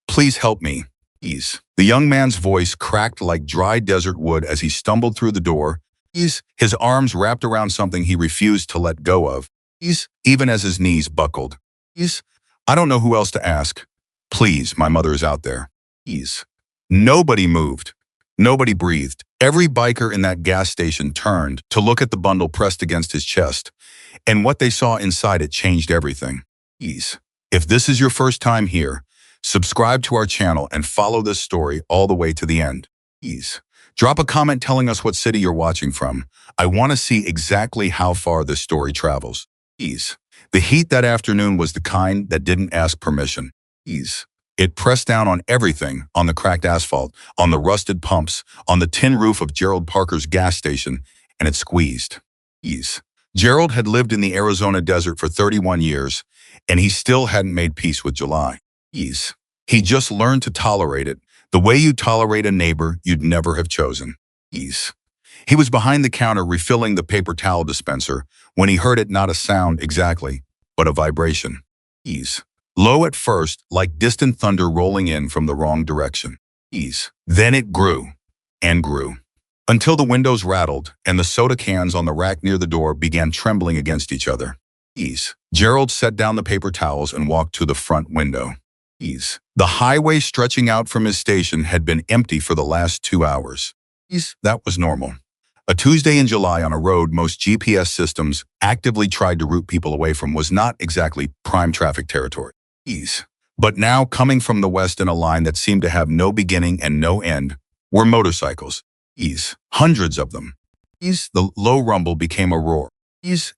Please help me. The young man's voice cracked like dry desert wood as he stumbled through the door, his arms wrapped around something he refused to let go of, even as his knees buckled. I don't know who else to ask. Please, my mother is out there. Nobody moved. Nobody breathed. Every biker in that gas station turned to look at the bundle pressed against his chest, and what they saw inside it changed everything. If this is your first time here, subscribe to our channel and follow this story all the way to the end. Drop a comment telling us what city you're watching from. I want to see exactly how far this story travels. The heat that afternoon was the kind that didn't ask permission. It pressed down on everything, on the cracked asphalt, on the rusted pumps, on the tin roof of Gerald Parker's gas station, and it squeezed. Gerald had lived in the Arizona desert for 31 years, and he still hadn't made peace with July. He just learned to tolerate it, the way you tolerate a neighbor you'd never have chosen. He was behind the counter refilling the paper towel dispenser when he heard it, not a sound exactly, but a vibration. Low at first, like distant thunder rolling in from the wrong direction. Then it grew and grew, until the windows rattled and the soda cans on the rack near the door began trembling against each other. Gerald set down the paper towels and walked to the front window. The highway stretching out from his station had been empty for the last 2 hours. That was normal. A Tuesday in July on a road most GPS systems actively tried to route people away from was not exactly prime traffic territory. But now, coming from the west in a line that seemed to have no beginning and no end, were motorcycles. Hundreds of them. The low rumble became a roar.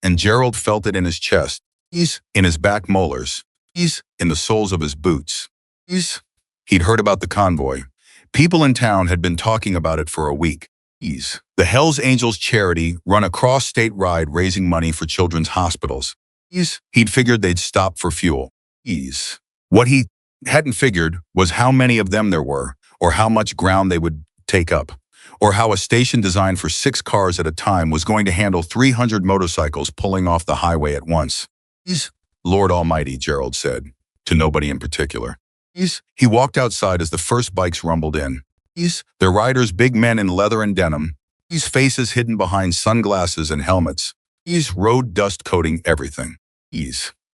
And Gerald felt it in his chest, in his back molars, in the soles of his boots. He'd heard about the convoy. People in town had been talking about it for a week. The Hells Angels charity run a cross-state ride raising money for children's hospitals. He'd figured they'd stop for fuel. What he hadn't figured was how many of them there were, or how much ground they would take up, or how a station designed for 6 cars at a time was going to handle 300 motorcycles pulling off the highway at once. Lord Almighty, Gerald said, to nobody in particular. He walked outside as the first bikes rumbled in. Their riders, big men in leather and denim, faces hidden behind sunglasses and helmets, road dust coating everything.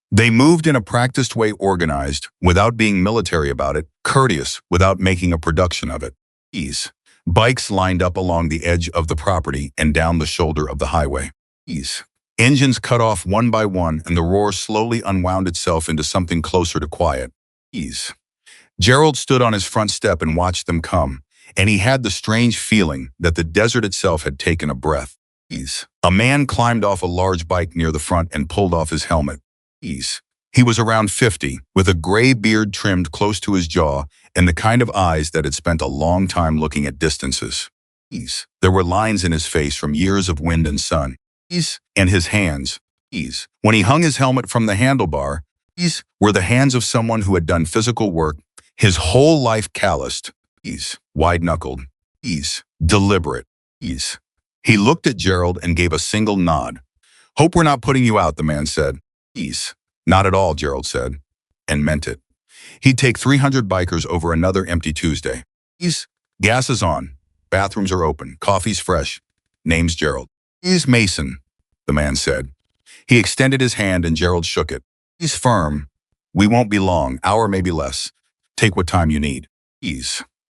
They moved in a practiced way, organized, without being military about it, courteous, without making a production of it. Bikes lined up along the edge of the property and down the shoulder of the highway. Engines cut off one by one, and the roar slowly unwound itself into something closer to quiet. Gerald stood on his front step and watched them come, and he had the strange feeling that the desert itself had taken a breath. A man climbed off a large bike near the front and pulled off his helmet. He was around 50, with a gray beard trimmed close to his jaw and the kind of eyes that had spent a long time looking at distances. There were lines in his face from years of wind and sun. And his hands, when he hung his helmet from the handlebar, were the hands of someone who had done physical work, his whole life calloused, wide-knuckled, deliberate. He looked at Gerald and gave a single nod. "Hope we're not putting you out," the man said. "Not at all," Gerald said, and meant it. He'd take 300 bikers over another empty Tuesday. Gas is on. Bathrooms are open. Coffee's fresh. Name's Gerald. Mason, the man said. He extended his hand and Gerald shook it. He's firm. "We won't be long, hour, maybe less. Take what time you need."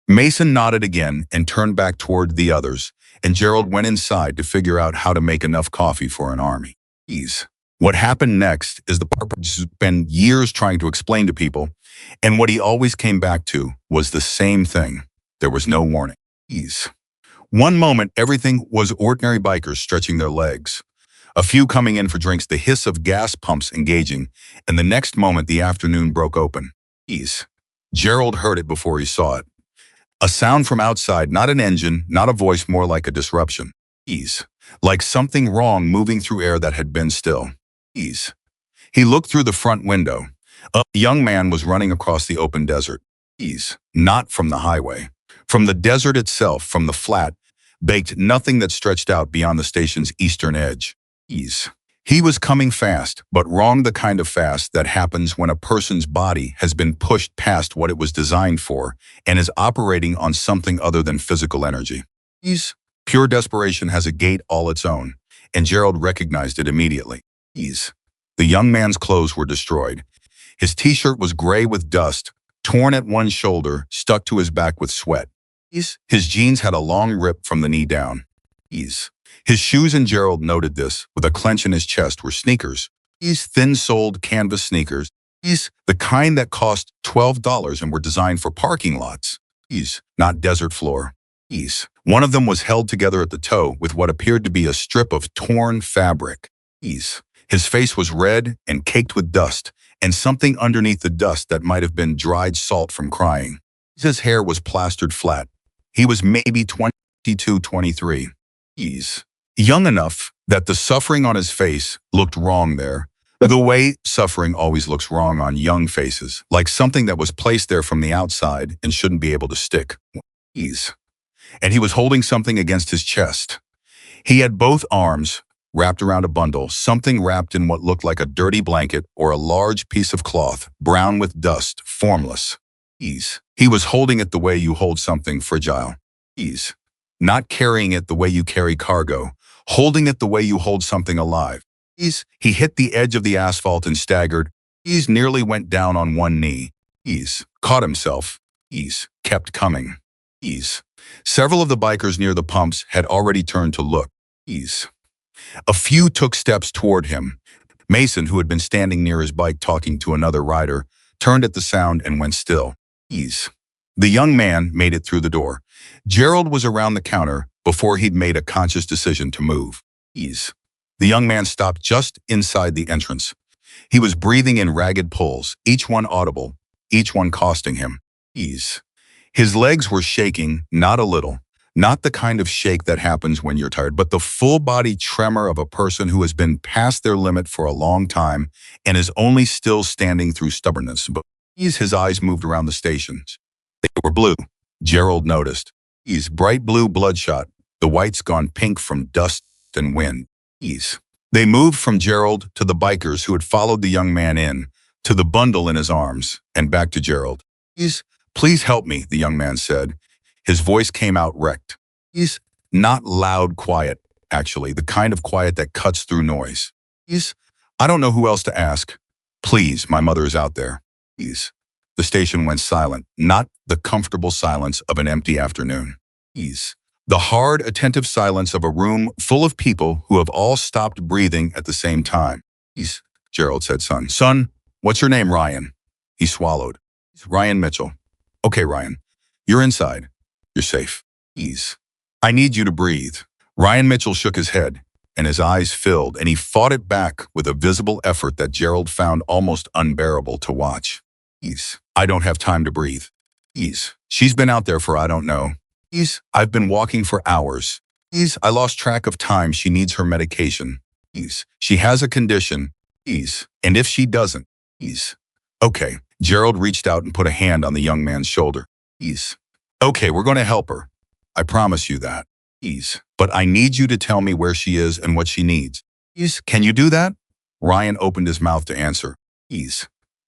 Mason nodded again and turned back toward the others, and Gerald went inside to figure out how to make enough coffee for an army. What happened next is the part he's spent years trying to explain to people, and what he always came back to was the same thing. There was no warning. One moment, everything was ordinary bikers stretching their legs, a few coming in for drinks, the hiss of gas pumps engaging, and the next moment the afternoon broke open. Gerald heard it before he saw it. A sound from outside, not an engine, not a voice, more like a disruption. Like something wrong moving through air that had been still. He looked through the front window. A young man was running across the open desert. Not from the highway. From the desert itself, from the flat, baked nothing that stretched out beyond the station's eastern edge. He was coming fast, but wrong, the kind of fast that happens when a person's body has been pushed past what it was designed for and is operating on something other than physical energy. Ease. Pure desperation has a gait all its own, and Gerald recognized it immediately. Ease. The young man's clothes were destroyed. His t-shirt was gray with dust, torn at one shoulder, stuck to his back with sweat. Ease. His jeans had a long rip from the knee down. Ease. His shoes, and Gerald noted this, with a clench in his chest, were sneakers. These thin-soled canvas sneakers. These, the kind that cost $12 and were designed for parking lots. These, not desert floor. These. One of them was held together at the toe with what appeared to be a strip of torn fabric. These. His face was red and caked with dust, and something underneath the dust that might have been dried salt from crying. His hair was plastered flat. He was maybe 22, 23. Ease. Young enough that the suffering on his face looked wrong there, the way suffering always looks wrong on young faces, like something that was placed there from the outside and shouldn't be able to stick. Ease. And he was holding something against his chest. He had both arms wrapped around a bundle, something wrapped in what looked like a dirty blanket or a large piece of cloth, brown with dust, formless. Ease. He was holding it the way you hold something fragile. Ease. Not carrying it the way you carry cargo, holding it the way you hold something alive. He hit the edge of the asphalt and staggered. Nearly went down on one knee. Caught himself. Kept coming. Several of the bikers near the pumps had already turned to look. A few took steps toward him. Mason, who had been standing near his bike talking to another rider, turned at the sound and went still. The young man made it through the door. Gerald was around the counter before he'd made a conscious decision to move. The young man stopped just inside the entrance. He was breathing in ragged pulls, each one audible, each one costing him. His legs were shaking, not a little. Not the kind of shake that happens when you're tired, but the full-body tremor of a person who has been past their limit for a long time and is only still standing through stubbornness. But his eyes moved around the stations. They were blue, Gerald noticed. Bright blue, bloodshot, the whites gone pink from dust and wind. They moved from Gerald to the bikers who had followed the young man in, to the bundle in his arms, and back to Gerald. Please help me, the young man said. His voice came out wrecked. Not loud quiet, actually, the kind of quiet that cuts through noise. I don't know who else to ask. Please, my mother is out there. The station went silent, not the comfortable silence of an empty afternoon. The hard, attentive silence of a room full of people who have all stopped breathing at the same time. Gerald said, Son, what's your name, Ryan? He swallowed. Ryan Mitchell. Okay, Ryan, you're inside. You're safe. I need you to breathe. Ryan Mitchell shook his head, and his eyes filled, and he fought it back with a visible effort that Gerald found almost unbearable to watch. I don't have time to breathe. She's been out there for I don't know. I've been walking for hours. I lost track of time. She needs her medication. She has a condition. And if she doesn't. Okay. Gerald reached out and put a hand on the young man's shoulder. Okay, we're going to help her. I promise you that. But I need you to tell me where she is and what she needs. Can you do that? Ryan opened his mouth to answer.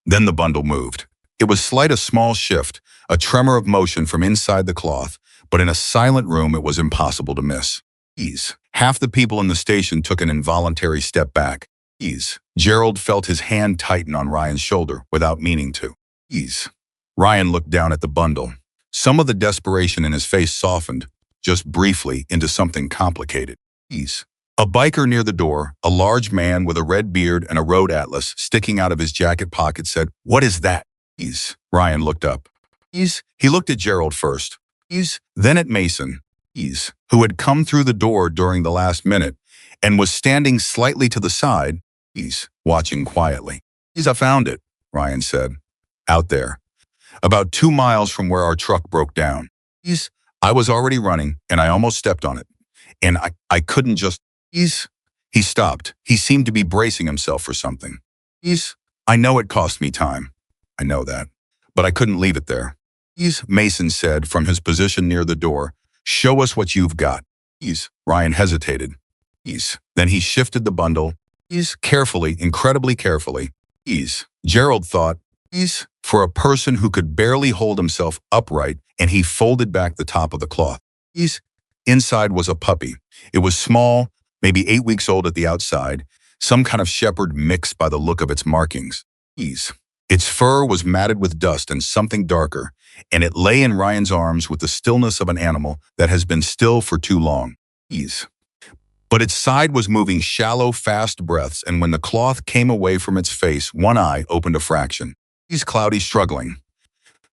Then the bundle moved. It was slight, a small shift, a tremor of motion from inside the cloth, but in a silent room it was impossible to miss. Half the people in the station took an involuntary step back. Gerald felt his hand tighten on Ryan's shoulder without meaning to. Ryan looked down at the bundle. Some of the desperation in his face softened, just briefly, into something complicated. A biker near the door, a large man with a red beard and a road atlas sticking out of his jacket pocket, said, "What is that?" Ryan looked up. He looked at Gerald first, then at Mason, who had come through the door during the last minute and was standing slightly to the side, watching quietly. I found it, Ryan said. Out there. About 2 miles from where our truck broke down. I was already running, and I almost stepped on it. And I couldn't just... He stopped. He seemed to be bracing himself for something. I know it cost me time. I know that. But I couldn't leave it there. Mason said from his position near the door, "Show us what you've got." Ryan hesitated. Then he shifted the bundle. Carefully, incredibly carefully. Gerald thought, for a person who could barely hold himself upright, and he folded back the top of the cloth. Inside was a puppy. It was small, maybe 8 weeks old at the outside, some kind of shepherd mix by the look of its markings. Its fur was matted with dust and something darker, and it lay in Ryan's arms with the stillness of an animal that has been still for too long. But its side was moving shallow, fast breaths, and when the cloth came away from its face, one eye opened a fraction. Cloudy, struggling.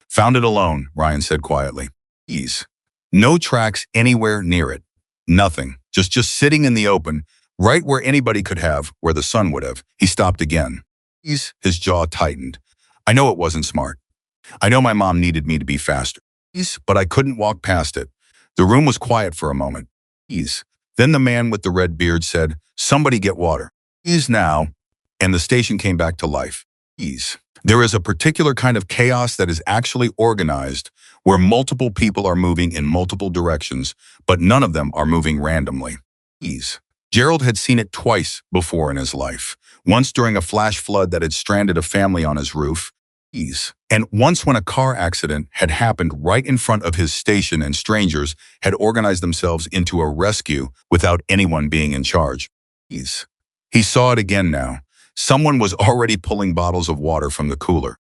Found it alone, Ryan said quietly. No tracks anywhere near it. Nothing. Just sitting in the open, right where anybody could have, where the sun would have. He stopped again. His jaw tightened. I know it wasn't smart. I know my mom needed me to be faster. But I couldn't walk past it. The room was quiet for a moment. Then the man with the red beard said, "Somebody get water." Now. And the station came back to life. There is a particular kind of chaos that is actually organized, where multiple people are moving in multiple directions, but none of them are moving randomly. Gerald had seen it twice before in his life. Once during a flash flood that had stranded a family on his roof. And once when a car accident had happened right in front of his station and strangers had organized themselves into a rescue without anyone being in charge. He saw it again now. Someone was already pulling bottles of water from the cooler.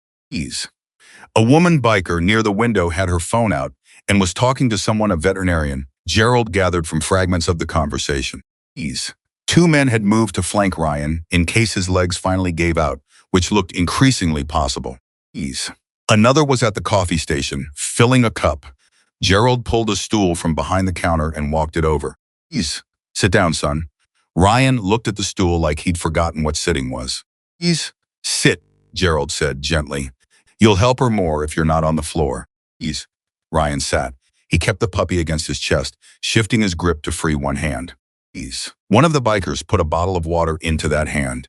A woman biker near the window had her phone out and was talking to someone, a veterinarian. Gerald gathered from fragments of the conversation. Two men had moved to flank Ryan in case his legs finally gave out, which looked increasingly possible. Another was at the coffee station, filling a cup. Gerald pulled a stool from behind the counter and walked it over. Sit down, son. Ryan looked at the stool like he'd forgotten what sitting was. Sit, Gerald said gently. You'll help her more if you're not on the floor. Ryan sat. He kept the puppy against his chest, shifting his grip to free one hand. One of the bikers put a bottle of water into that hand.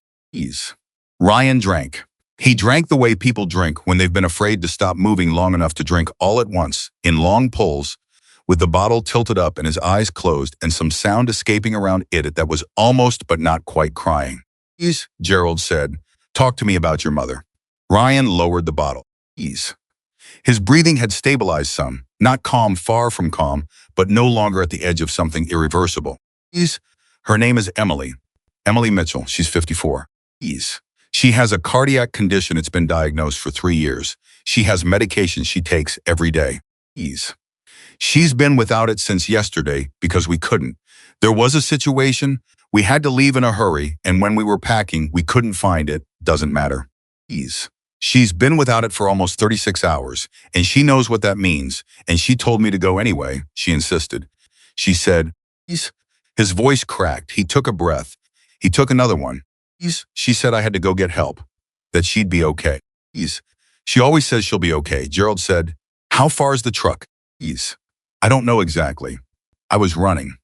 Ryan drank. He drank the way people drink when they've been afraid to stop moving long enough to drink all at once, in long pulls, with the bottle tilted up and his eyes closed and some sound escaping around it that was almost but not quite crying. Gerald said, "Talk to me about your mother." Ryan lowered the bottle. His breathing had stabilized some, not calm, far from calm, but no longer at the edge of something irreversible. Her name is Emily. Emily Mitchell. She's 54. She has a cardiac condition. It's been diagnosed for 3 years. She has medication she takes every day. She's been without it since yesterday because we couldn't. There was a situation. We had to leave in a hurry, and when we were packing, we couldn't find it. Doesn't matter. She's been without it for almost 36 hours, and she knows what that means, and she told me to go anyway. She insisted. She said, His voice cracked. He took a breath. He took another one. She said I had to go get help, that she'd be okay. She always says she'll be okay. Gerald said, "How far is the truck?" I don't know exactly. I was running.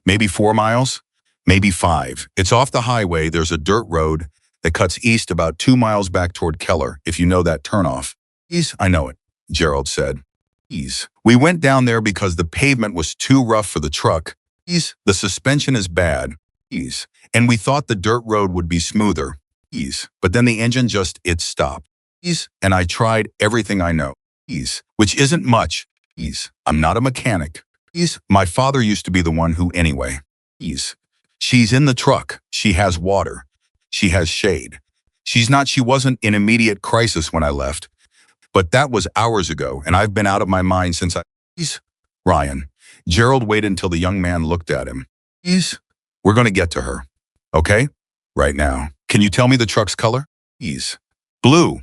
Maybe 4 miles? Maybe 5. It's off the highway. There's a dirt road that cuts east about 2 miles back toward Keller, if you know that turnoff. I know it, Gerald said. We went down there because the pavement was too rough for the truck. The suspension is bad. And we thought the dirt road would be smoother. But then the engine it stopped. And I tried everything I know. Which isn't much. I'm not a mechanic. My father used to be the one who anyway. She's in the truck. She has water. She has shade. She wasn't in immediate crisis when I left. But that was hours ago, and I've been out of my mind since Ryan. Gerald waited until the young man looked at him. We're going to get to her. Okay? Right now. Can you tell me the truck's color? Blue.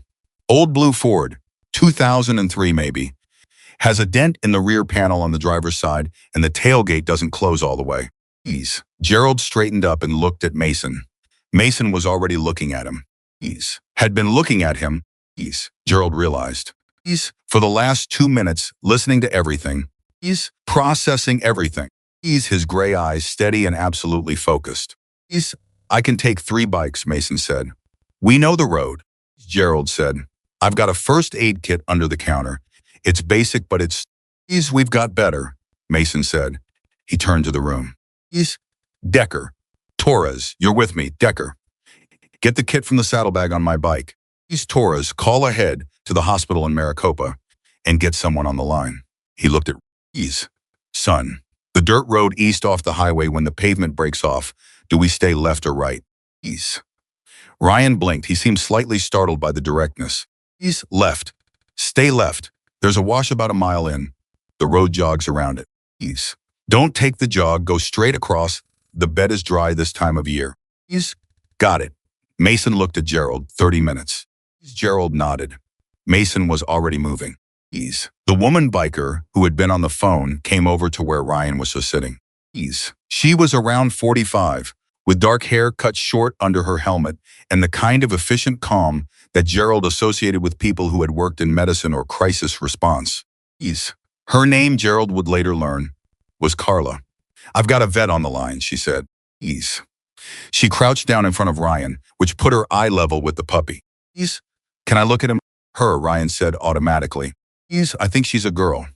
Old blue Ford. 2003 maybe. Has a dent in the rear panel on the driver's side, and the tailgate doesn't close all the way. Gerald straightened up and looked at Mason. Mason was already looking at him. Had been looking at him. Gerald realized. For the last 2 minutes, listening to everything. Processing everything. His gray eyes steady and absolutely focused. I can take 3 bikes, Mason said. We know the road, Gerald said. I've got a first aid kit under the counter. It's basic, but we've got better, Mason said. He turned to the room. Decker. Torres, you're with me, Decker. Get the kit from the saddlebag on my bike. These Torres, call ahead to the hospital in Maricopa and get someone on the line. He looked at Reese. Son, the dirt road east off the highway when the pavement breaks off. Do we stay left or right? East. Ryan blinked. He seemed slightly startled by the directness. East, left. Stay left. There's a wash about a mile in. The road jogs around it. East. Don't take the jog. Go straight across. The bed is dry this time of year. East. Got it. Mason looked at Gerald. 30 minutes. Gerald nodded. Mason was already moving. Ease. The woman biker who had been on the phone came over to where Ryan was sitting. Ease. She was around 45, with dark hair cut short under her helmet and the kind of efficient calm that Gerald associated with people who had worked in medicine or crisis response. Ease. Her name, Gerald would later learn, was Carla. I've got a vet on the line, she said. Ease. She crouched down in front of Ryan, which put her eye level with the puppy. Ease. Can I look at him? Her, Ryan said automatically. Ease, I think she's a girl.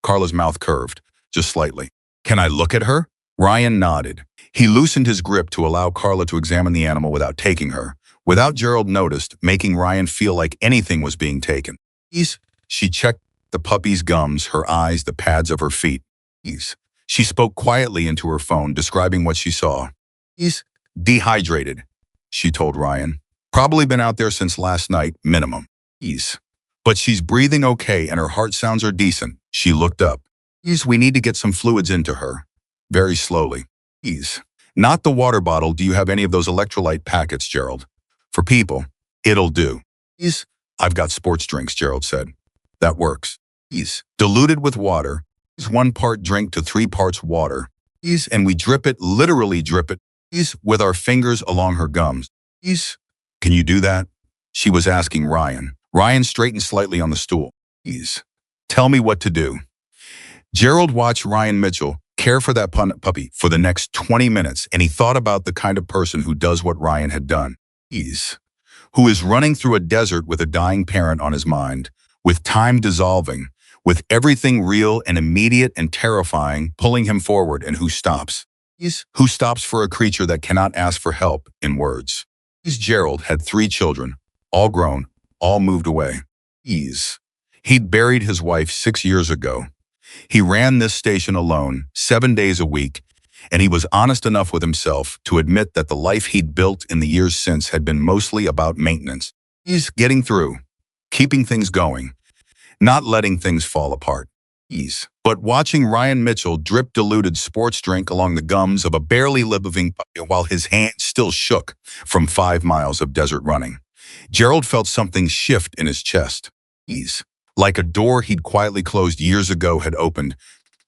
Carla's mouth curved, just slightly. Can I look at her? Ryan nodded. He loosened his grip to allow Carla to examine the animal without taking her, without Gerald noticed, making Ryan feel like anything was being taken. Ease. She checked the puppy's gums, her eyes, the pads of her feet. Ease. She spoke quietly into her phone, describing what she saw. Ease. Dehydrated, she told Ryan. Probably been out there since last night, minimum. Ease. But she's breathing okay and her heart sounds are decent. She looked up. Ease, we need to get some fluids into her. Very slowly. Ease. Not the water bottle. Do you have any of those electrolyte packets, Gerald? For people, it'll do. Ease. I've got sports drinks, Gerald said. That works. Ease. Diluted with water. Ease 1 part drink to 3 parts water. Ease. And we drip it, literally drip it. Ease with our fingers along her gums. Ease. Can you do that? She was asking Ryan. Ryan straightened slightly on the stool. Ease. Tell me what to do. Gerald watched Ryan Mitchell care for that puppy for the next 20 minutes, and he thought about the kind of person who does what Ryan had done. Ease. Who is running through a desert with a dying parent on his mind, with time dissolving, with everything real and immediate and terrifying pulling him forward, and who stops. Ease. Who stops for a creature that cannot ask for help in words. Ease. Gerald had 3 children, all grown, all moved away. Ease. He'd buried his wife 6 years ago. He ran this station alone, 7 days a week, and he was honest enough with himself to admit that the life he'd built in the years since had been mostly about maintenance. He's getting through, keeping things going, not letting things fall apart. Ease. But watching Ryan Mitchell drip diluted sports drink along the gums of a barely living puppy while his hand still shook from 5 miles of desert running. Gerald felt something shift in his chest. Ease. Like a door he'd quietly closed years ago had opened,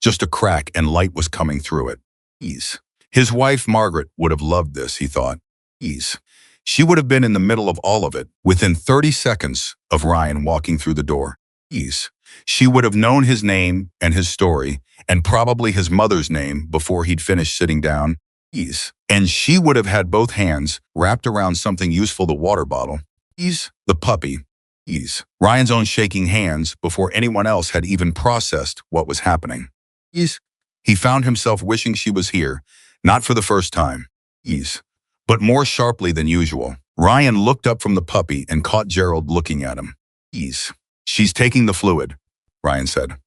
just a crack and light was coming through it. Ease. His wife, Margaret, would have loved this, he thought. Ease. She would have been in the middle of all of it, within 30 seconds of Ryan walking through the door. Ease. She would have known his name and his story, and probably his mother's name before he'd finished sitting down. Ease. And she would have had both hands wrapped around something useful, the water bottle. Ease. The puppy. Ease. Ryan's own shaking hands before anyone else had even processed what was happening. Ease. He found himself wishing she was here, not for the first time. Ease. But more sharply than usual. Ryan looked up from the puppy and caught Gerald looking at him. Ease. She's taking the fluid, Ryan said.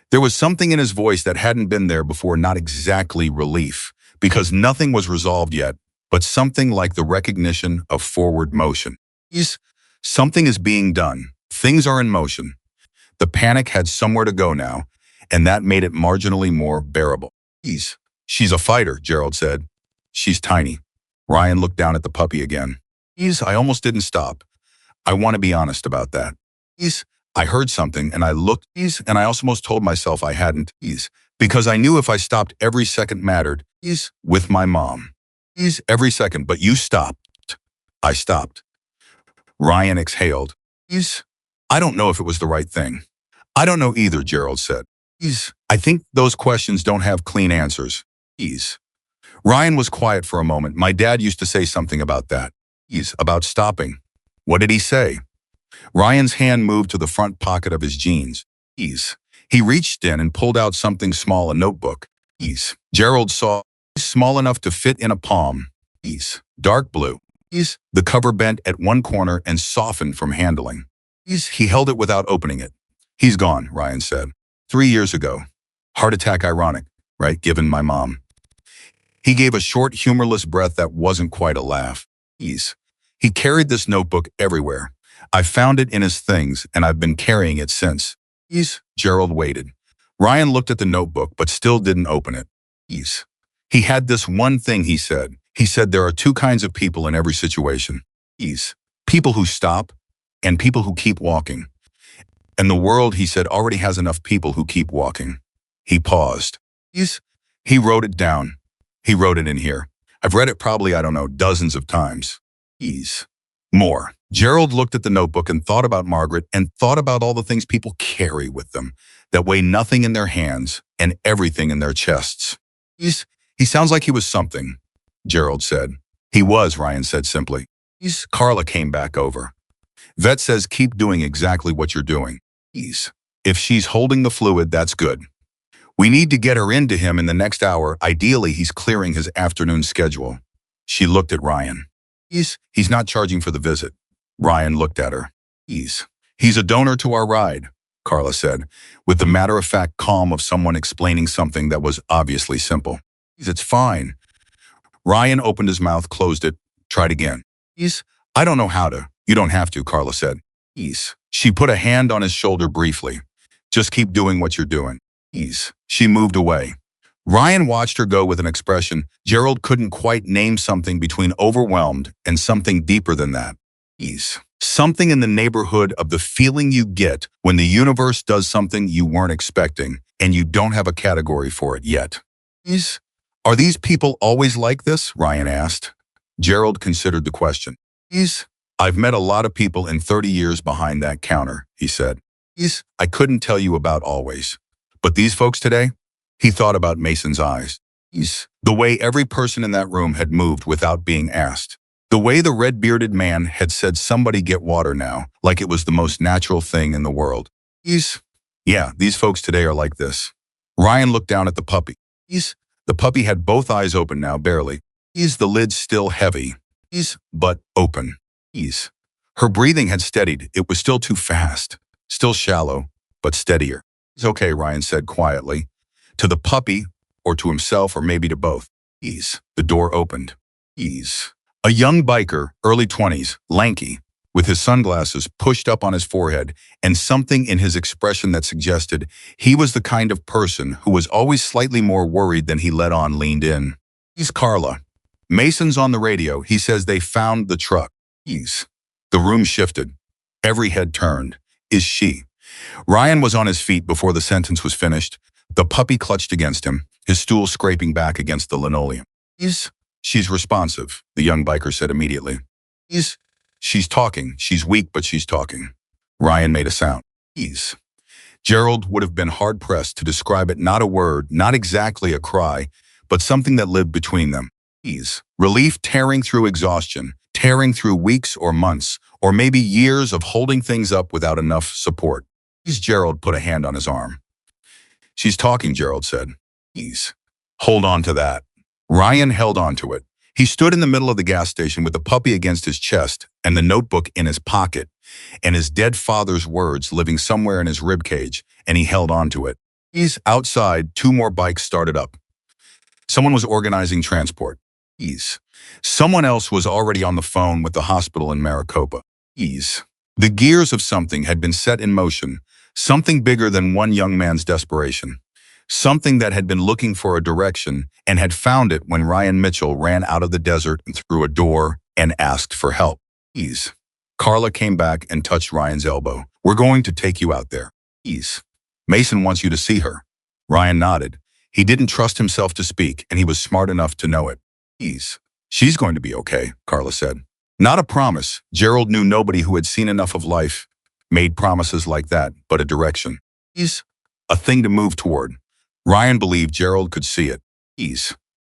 There was something in his voice that hadn't been there before, not exactly relief, because nothing was resolved yet, but something like the recognition of forward motion. Ease. Something is being done. Things are in motion. The panic had somewhere to go now, and that made it marginally more bearable. Ease. She's a fighter, Gerald said. She's tiny. Ryan looked down at the puppy again. Ease, I almost didn't stop. I want to be honest about that. Ease, I heard something and I looked, Ease, and I almost told myself I hadn't, Ease, because I knew if I stopped every second mattered, Ease, with my mom. Ease, every second, but you stopped. I stopped. Ryan exhaled. Ease, I don't know if it was the right thing. I don't know either, Gerald said. Ease, I think those questions don't have clean answers. Ease. Ryan was quiet for a moment. My dad used to say something about that. Ease, about stopping. What did he say? Ryan's hand moved to the front pocket of his jeans. Ease. He reached in and pulled out something small, a notebook. Ease. Gerald saw, small enough to fit in a palm. Ease. Dark blue. The cover bent at one corner and softened from handling. He held it without opening it. He's gone, Ryan said. 3 years ago. Heart attack ironic, right, given my mom. He gave a short, humorless breath that wasn't quite a laugh. He carried this notebook everywhere. I found it in his things, and I've been carrying it since. Gerald waited. Ryan looked at the notebook, but still didn't open it. He had this one thing he said. He said there are two kinds of people in every situation. People who stop, and people who keep walking. And the world, he said, already has enough people who keep walking. He paused. He wrote it down. He wrote it in here. I've read it probably, I don't know, dozens of times. More. Gerald looked at the notebook and thought about Margaret and thought about all the things people carry with them that weigh nothing in their hands and everything in their chests. He sounds like he was something, Gerald said. He was, Ryan said simply. Carla came back over. Vet says keep doing exactly what you're doing. If she's holding the fluid, that's good. We need to get her into him in the next hour. Ideally, he's clearing his afternoon schedule. She looked at Ryan. He's not charging for the visit. Ryan looked at her. He's a donor to our ride, Carla said, with the matter-of-fact calm of someone explaining something that was obviously simple. It's fine. Ryan opened his mouth, closed it, tried again. I don't know how to. You don't have to, Carla said. She put a hand on his shoulder briefly. Just keep doing what you're doing. She moved away. Ryan watched her go with an expression. Gerald couldn't quite name something between overwhelmed and something deeper than that. Something in the neighborhood of the feeling you get when the universe does something you weren't expecting and you don't have a category for it yet. Are these people always like this? Ryan asked. Gerald considered the question. I've met a lot of people in 30 years behind that counter, he said. I couldn't tell you about always. But these folks today? He thought about Mason's eyes. The way every person in that room had moved without being asked. The way the red-bearded man had said somebody get water now, like it was the most natural thing in the world. Yeah, these folks today are like this. Ryan looked down at the puppy. The puppy had both eyes open now, barely. The lid still heavy, but open. Her breathing had steadied. It was still too fast, still shallow, but steadier. It's okay, Ryan said quietly. To the puppy, or to himself, or maybe to both. The door opened. A young biker, early 20s, lanky, with his sunglasses pushed up on his forehead and something in his expression that suggested he was the kind of person who was always slightly more worried than he let on, leaned in. Carla. Mason's on the radio. He says they found the truck. The room shifted. Every head turned. Is she? Ryan was on his feet before the sentence was finished. The puppy clutched against him, his stool scraping back against the linoleum. She's responsive, the young biker said immediately. She's talking. She's weak, but she's talking. Ryan made a sound. Gerald would have been hard-pressed to describe it, not a word, not exactly a cry, but something that lived between them. Relief tearing through exhaustion, tearing through weeks or months, or maybe years of holding things up without enough support. Gerald put a hand on his arm. She's talking, Gerald said. Hold on to that. Ryan held on to it. He stood in the middle of the gas station with the puppy against his chest and the notebook in his pocket and his dead father's words living somewhere in his ribcage, and he held on to it. Outside, two more bikes started up. Someone was organizing transport. Someone else was already on the phone with the hospital in Maricopa. The gears of something had been set in motion, something bigger than one young man's desperation. Something that had been looking for a direction and had found it when Ryan Mitchell ran out of the desert and through a door and asked for help. Carla came back and touched Ryan's elbow. We're going to take you out there. Mason wants you to see her. Ryan nodded. He didn't trust himself to speak, and he was smart enough to know it. She's going to be okay, Carla said. Not a promise. Gerald knew nobody who had seen enough of life made promises like that, but a direction. A thing to move toward. Ryan believed Gerald could see it.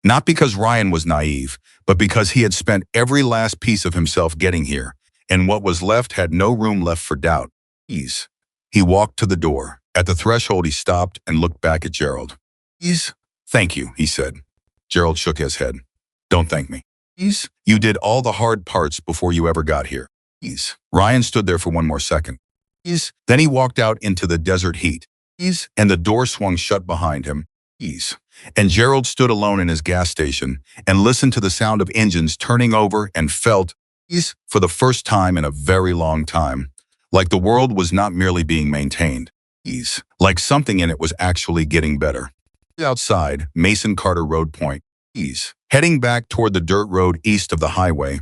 Not because Ryan was naive, but because he had spent every last piece of himself getting here, and what was left had no room left for doubt. He walked to the door. At the threshold, he stopped and looked back at Gerald. Thank you, he said. Gerald shook his head. Don't thank me. You did all the hard parts before you ever got here. Ryan stood there for one more second. Then he walked out into the desert heat. And the door swung shut behind him. And Gerald stood alone in his gas station and listened to the sound of engines turning over and felt, for the first time in a very long time, like the world was not merely being maintained. Like something in it was actually getting better. Outside, Mason Carter Road Point. Heading back toward the dirt road east of the highway.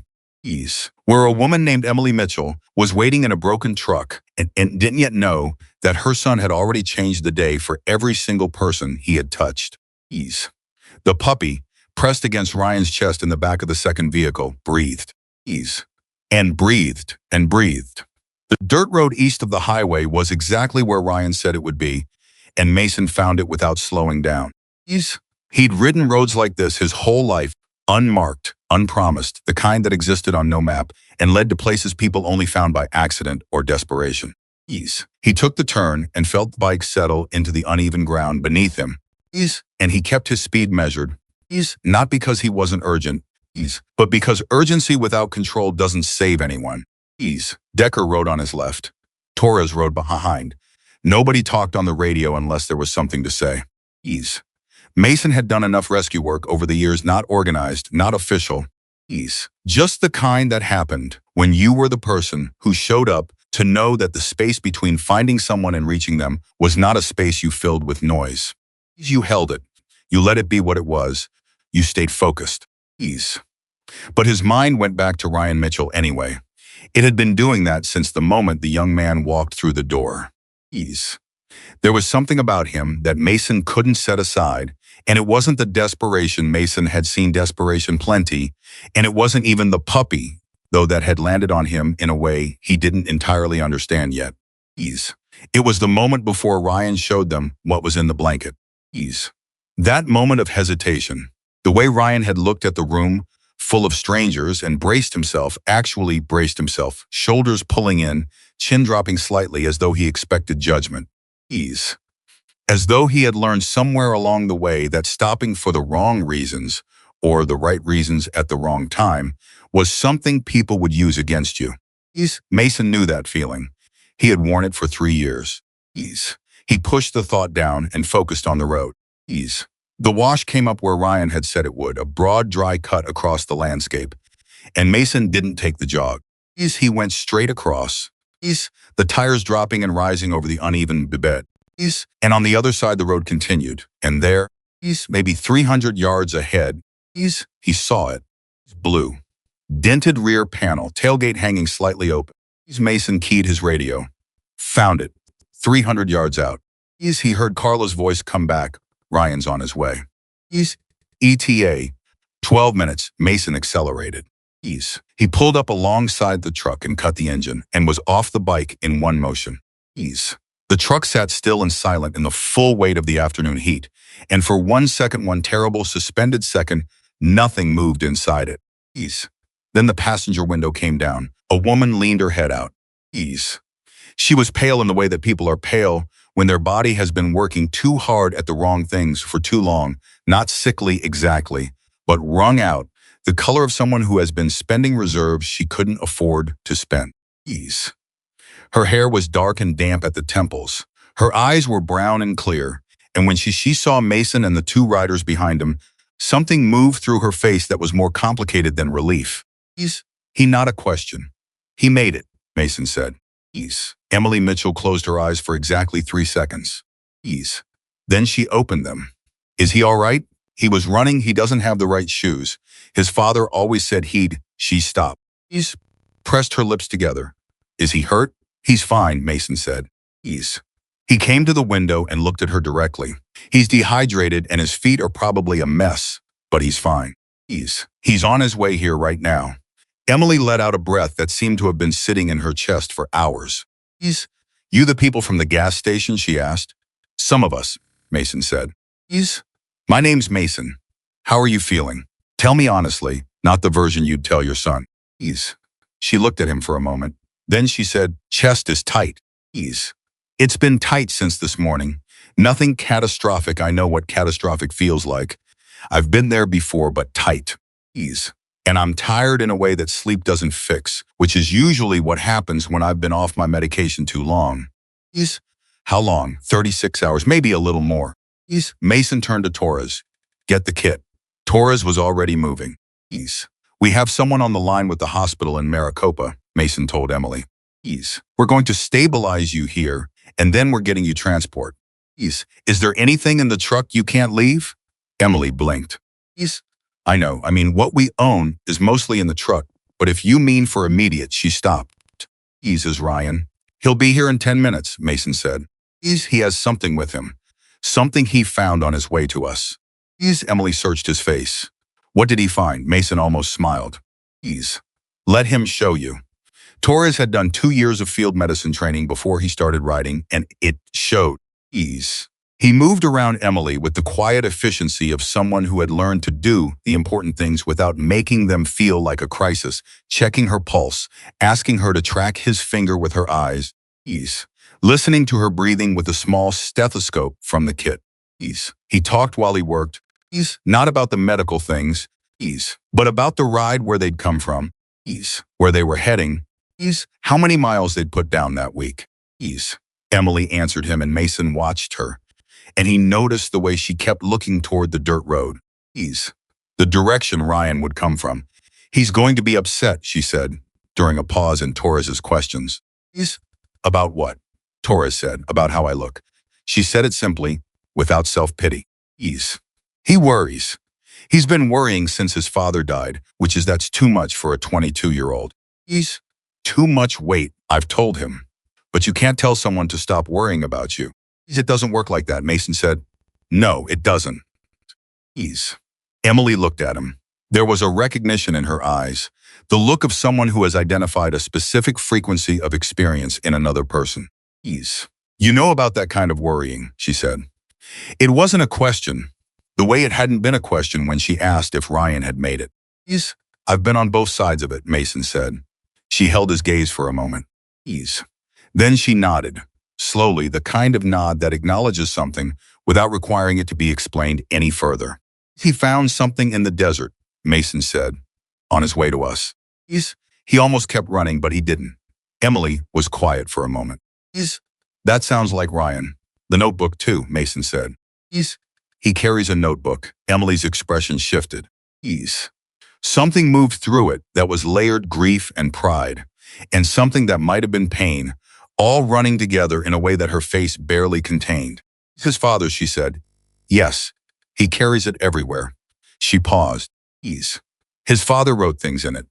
Where a woman named Emily Mitchell was waiting in a broken truck and didn't yet know that her son had already changed the day for every single person he had touched. The puppy, pressed against Ryan's chest in the back of the second vehicle, breathed. And breathed and breathed. The dirt road east of the highway was exactly where Ryan said it would be, and Mason found it without slowing down. He'd ridden roads like this his whole life, unmarked, unpromised, the kind that existed on no map and led to places people only found by accident or desperation. He took the turn and felt the bike settle into the uneven ground beneath him. And he kept his speed measured. Not because he wasn't urgent, but because urgency without control doesn't save anyone. Decker rode on his left. Torres rode behind. Nobody talked on the radio unless there was something to say. Mason had done enough rescue work over the years, not organized, not official. Just the kind that happened when you were the person who showed up to know that the space between finding someone and reaching them was not a space you filled with noise. You held it. You let it be what it was. You stayed focused. But his mind went back to Ryan Mitchell anyway. It had been doing that since the moment the young man walked through the door. There was something about him that Mason couldn't set aside, and it wasn't the desperation. Mason had seen desperation plenty, and it wasn't even the puppy, though that had landed on him in a way he didn't entirely understand yet. It was the moment before Ryan showed them what was in the blanket. That moment of hesitation, the way Ryan had looked at the room full of strangers and actually braced himself, shoulders pulling in, chin dropping slightly as though he expected judgment. As though he had learned somewhere along the way that stopping for the wrong reasons, or the right reasons at the wrong time, was something people would use against you. Mason knew that feeling. He had worn it for 3 years. He pushed the thought down and focused on the road. The wash came up where Ryan had said it would, a broad, dry cut across the landscape. And Mason didn't take the jog. He went straight across. The tires dropping and rising over the uneven bed. And on the other side the road continued. And there, maybe 300 yards ahead, he saw it. Blue. Dented rear panel, tailgate hanging slightly open. Mason keyed his radio. Found it. 300 yards out. He heard Carla's voice come back. Ryan's on his way. ETA. 12 minutes. Mason accelerated. He pulled up alongside the truck and cut the engine and was off the bike in one motion. The truck sat still and silent in the full weight of the afternoon heat, and for 1 second, one terrible suspended second, nothing moved inside it. Then the passenger window came down. A woman leaned her head out. She was pale in the way that people are pale when their body has been working too hard at the wrong things for too long, not sickly exactly, but wrung out, the color of someone who has been spending reserves she couldn't afford to spend. Her hair was dark and damp at the temples. Her eyes were brown and clear, and when she saw Mason and the 2 riders behind him, something moved through her face that was more complicated than relief. He not a question. He made it, Mason said. Emily Mitchell closed her eyes for exactly 3 seconds. Then she opened them. Is he all right? He was running. He doesn't have the right shoes. His father always said she stopped. Pressed her lips together. Is he hurt? He's fine, Mason said. He came to the window and looked at her directly. He's dehydrated and his feet are probably a mess, but he's fine. He's on his way here right now. Emily let out a breath that seemed to have been sitting in her chest for hours. You the people from the gas station, she asked. Some of us, Mason said. My name's Mason. How are you feeling? Tell me honestly, not the version you'd tell your son. She looked at him for a moment. Then she said, chest is tight. It's been tight since this morning. Nothing catastrophic. I know what catastrophic feels like. I've been there before, but tight. and I'm tired in a way that sleep doesn't fix, which is usually what happens when I've been off my medication too long. Ease. How long? 36 hours, maybe a little more. Ease. Mason turned to Torres. Get the kit. Torres was already moving. Ease. We have someone on the line with the hospital in Maricopa, Mason told Emily. Ease. We're going to stabilize you here, and then we're getting you transport. Ease. Is there anything in the truck you can't leave? Emily blinked. Ease. I know. I mean, what we own is mostly in the truck, but if you mean for immediate, she stopped. Ease is Ryan. He'll be here in 10 minutes, Mason said. Ease, he has something with him. Something he found on his way to us. Ease, Emily searched his face. What did he find? Mason almost smiled. Ease. Let him show you. Torres had done 2 years of field medicine training before he started riding, and it showed. Ease. He moved around Emily with the quiet efficiency of someone who had learned to do the important things without making them feel like a crisis, checking her pulse, asking her to track his finger with her eyes. Ease. Listening to her breathing with a small stethoscope from the kit. Ease. He talked while he worked. Ease. Not about the medical things. Ease. But about the ride, where they'd come from. Ease. Where they were heading. Ease. How many miles they'd put down that week. Ease. Emily answered him, and Mason watched her, and he noticed the way she kept looking toward the dirt road. Ease. The direction Ryan would come from. He's going to be upset, she said, during a pause in Torres's questions. Ease. About what? Torres said. About how I look. She said it simply, without self-pity. Ease. He worries. He's been worrying since his father died, that's too much for a 22-year-old. Ease. Too much weight, I've told him. But you can't tell someone to stop worrying about you. It doesn't work like that, Mason said. No, it doesn't. Ease. Emily looked at him. There was a recognition in her eyes, the look of someone who has identified a specific frequency of experience in another person. Ease. You know about that kind of worrying, she said. It wasn't a question, the way it hadn't been a question when she asked if Ryan had made it. Ease. I've been on both sides of it, Mason said. She held his gaze for a moment. Ease. Then she nodded. Slowly, the kind of nod that acknowledges something without requiring it to be explained any further. He found something in the desert, Mason said, on his way to us. He almost kept running, but he didn't. Emily was quiet for a moment. That sounds like Ryan. The notebook too, Mason said. He carries a notebook. Emily's expression shifted. Something moved through it that was layered grief and pride, and something that might have been pain, all running together in a way that her face barely contained. His father, she said. Yes, he carries it everywhere. She paused. His father wrote things in it.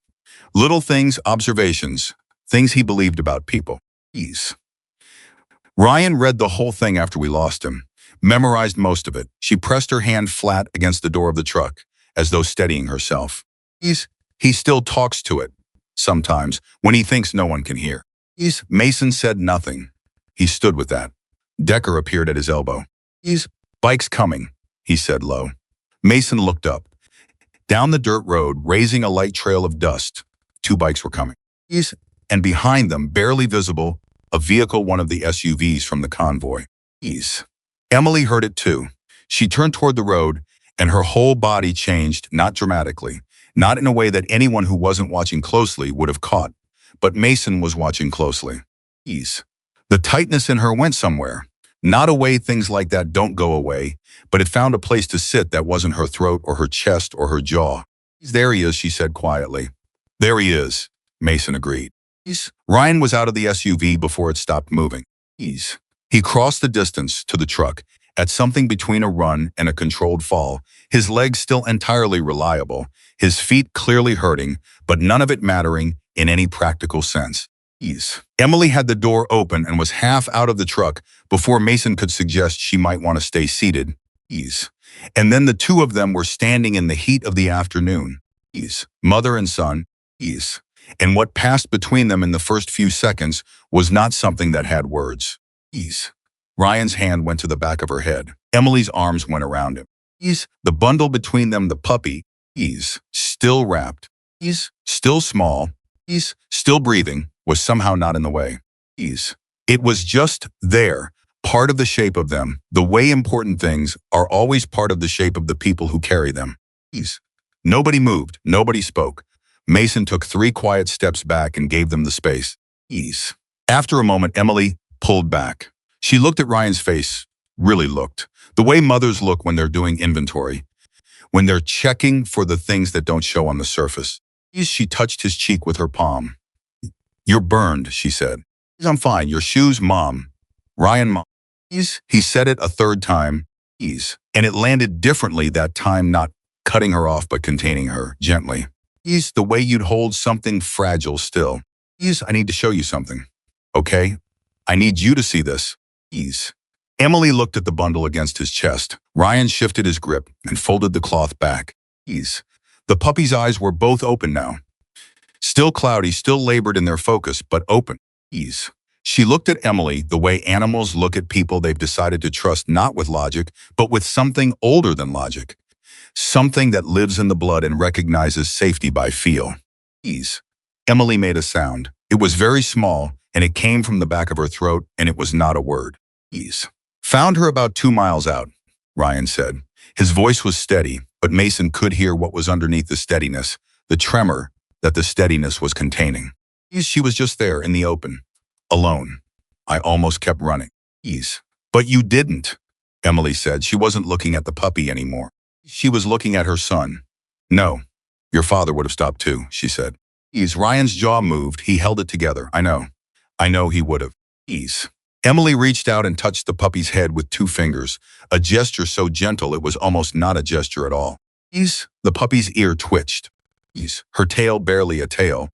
Little things, observations, things he believed about people. Ryan read the whole thing after we lost him, memorized most of it. She pressed her hand flat against the door of the truck, as though steadying herself. He still talks to it, sometimes, when he thinks no one can hear. Mason said nothing. He stood with that. Decker appeared at his elbow. Bike's coming, he said low. Mason looked up. Down the dirt road, raising a light trail of dust, 2 bikes were coming. And behind them, barely visible, a vehicle, one of the SUVs from the convoy. Emily heard it too. She turned toward the road, and her whole body changed, not dramatically, not in a way that anyone who wasn't watching closely would have caught. But Mason was watching closely. The tightness in her went somewhere. Not away, things like that don't go away, but it found a place to sit that wasn't her throat or her chest or her jaw. There he is, she said quietly. There he is, Mason agreed. Ryan was out of the SUV before it stopped moving. He crossed the distance to the truck, at something between a run and a controlled fall, his legs still entirely reliable, his feet clearly hurting, but none of it mattering in any practical sense. Emily had the door open and was half out of the truck before Mason could suggest she might want to stay seated. And then the 2 of them were standing in the heat of the afternoon. Mother and son. And what passed between them in the first few seconds was not something that had words. Ryan's hand went to the back of her head. Emily's arms went around him. The bundle between them, the puppy, still wrapped, still small, still breathing, was somehow not in the way. It was just there, part of the shape of them, the way important things are always part of the shape of the people who carry them. Nobody moved, nobody spoke, Mason took 3 quiet steps back and gave them the space. Ease. After a moment, Emily pulled back. She looked at Ryan's face, really looked. The way mothers look when they're doing inventory, when they're checking for the things that don't show on the surface. She touched his cheek with her palm. "You're burned," she said. "I'm fine. Your shoes, Mom." "Ryan, Mom." He said it a third time. And it landed differently that time, not cutting her off but containing her gently. The way you'd hold something fragile still. "I need to show you something. Okay? I need you to see this." Emily looked at the bundle against his chest. Ryan shifted his grip and folded the cloth back. The puppy's eyes were both open now. Still cloudy, still labored in their focus, but open. She looked at Emily the way animals look at people they've decided to trust, not with logic, but with something older than logic. Something that lives in the blood and recognizes safety by feel. Emily made a sound. It was very small, and it came from the back of her throat, and it was not a word. "Found her about 2 miles out," Ryan said. His voice was steady, but Mason could hear what was underneath the steadiness, the tremor that the steadiness was containing. She was just there in the open, alone. "I almost kept running." "But you didn't," Emily said. She wasn't looking at the puppy anymore. She was looking at her son. "No, your father would have stopped too," she said. Ryan's jaw moved. He held it together. "I know he would have." Emily reached out and touched the puppy's head with 2 fingers, a gesture so gentle it was almost not a gesture at all. The puppy's ear twitched. Her tail, barely a tail.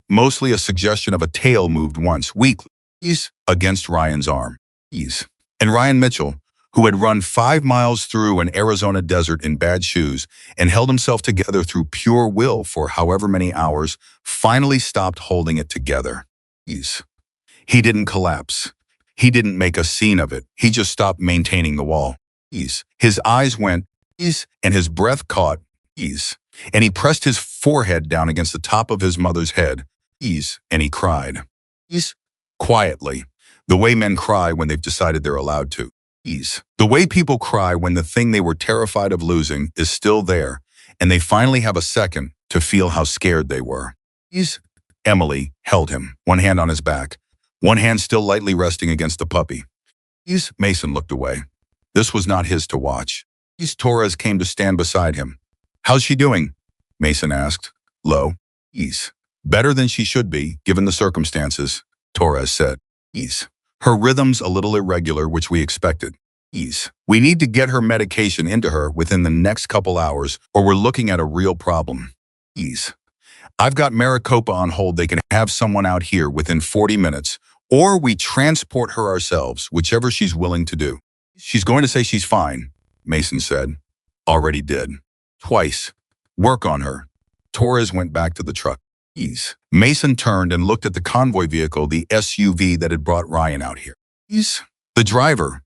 Mostly a suggestion of a tail, moved once, weakly, against Ryan's arm. And Ryan Mitchell, who had run 5 miles through an Arizona desert in bad shoes and held himself together through pure will for however many hours, finally stopped holding it together. He didn't collapse. He didn't make a scene of it. He just stopped maintaining the wall. His eyes went, and his breath caught, and he pressed his forehead down against the top of his mother's head, and he cried. Quietly, the way men cry when they've decided they're allowed to. The way people cry when the thing they were terrified of losing is still there, and they finally have a second to feel how scared they were. Emily held him, one hand on his back, one hand still lightly resting against the puppy. Mason looked away. This was not his to watch. Torres came to stand beside him. "How's she doing?" Mason asked. "Low." "Better than she should be, given the circumstances," Torres said. "Her rhythm's a little irregular, which we expected. We need to get her medication into her within the next couple hours, or we're looking at a real problem. I've got Maricopa on hold. They can have someone out here within 40 minutes, or we transport her ourselves, whichever she's willing to do." "She's going to say she's fine," Mason said. "Already did. Twice. Work on her." Torres went back to the truck. Mason turned and looked at the convoy vehicle, the SUV that had brought Ryan out here. The driver,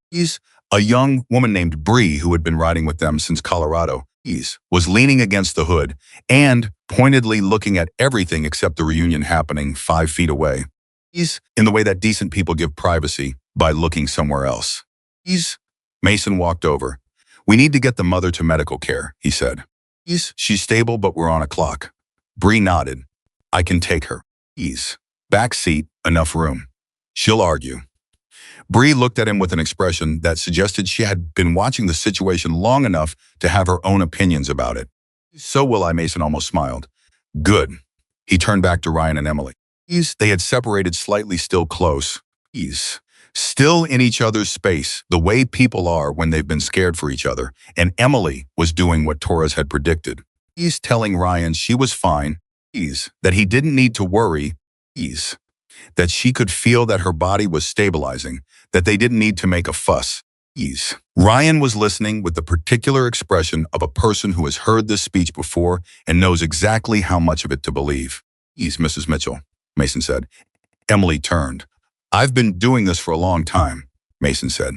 a young woman named Bree, who had been riding with them since Colorado, was leaning against the hood and pointedly looking at everything except the reunion happening 5 feet away. In the way that decent people give privacy, by looking somewhere else. Mason walked over. "We need to get the mother to medical care," he said. "She's stable, but we're on a clock." Bree nodded. "I can take her." "Back seat, enough room." "She'll argue." Bree looked at him with an expression that suggested she had been watching the situation long enough to have her own opinions about it. "So will I," Mason almost smiled. "Good." He turned back to Ryan and Emily. They had separated slightly, still close. Still in each other's space, the way people are when they've been scared for each other, and Emily was doing what Torres had predicted. Telling Ryan she was fine, that he didn't need to worry, that she could feel that her body was stabilizing, that they didn't need to make a fuss. Ryan was listening with the particular expression of a person who has heard this speech before and knows exactly how much of it to believe. "Mrs. Mitchell," Mason said. Emily turned. "I've been doing this for a long time," Mason said.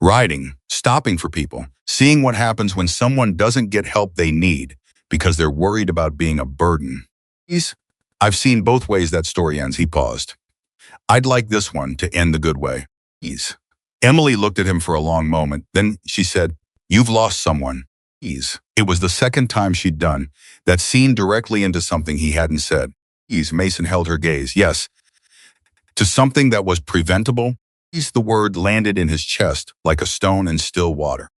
Riding, stopping for people, seeing what happens when someone doesn't get help they need because they're worried about being a burden. "I've seen both ways that story ends," he paused. "I'd like this one to end the good way." Emily looked at him for a long moment. Then she said, "You've lost someone." It was the second time she'd done that, seen directly into something he hadn't said. Mason held her gaze. Yes, to something that was preventable. The word landed in his chest like a stone in still water.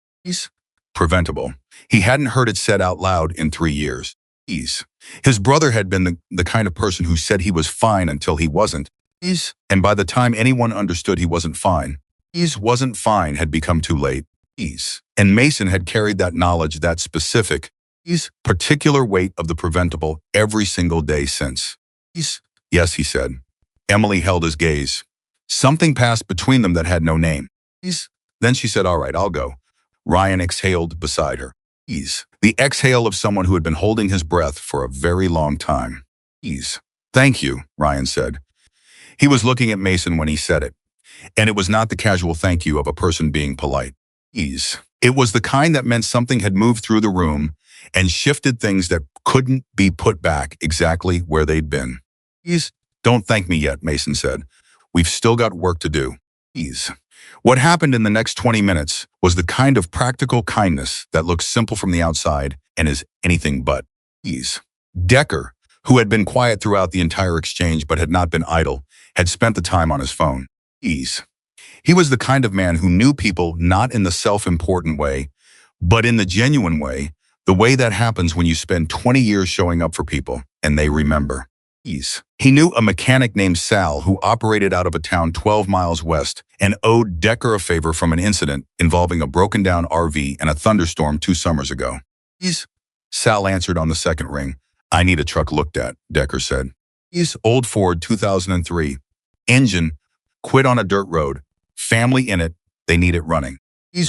Preventable. He hadn't heard it said out loud in 3 years. His brother had been the kind of person who said he was fine until he wasn't. And by the time anyone understood he wasn't fine, wasn't fine had become too late. And Mason had carried that knowledge, that specific, particular weight of the preventable every single day since. Yes, he said. Emily held his gaze. Something passed between them that had no name. Then she said, all right, I'll go. Ryan exhaled beside her. The exhale of someone who had been holding his breath for a very long time. Thank you, Ryan said. He was looking at Mason when he said it, and it was not the casual thank you of a person being polite. It was the kind that meant something had moved through the room and shifted things that couldn't be put back exactly where they'd been. Don't thank me yet, Mason said. We've still got work to do. What happened in the next 20 minutes was the kind of practical kindness that looks simple from the outside and is anything but. Decker, who had been quiet throughout the entire exchange but had not been idle, had spent the time on his phone. He was the kind of man who knew people not in the self-important way, but in the genuine way, the way that happens when you spend 20 years showing up for people and they remember. He knew a mechanic named Sal who operated out of a town 12 miles west and owed Decker a favor from an incident involving a broken-down RV and a thunderstorm 2 summers ago. Sal answered on the second ring. I need a truck looked at, Decker said. Old Ford 2003. Engine, quit on a dirt road. Family in it, they need it running.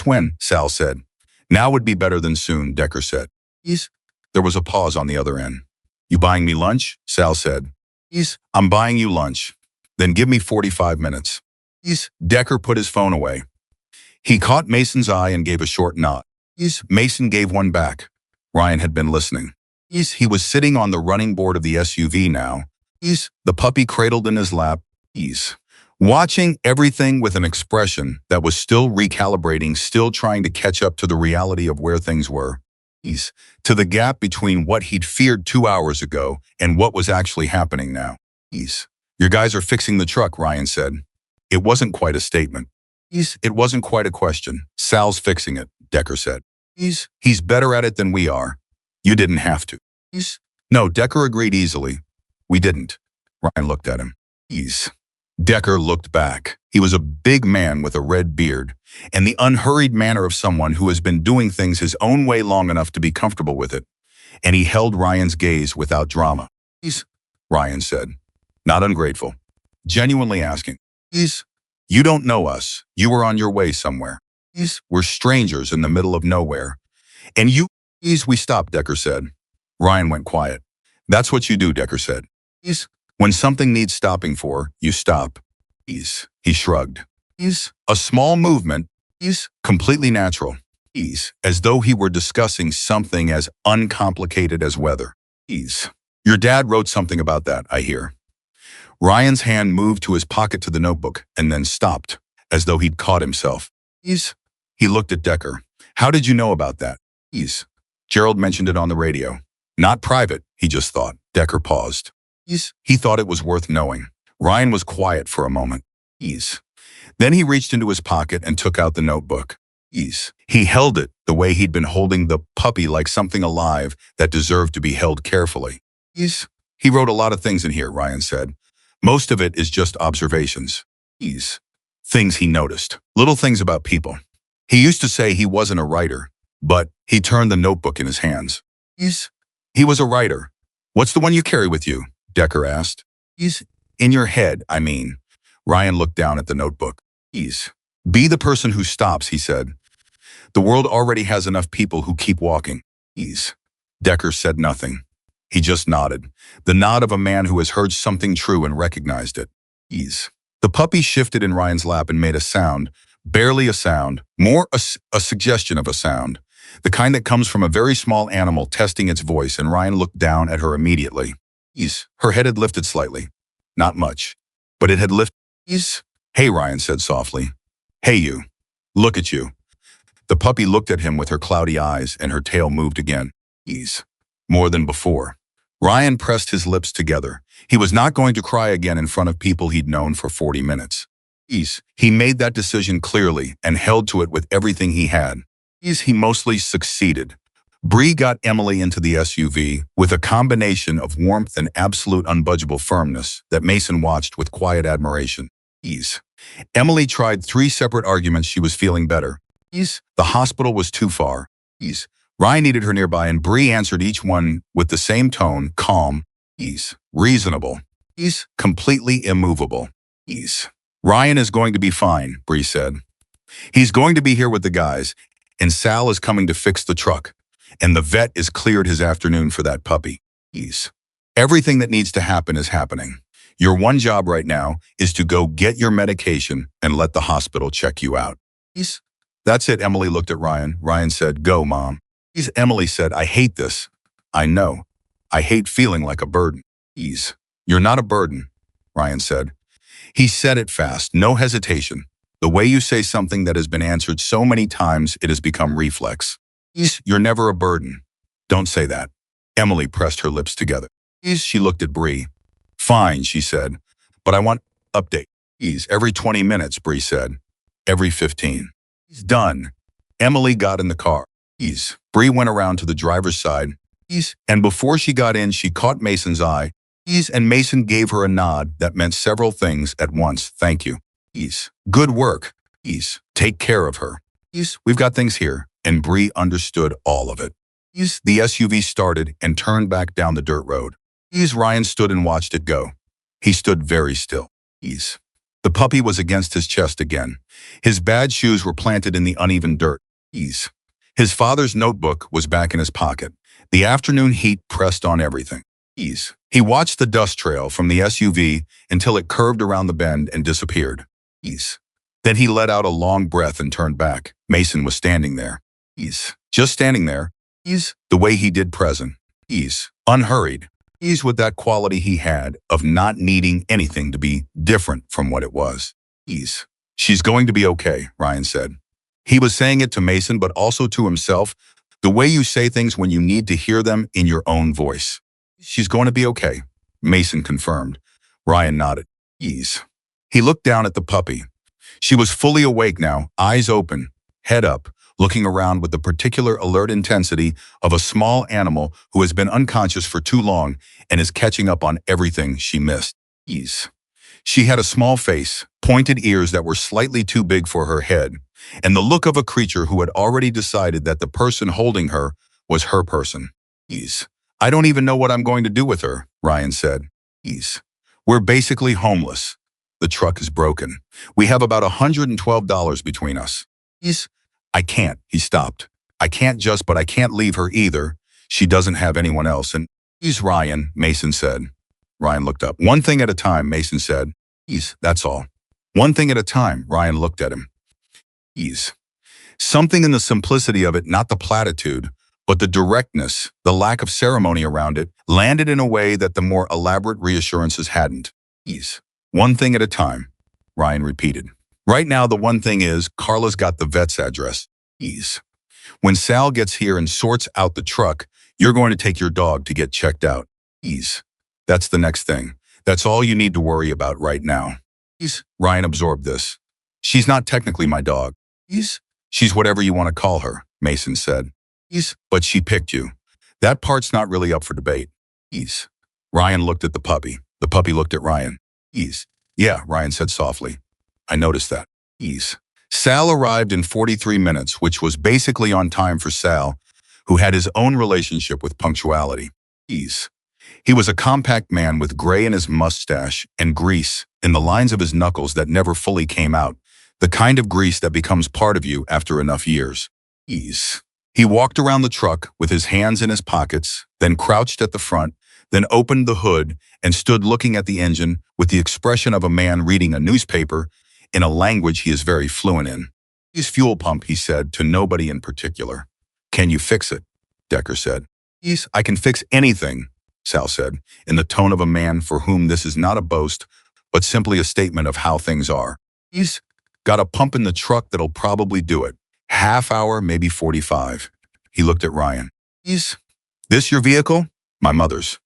When, Sal said. Now would be better than soon, Decker said. There was a pause on the other end. You buying me lunch? Sal said. I'm buying you lunch. Then give me 45 minutes. Decker put his phone away. He caught Mason's eye and gave a short nod. Mason gave one back. Ryan had been listening. He was sitting on the running board of the SUV now. The puppy cradled in his lap. Watching everything with an expression that was still recalibrating, still trying to catch up to the reality of where things were. To the gap between what he'd feared 2 hours ago and what was actually happening now. Your guys are fixing the truck, Ryan said. It wasn't quite a statement. It wasn't quite a question. Sal's fixing it, Decker said. He's better at it than we are. You didn't have to. No, Decker agreed easily. We didn't. Ryan looked at him. Decker looked back. He was a big man with a red beard and the unhurried manner of someone who has been doing things his own way long enough to be comfortable with it. And he held Ryan's gaze without drama. Ryan said, not ungrateful, genuinely asking. You don't know us. You were on your way somewhere. We're strangers in the middle of nowhere. And you, we stopped, Decker said. Ryan went quiet. That's what you do, Decker said. When something needs stopping for, you stop. He shrugged. A small movement, completely natural. As though he were discussing something as uncomplicated as weather. Your dad wrote something about that, I hear. Ryan's hand moved to his pocket to the notebook and then stopped, as though he'd caught himself. He looked at Decker. How did you know about that? Gerald mentioned it on the radio. Not private, he just thought. Decker paused. He thought it was worth knowing. Ryan was quiet for a moment. Then he reached into his pocket and took out the notebook. He held it the way he'd been holding the puppy, like something alive that deserved to be held carefully. He wrote a lot of things in here, Ryan said. Most of it is just observations. Things he noticed. Little things about people. He used to say he wasn't a writer, but he turned the notebook in his hands. He was a writer. What's the one you carry with you? Decker asked. In your head, I mean. Ryan looked down at the notebook. Be the person who stops, he said. The world already has enough people who keep walking. Decker said nothing. He just nodded. The nod of a man who has heard something true and recognized it. The puppy shifted in Ryan's lap and made a sound. Barely a sound, more a suggestion of a sound. The kind that comes from a very small animal testing its voice, and Ryan looked down at her immediately. Her head had lifted slightly. Not much, but it had lifted. Hey, Ryan said softly. Hey, you. Look at you. The puppy looked at him with her cloudy eyes and her tail moved again. Ease. More than before. Ryan pressed his lips together. He was not going to cry again in front of people he'd known for 40 minutes. He made that decision clearly and held to it with everything he had. He mostly succeeded. Bree got Emily into the SUV with a combination of warmth and absolute unbudgeable firmness that Mason watched with quiet admiration. Emily tried 3 separate arguments she was feeling better. The hospital was too far. Ryan needed her nearby, and Bree answered each one with the same tone, calm, reasonable, completely immovable. Ryan is going to be fine, Bree said. He's going to be here with the guys, and Sal is coming to fix the truck, and the vet is cleared his afternoon for that puppy. Everything that needs to happen is happening. Your one job right now is to go get your medication and let the hospital check you out. That's it, Emily looked at Ryan. Ryan said, go, Mom. Emily said, I hate this. I know. I hate feeling like a burden. You're not a burden, Ryan said. He said it fast, no hesitation. The way you say something that has been answered so many times, it has become reflex. You're never a burden. Don't say that. Emily pressed her lips together. She looked at Bree. Fine, she said, but I want update. Every 20 minutes, Bree said. Every 15. Done. Emily got in the car. Bree went around to the driver's side. And before she got in, she caught Mason's eye. And Mason gave her a nod that meant several things at once. Thank you. Good work. Take care of her. We've got things here. And Bree understood all of it. The SUV started and turned back down the dirt road. Ryan stood and watched it go. He stood very still. The puppy was against his chest again. His bad shoes were planted in the uneven dirt. His father's notebook was back in his pocket. The afternoon heat pressed on everything. He watched the dust trail from the SUV until it curved around the bend and disappeared. Then he let out a long breath and turned back. Mason was standing there. Just standing there. The way he did present. Unhurried. With that quality he had of not needing anything to be different from what it was. She's going to be okay, Ryan said. He was saying it to Mason, but also to himself, the way you say things when you need to hear them in your own voice. She's going to be okay, Mason confirmed. Ryan nodded. He looked down at the puppy. She was fully awake now, eyes open, head up, looking around with the particular alert intensity of a small animal who has been unconscious for too long and is catching up on everything she missed. She had a small face, pointed ears that were slightly too big for her head, and the look of a creature who had already decided that the person holding her was her person. I don't even know what I'm going to do with her, Ryan said. We're basically homeless. The truck is broken. We have about $112 between us. I can't, he stopped. I can't but I can't leave her either. She doesn't have anyone else, and Ryan, Mason said. Ryan looked up. One thing at a time, Mason said. That's all. One thing at a time, Ryan looked at him. Something in the simplicity of it, not the platitude, but the directness, the lack of ceremony around it, landed in a way that the more elaborate reassurances hadn't. One thing at a time, Ryan repeated. Right now, the one thing is, Carla's got the vet's address. When Sal gets here and sorts out the truck, you're going to take your dog to get checked out. That's the next thing. That's all you need to worry about right now. Ryan absorbed this. She's not technically my dog. She's whatever you want to call her, Mason said. But she picked you. That part's not really up for debate. Ryan looked at the puppy. The puppy looked at Ryan. Yeah, Ryan said softly. I noticed that. Sal arrived in 43 minutes, which was basically on time for Sal, who had his own relationship with punctuality. He was a compact man with gray in his mustache and grease in the lines of his knuckles that never fully came out, the kind of grease that becomes part of you after enough years. He walked around the truck with his hands in his pockets, then crouched at the front, then opened the hood and stood looking at the engine with the expression of a man reading a newspaper in a language he is very fluent in. His fuel pump, he said, to nobody in particular. Can you fix it? Decker said. I can fix anything, Sal said, in the tone of a man for whom this is not a boast, but simply a statement of how things are. Got a pump in the truck that'll probably do it. Half hour, maybe 45. He looked at Ryan. Is this your vehicle? My mother's,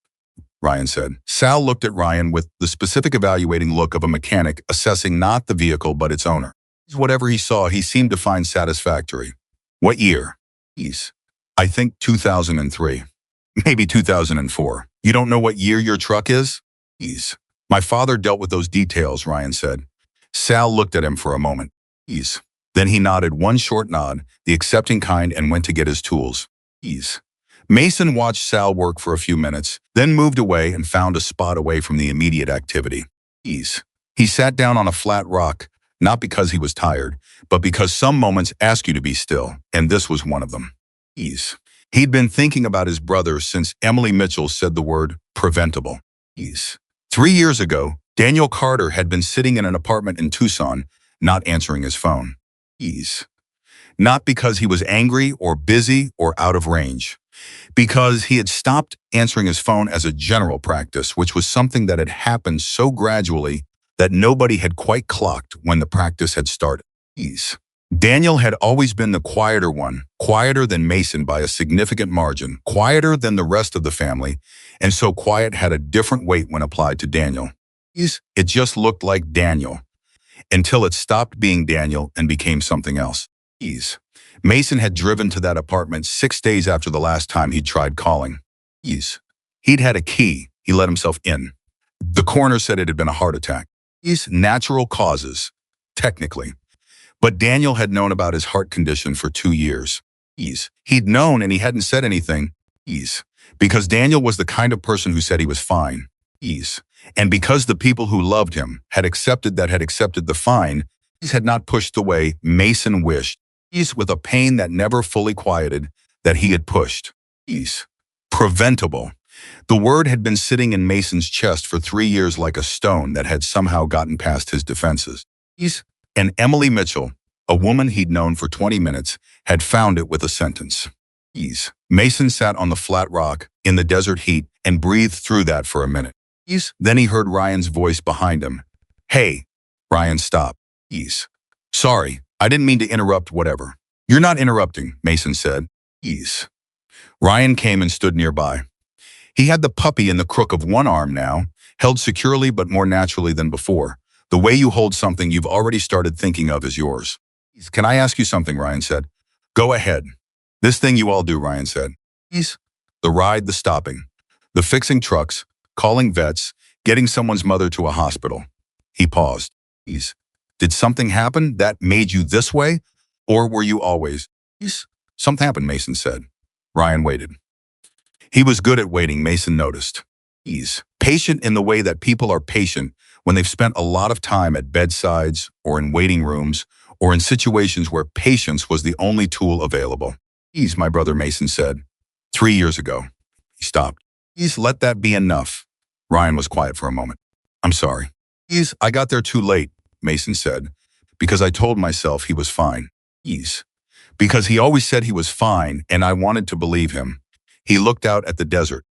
Ryan said. Sal looked at Ryan with the specific evaluating look of a mechanic assessing not the vehicle but its owner. Whatever he saw, he seemed to find satisfactory. What year? I think 2003. Maybe 2004. You don't know what year your truck is? My father dealt with those details, Ryan said. Sal looked at him for a moment. Then he nodded one short nod, the accepting kind, and went to get his tools. Mason watched Sal work for a few minutes, then moved away and found a spot away from the immediate activity. He sat down on a flat rock, not because he was tired, but because some moments ask you to be still, and this was one of them. He'd been thinking about his brother since Emily Mitchell said the word preventable. 3 years ago, Daniel Carter had been sitting in an apartment in Tucson, not answering his phone. Not because he was angry or busy or out of range, because he had stopped answering his phone as a general practice, which was something that had happened so gradually that nobody had quite clocked when the practice had started. Daniel had always been the quieter one, quieter than Mason by a significant margin, quieter than the rest of the family, and so quiet had a different weight when applied to Daniel. It just looked like Daniel, until it stopped being Daniel and became something else. Mason had driven to that apartment 6 days after the last time he'd tried calling. He'd had a key. He let himself in. The coroner said it had been a heart attack. Natural causes, technically. But Daniel had known about his heart condition for 2 years. He'd known and he hadn't said anything. Because Daniel was the kind of person who said he was fine. And because the people who loved him had accepted the fine, had not pushed away, Mason wished, with a pain that never fully quieted, that he had pushed. Preventable. The word had been sitting in Mason's chest for 3 years like a stone that had somehow gotten past his defenses. And Emily Mitchell, a woman he'd known for 20 minutes, had found it with a sentence. Mason sat on the flat rock in the desert heat and breathed through that for a minute. Then he heard Ryan's voice behind him. Hey. Ryan stopped. Sorry, I didn't mean to interrupt whatever. You're not interrupting, Mason said. Ryan came and stood nearby. He had the puppy in the crook of one arm now, held securely but more naturally than before. The way you hold something you've already started thinking of as yours. Can I ask you something, Ryan said. Go ahead. This thing you all do, Ryan said. The ride, the stopping, the fixing trucks, calling vets, getting someone's mother to a hospital. He paused. Did something happen that made you this way? Or were you always? Something happened, Mason said. Ryan waited. He was good at waiting, Mason noticed. Patient in the way that people are patient when they've spent a lot of time at bedsides or in waiting rooms or in situations where patience was the only tool available. My brother, Mason said. 3 years ago. He stopped. Let that be enough. Ryan was quiet for a moment. I'm sorry. I got there too late, Mason said, because I told myself he was fine. Because he always said he was fine, and I wanted to believe him. He looked out at the desert.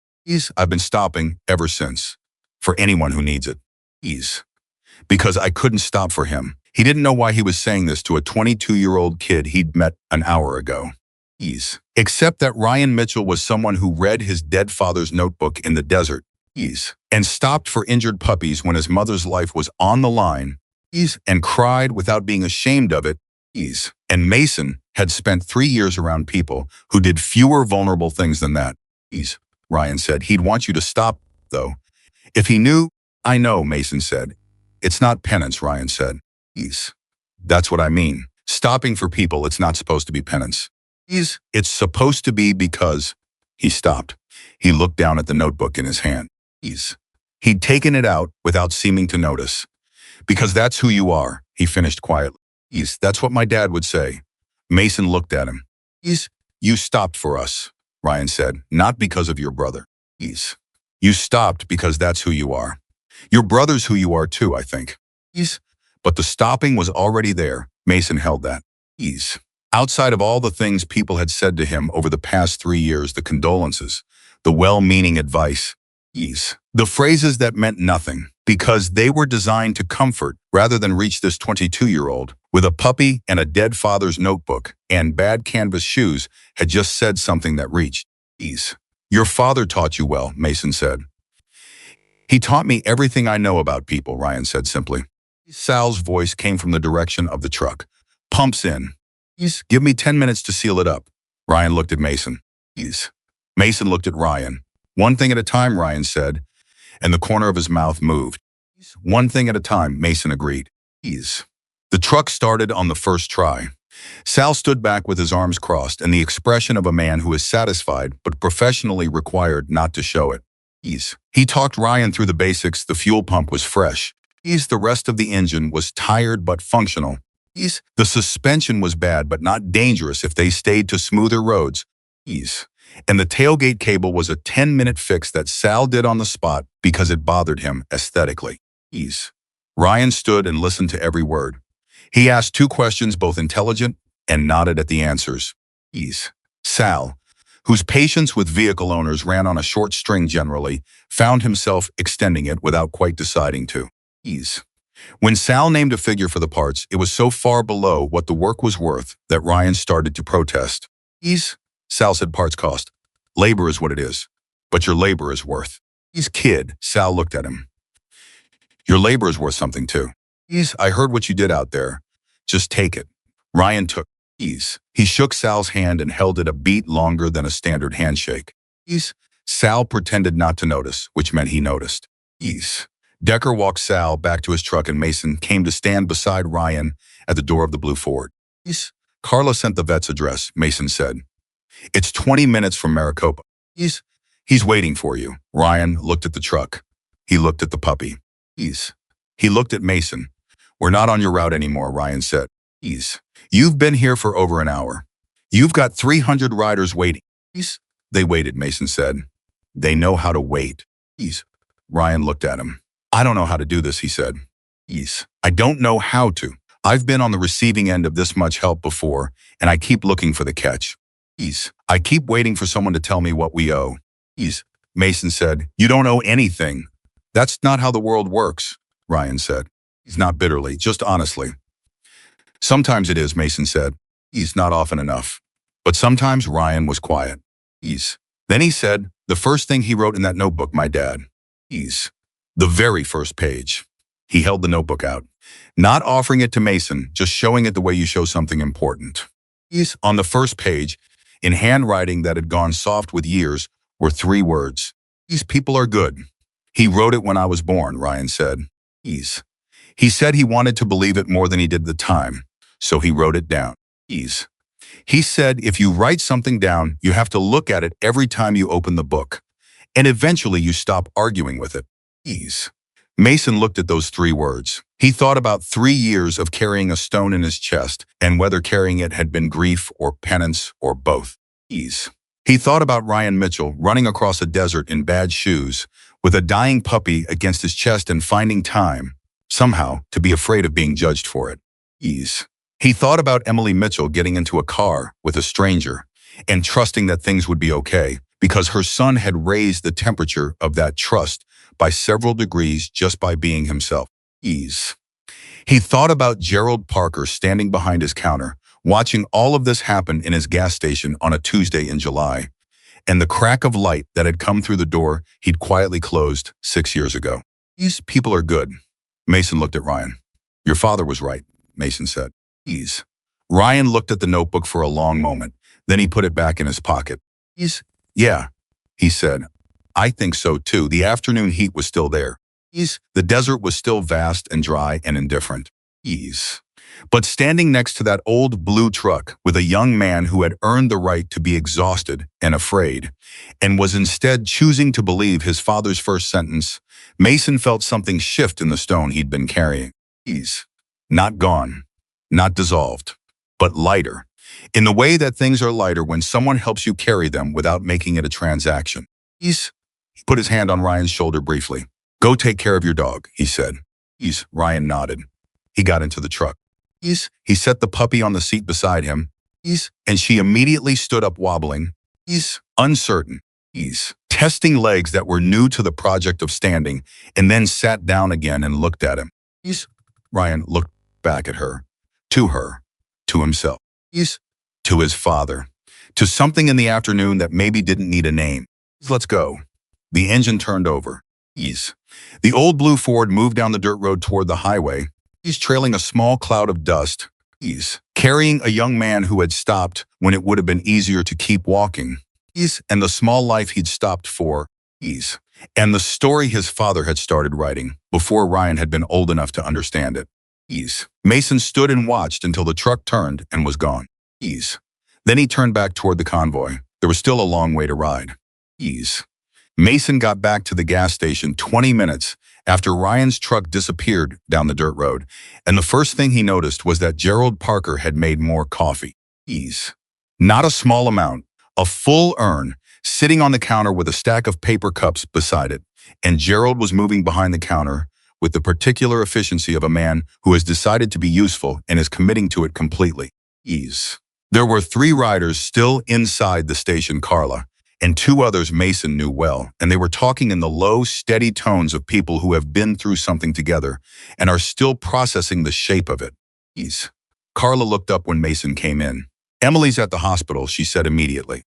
I've been stopping ever since, for anyone who needs it. Because I couldn't stop for him. He didn't know why he was saying this to a 22-year-old kid he'd met an hour ago. Except that Ryan Mitchell was someone who read his dead father's notebook in the desert. And stopped for injured puppies when his mother's life was on the line. And cried without being ashamed of it. And Mason had spent 3 years around people who did fewer vulnerable things than that. Ryan said. He'd want you to stop, though. If he knew, I know, Mason said. It's not penance, Ryan said. That's what I mean. Stopping for people, it's not supposed to be penance. It's supposed to be because... He stopped. He looked down at the notebook in his hand. He'd taken it out without seeming to notice. Because that's who you are, he finished quietly. That's what my dad would say. Mason looked at him. You stopped for us, Ryan said, not because of your brother. You stopped because that's who you are. Your brother's who you are too, I think. But the stopping was already there. Mason held that. Outside of all the things people had said to him over the past 3 years, the condolences, the well-meaning advice, Ease. The phrases that meant nothing, because they were designed to comfort rather than reach this 22-year-old with a puppy and a dead father's notebook and bad canvas shoes had just said something that reached. Ease. Your father taught you well, Mason said. He taught me everything I know about people, Ryan said simply. Sal's voice came from the direction of the truck. Pumps in. Ease. Give me 10 minutes to seal it up. Ryan looked at Mason. Ease. Mason looked at Ryan. One thing at a time, Ryan said, and the corner of his mouth moved. One thing at a time, Mason agreed. Ease. The truck started on the first try. Sal stood back with his arms crossed and the expression of a man who is satisfied but professionally required not to show it. Ease. He talked Ryan through the basics. The fuel pump was fresh. Ease. The rest of the engine was tired but functional. Ease. The suspension was bad but not dangerous if they stayed to smoother roads. Ease. And the tailgate cable was a 10-minute fix that Sal did on the spot because it bothered him aesthetically. Ease. Ryan stood and listened to every word. He asked 2 questions, both intelligent, and nodded at the answers. Ease. Sal, whose patience with vehicle owners ran on a short string generally, found himself extending it without quite deciding to. Ease. When Sal named a figure for the parts, it was so far below what the work was worth that Ryan started to protest. Ease. Sal said parts cost. Labor is what it is, but your labor is worth. Ease. Kid, Sal looked at him. Your labor is worth something too. Ease. I heard what you did out there. Just take it. Ryan took Ease. He shook Sal's hand and held it a beat longer than a standard handshake. Ease. Sal pretended not to notice, which meant he noticed. Ease. Decker walked Sal back to his truck and Mason came to stand beside Ryan at the door of the blue Ford. Ease. Carla sent the vet's address, Mason said. It's 20 minutes from Maricopa. He's waiting for you. Ryan looked at the truck. He looked at the puppy. Ease. He looked at Mason. We're not on your route anymore, Ryan said. Ease. You've been here for over an hour. You've got 300 riders waiting. Ease. They waited, Mason said. They know how to wait. Ease. Ryan looked at him. I don't know how to do this, he said. Ease. I don't know how to. I've been on the receiving end of this much help before, and I keep looking for the catch. Ease. I keep waiting for someone to tell me what we owe. Ease. Mason said, you don't owe anything. That's not how the world works, Ryan said. He's not bitterly, just honestly. Sometimes it is, Mason said. Ease. Not often enough. But sometimes Ryan was quiet. Ease. Then he said, the first thing he wrote in that notebook, my dad. Ease. The very first page. He held the notebook out, not offering it to Mason, just showing it the way you show something important. Ease. On the first page, in handwriting that had gone soft with years, were 3 words. These people are good. He wrote it when I was born, Ryan said. Ease. He said he wanted to believe it more than he did at the time, so he wrote it down. Ease. He said if you write something down, you have to look at it every time you open the book, and eventually you stop arguing with it. Ease. Mason looked at those 3 words. He thought about 3 years of carrying a stone in his chest and whether carrying it had been grief or penance or both. Ease. He thought about Ryan Mitchell running across a desert in bad shoes with a dying puppy against his chest and finding time, somehow, to be afraid of being judged for it. Ease. He thought about Emily Mitchell getting into a car with a stranger and trusting that things would be okay because her son had raised the temperature of that trust by several degrees just by being himself. Ease. He thought about Gerald Parker standing behind his counter, watching all of this happen in his gas station on a Tuesday in July, and the crack of light that had come through the door he'd quietly closed 6 years ago. These people are good. Mason looked at Ryan. Your father was right, Mason said. Ease. Ryan looked at the notebook for a long moment. Then he put it back in his pocket. Yeah, he said. I think so too. The afternoon heat was still there. The desert was still vast and dry and indifferent. But standing next to that old blue truck with a young man who had earned the right to be exhausted and afraid, and was instead choosing to believe his father's first sentence, Mason felt something shift in the stone he'd been carrying. Not gone, not dissolved, but lighter, in the way that things are lighter when someone helps you carry them without making it a transaction. He put his hand on Ryan's shoulder briefly. Go take care of your dog, he said. Ryan nodded. He got into the truck. He set the puppy on the seat beside him, and she immediately stood up wobbling, uncertain. testing legs that were new to the project of standing, and then sat down again and looked at him. Ryan looked back at her, to himself, to his father, to something in the afternoon that maybe didn't need a name. Let's go. The engine turned over. The old blue Ford moved down the dirt road toward the highway. He's trailing a small cloud of dust. Carrying a young man who had stopped when it would have been easier to keep walking. And the small life he'd stopped for. And the story his father had started writing before Ryan had been old enough to understand it. Mason stood and watched until the truck turned and was gone. Then he turned back toward the convoy. There was still a long way to ride. Mason got back to the gas station 20 minutes after Ryan's truck disappeared down the dirt road, and the first thing he noticed was that Gerald Parker had made more coffee. Not a small amount, a full urn, sitting on the counter with a stack of paper cups beside it, and Gerald was moving behind the counter with the particular efficiency of a man who has decided to be useful and is committing to it completely. There were 3 riders still inside the station, Carla, and 2 others Mason knew well, and they were talking in the low, steady tones of people who have been through something together and are still processing the shape of it. Carla looked up when Mason came in. "Emily's at the hospital," she said immediately.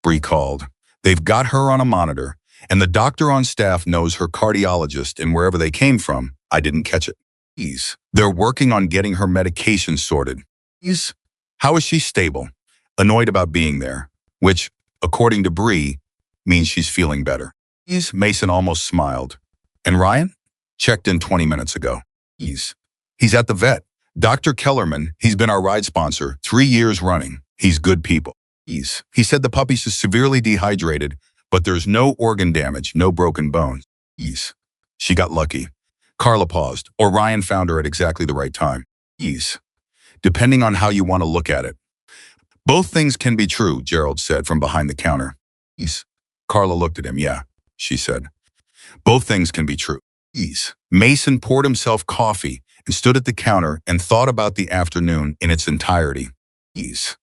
Bree called. "They've got her on a monitor, and the doctor on staff knows her cardiologist, and wherever they came from, I didn't catch it. They're working on getting her medication sorted." "How is she?" "Stable. Annoyed about being there," which, according to Bree, means she's feeling better. Mason almost smiled. "And Ryan?" "Checked in 20 minutes ago. He's at the vet. Dr. Kellerman, he's been our ride sponsor 3 years running. He's good people. He said the puppy's severely dehydrated, but there's no organ damage, no broken bones. She got lucky." Carla paused. "Or Ryan found her at exactly the right time." "Depending on how you want to look at it." "Both things can be true," Gerald said from behind the counter. Carla looked at him. "Yeah," she said. "Both things can be true." Mason poured himself coffee and stood at the counter and thought about the afternoon in its entirety.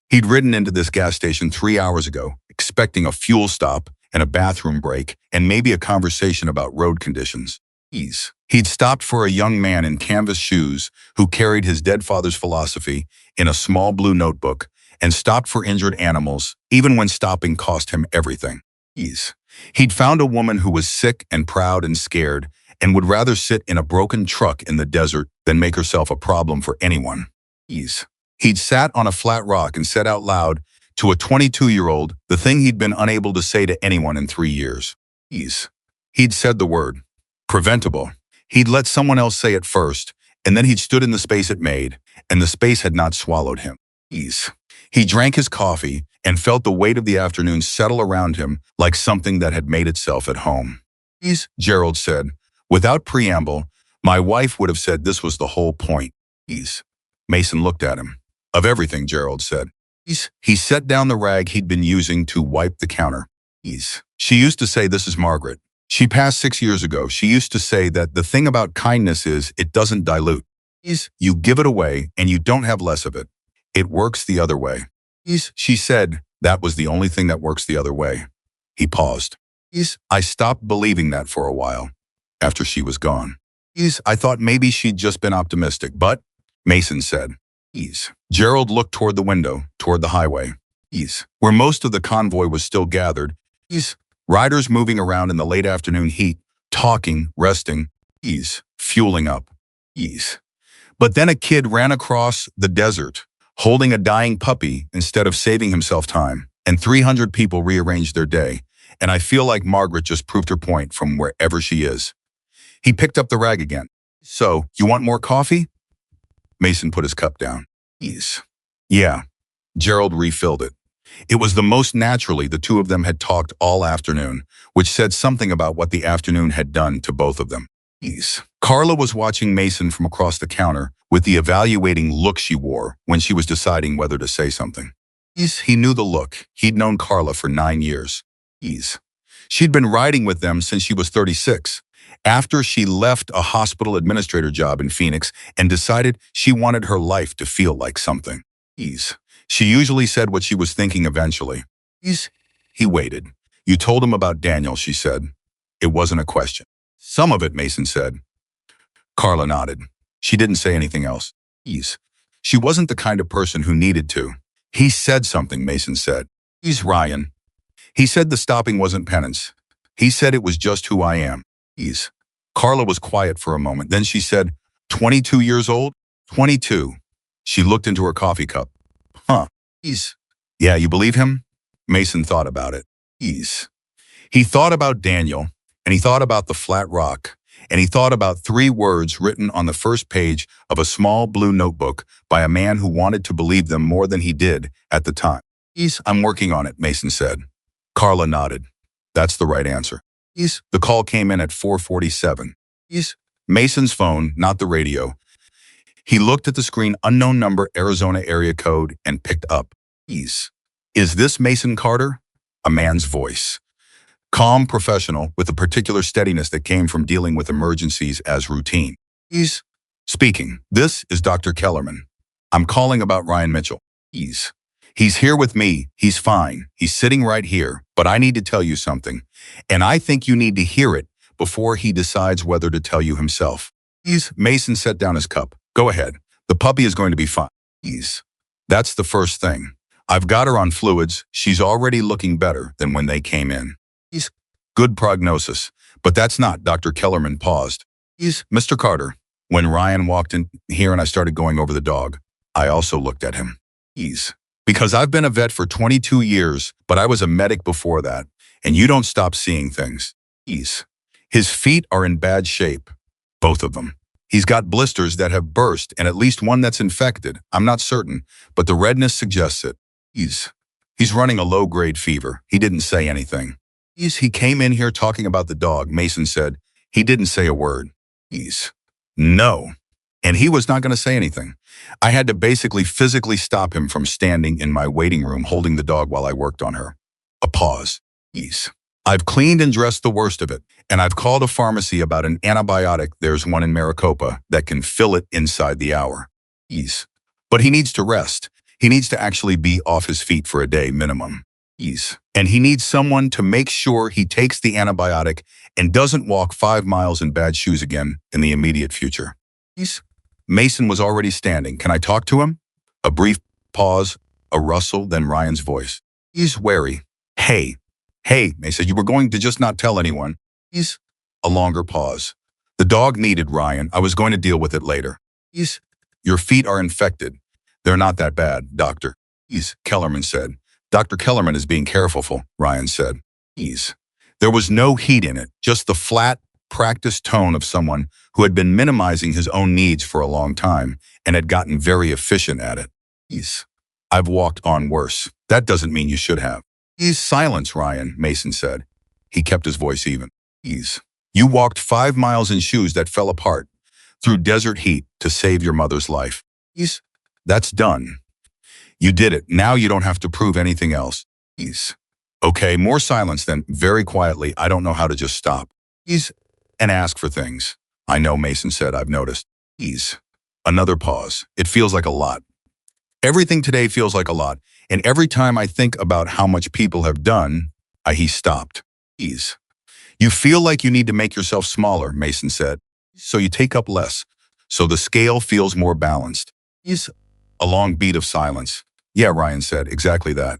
He'd ridden into this gas station 3 hours ago, expecting a fuel stop and a bathroom break and maybe a conversation about road conditions. He'd stopped for a young man in canvas shoes who carried his dead father's philosophy in a small blue notebook, and stopped for injured animals, even when stopping cost him everything. He'd found a woman who was sick and proud and scared, and would rather sit in a broken truck in the desert than make herself a problem for anyone. He'd sat on a flat rock and said out loud to a 22-year-old the thing he'd been unable to say to anyone in 3 years. He'd said the word, preventable. He'd let someone else say it first, and then he'd stood in the space it made, and the space had not swallowed him. He drank his coffee and felt the weight of the afternoon settle around him like something that had made itself at home. Gerald said, without preamble, my wife would have said this was the whole point. Mason looked at him. Of everything, Gerald said. He set down the rag he'd been using to wipe the counter. She used to say, this is Margaret. She passed 6 years ago. She used to say that the thing about kindness is it doesn't dilute. You give it away and you don't have less of it. It works the other way. She said that was the only thing that works the other way. He paused. I stopped believing that for a while, after she was gone. I thought maybe she'd just been optimistic, but, Mason said. Gerald looked toward the window, toward the highway. Where most of the convoy was still gathered. Riders moving around in the late afternoon heat, talking, resting, fueling up. But then a kid ran across the desert, holding a dying puppy instead of saving himself time, and 300 people rearranged their day, and I feel like Margaret just proved her point from wherever she is. He picked up the rag again. So, you want more coffee? Mason put his cup down. Yeah. Gerald refilled it. It was the most naturally the two of them had talked all afternoon, which said something about what the afternoon had done to both of them. Carla was watching Mason from across the counter with the evaluating look she wore when she was deciding whether to say something. He knew the look. He'd known Carla for 9 years. She'd been riding with them since she was 36, after she left a hospital administrator job in Phoenix and decided she wanted her life to feel like something. She usually said what she was thinking eventually. He waited. You told him about Daniel, she said. It wasn't a question. Some of it, Mason said. Carla nodded. She didn't say anything else. Please. She wasn't the kind of person who needed to. He said something, Mason said. He's Ryan. He said the stopping wasn't penance. He said it was just who I am. He's. Carla was quiet for a moment. Then she said, 22 years old? 22. She looked into her coffee cup. Huh. He's. Yeah, you believe him? Mason thought about it. He thought about Daniel, and he thought about the flat rock, and he thought about 3 words written on the first page of a small blue notebook by a man who wanted to believe them more than he did at the time. I'm working on it, Mason said. Carla nodded. That's the right answer. The call came in at 4:47. Mason's phone, not the radio. He looked at the screen, unknown number, Arizona area code, and picked up. Is this Mason Carter? A man's voice. Calm, professional, with a particular steadiness that came from dealing with emergencies as routine. Speaking. This is Dr. Kellerman. I'm calling about Ryan Mitchell. He's here with me. He's fine. He's sitting right here. But I need to tell you something. And I think you need to hear it before he decides whether to tell you himself. Mason set down his cup. Go ahead. The puppy is going to be fine. That's the first thing. I've got her on fluids. She's already looking better than when they came in. Good prognosis. But that's not. Dr. Kellerman paused. Mr. Carter. When Ryan walked in here and I started going over the dog, I also looked at him. Because I've been a vet for 22 years, but I was a medic before that, and you don't stop seeing things. His feet are in bad shape. Both of them. He's got blisters that have burst and at least one that's infected. I'm not certain, but the redness suggests it. He's running a low-grade fever. He didn't say anything. He came in here talking about the dog, Mason said. He didn't say a word. No. And he was not going to say anything. I had to basically physically stop him from standing in my waiting room holding the dog while I worked on her. A pause. I've cleaned and dressed the worst of it, and I've called a pharmacy about an antibiotic. There's one in Maricopa that can fill it inside the hour. But he needs to rest. He needs to actually be off his feet for a day minimum. And he needs someone to make sure he takes the antibiotic and doesn't walk 5 miles in bad shoes again in the immediate future. Mason was already standing. Can I talk to him? A brief pause, a rustle, then Ryan's voice. He's wary. Hey, Mason, you were going to just not tell anyone. A longer pause. The dog needed Ryan. I was going to deal with it later. Your feet are infected. They're not that bad, doctor. Kellerman said. Dr. Kellerman is being careful, Ryan said. There was no heat in it, just the flat, practiced tone of someone who had been minimizing his own needs for a long time and had gotten very efficient at it. I've walked on worse. That doesn't mean you should have. Silence, Ryan, Mason said. He kept his voice even. You walked 5 miles in shoes that fell apart, through desert heat to save your mother's life. That's done. You did it. Now you don't have to prove anything else. Okay, more silence then, very quietly. I don't know how to just stop. And ask for things. I know, Mason said, I've noticed. Another pause. It feels like a lot. Everything today feels like a lot. And every time I think about how much people have done, he stopped. You feel like you need to make yourself smaller, Mason said. So you take up less. So the scale feels more balanced. A long beat of silence. Yeah, Ryan said, exactly that.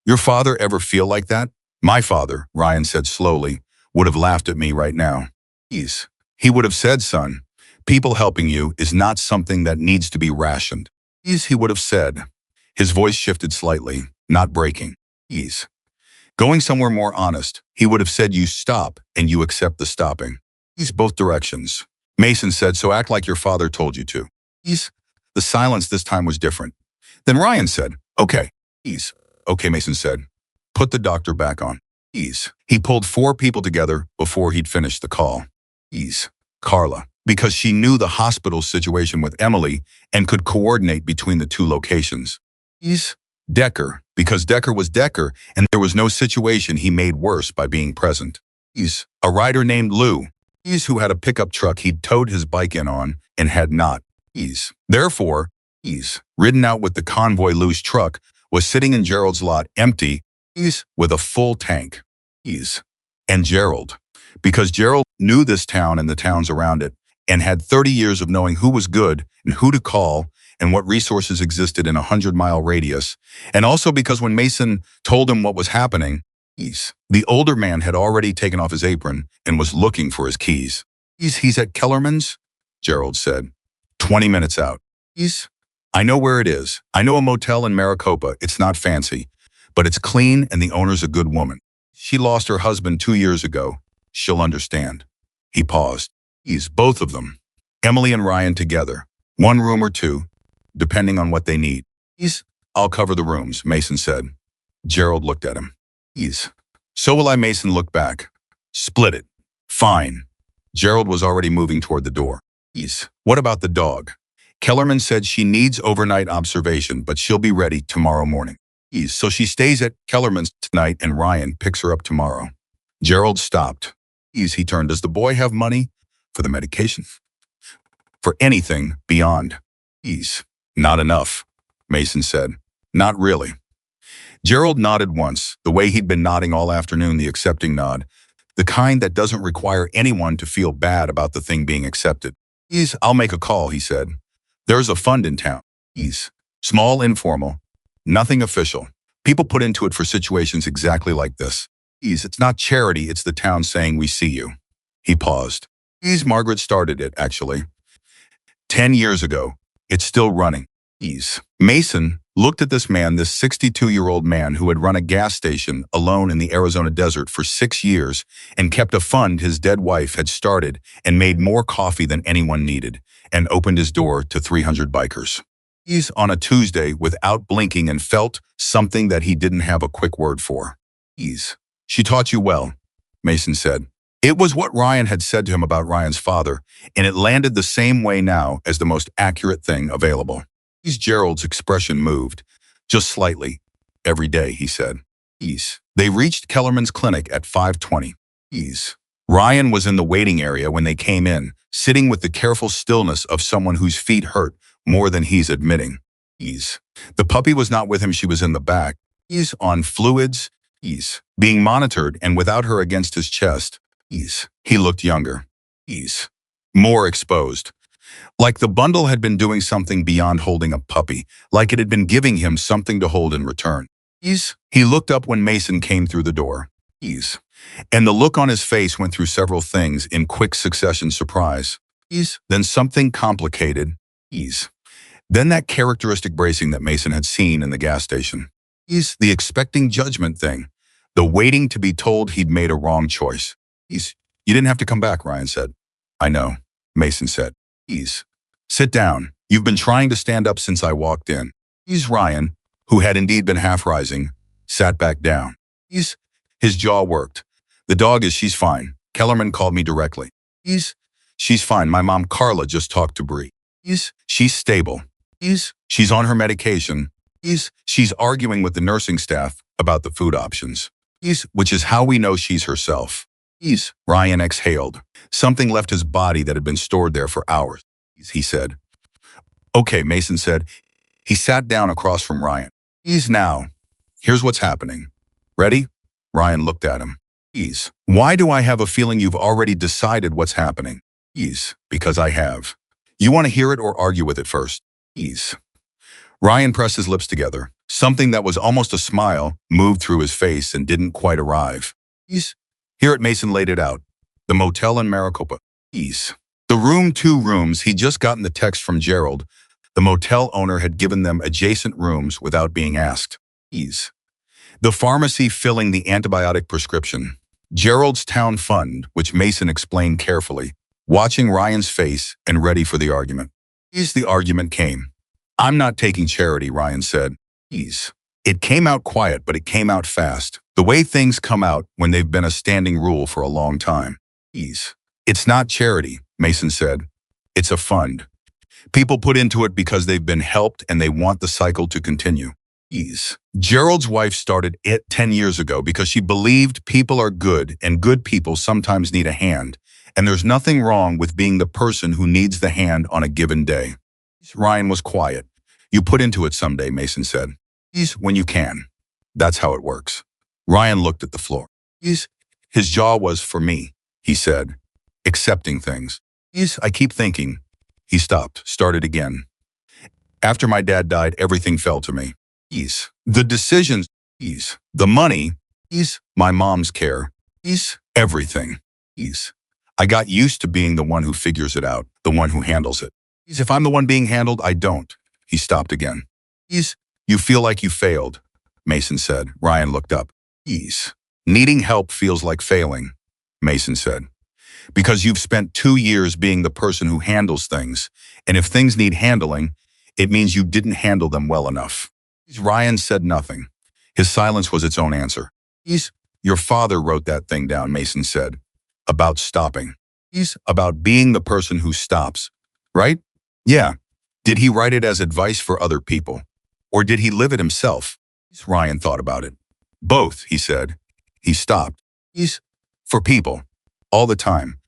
Your father ever feel like that? My father, Ryan said slowly, would have laughed at me right now. He would have said, son, people helping you is not something that needs to be rationed. He would have said. His voice shifted slightly, not breaking. Going somewhere more honest, he would have said you stop and you accept the stopping. Both directions. Mason said, so act like your father told you to. The silence this time was different. Then Ryan said, okay. Okay, Mason said. Put the doctor back on. He pulled 4 people together before he'd finished the call. Carla, because she knew the hospital situation with Emily and could coordinate between the 2 locations. Decker, because Decker was Decker and there was no situation he made worse by being present. A rider named Lou, who had a pickup truck he'd towed his bike in on and had not. Therefore, ridden out with the convoy. Lou's truck was sitting in Gerald's lot empty. He's with a full tank. He's and Gerald. Because Gerald knew this town and the towns around it and had 30 years of knowing who was good and who to call and what resources existed in a 100-mile radius. And also because when Mason told him what was happening, the older man had already taken off his apron and was looking for his keys. He's at Kellerman's, Gerald said. 20 minutes out. I know where it is. I know a motel in Maricopa. It's not fancy, but it's clean and the owner's a good woman. She lost her husband 2 years ago. She'll understand. He paused. Both of them. Emily and Ryan together. 1 room or 2, depending on what they need. I'll cover the rooms, Mason said. Gerald looked at him. So will I, Mason looked back. Split it. Fine. Gerald was already moving toward the door. What about the dog? Kellerman said she needs overnight observation, but she'll be ready tomorrow morning. So she stays at Kellerman's tonight and Ryan picks her up tomorrow. Gerald stopped. He turned. Does the boy have money for the medication? For anything beyond? Not enough, Mason said. Not really. Gerald nodded once, the way he'd been nodding all afternoon, the accepting nod, the kind that doesn't require anyone to feel bad about the thing being accepted. I'll make a call, he said. There's a fund in town. Small, informal, nothing official. People put into it for situations exactly like this. It's not charity, it's the town saying we see you. He paused. Margaret started it, actually. 10 years ago. It's still running. Mason looked at this man, this 62-year-old man who had run a gas station alone in the Arizona desert for 6 years and kept a fund his dead wife had started and made more coffee than anyone needed and opened his door to 300 bikers. On a Tuesday without blinking and felt something that he didn't have a quick word for. She taught you well, Mason said. It was what Ryan had said to him about Ryan's father, and it landed the same way now as the most accurate thing available. Gerald's expression moved, just slightly. Every day, he said. They reached Kellerman's clinic at 5:20. Ryan was in the waiting area when they came in, sitting with the careful stillness of someone whose feet hurt more than he's admitting. The puppy was not with him, she was in the back. On fluids. Being monitored and without her against his chest. He looked younger. More exposed. Like the bundle had been doing something beyond holding a puppy, like it had been giving him something to hold in return. He looked up when Mason came through the door. And the look on his face went through several things in quick succession: surprise. Then something complicated. Then that characteristic bracing that Mason had seen in the gas station. The expecting judgment thing. The waiting to be told he'd made a wrong choice. You didn't have to come back, Ryan said. I know, Mason said. Sit down. You've been trying to stand up since I walked in. Ryan, who had indeed been half rising, sat back down. His jaw worked. The dog she's fine. Kellerman called me directly. She's fine. My mom, Carla, just talked to Bree. She's stable. She's on her medication. She's arguing with the nursing staff about the food options. Which is how we know she's herself. Ryan exhaled. Something left his body that had been stored there for hours. He said. Okay, Mason said. He sat down across from Ryan. Now. Here's what's happening. Ready? Ryan looked at him. Why do I have a feeling you've already decided what's happening? Because I have. You want to hear it or argue with it first? Ryan pressed his lips together. Something that was almost a smile moved through his face and didn't quite arrive. Here at Mason laid it out. The motel in Maricopa. The room, 2 rooms, he'd just gotten the text from Gerald. The motel owner had given them adjacent rooms without being asked. The pharmacy filling the antibiotic prescription. Gerald's town fund, which Mason explained carefully, watching Ryan's face and ready for the argument. The argument came. I'm not taking charity, Ryan said. It came out quiet, but it came out fast. The way things come out when they've been a standing rule for a long time. It's not charity, Mason said. It's a fund. People put into it because they've been helped and they want the cycle to continue. Gerald's wife started it 10 years ago because she believed people are good and good people sometimes need a hand, and there's nothing wrong with being the person who needs the hand on a given day. Ryan was quiet. You put into it someday, Mason said. When you can. That's how it works. Ryan looked at the floor. His jaw was for me, he said, accepting things. I keep thinking. He stopped, started again. After my dad died, everything fell to me. The decisions, the money, my mom's care, everything. I got used to being the one who figures it out, the one who handles it. If I'm the one being handled, I don't. He stopped again. You feel like you failed, Mason said. Ryan looked up. Needing help feels like failing, Mason said. Because you've spent 2 years being the person who handles things, and if things need handling, it means you didn't handle them well enough. Ryan said nothing. His silence was its own answer. Your father wrote that thing down, Mason said. About stopping. About being the person who stops, right? Yeah. Did he write it as advice for other people? Or did he live it himself? Ryan thought about it. Both, he said. He stopped. For people. All the time.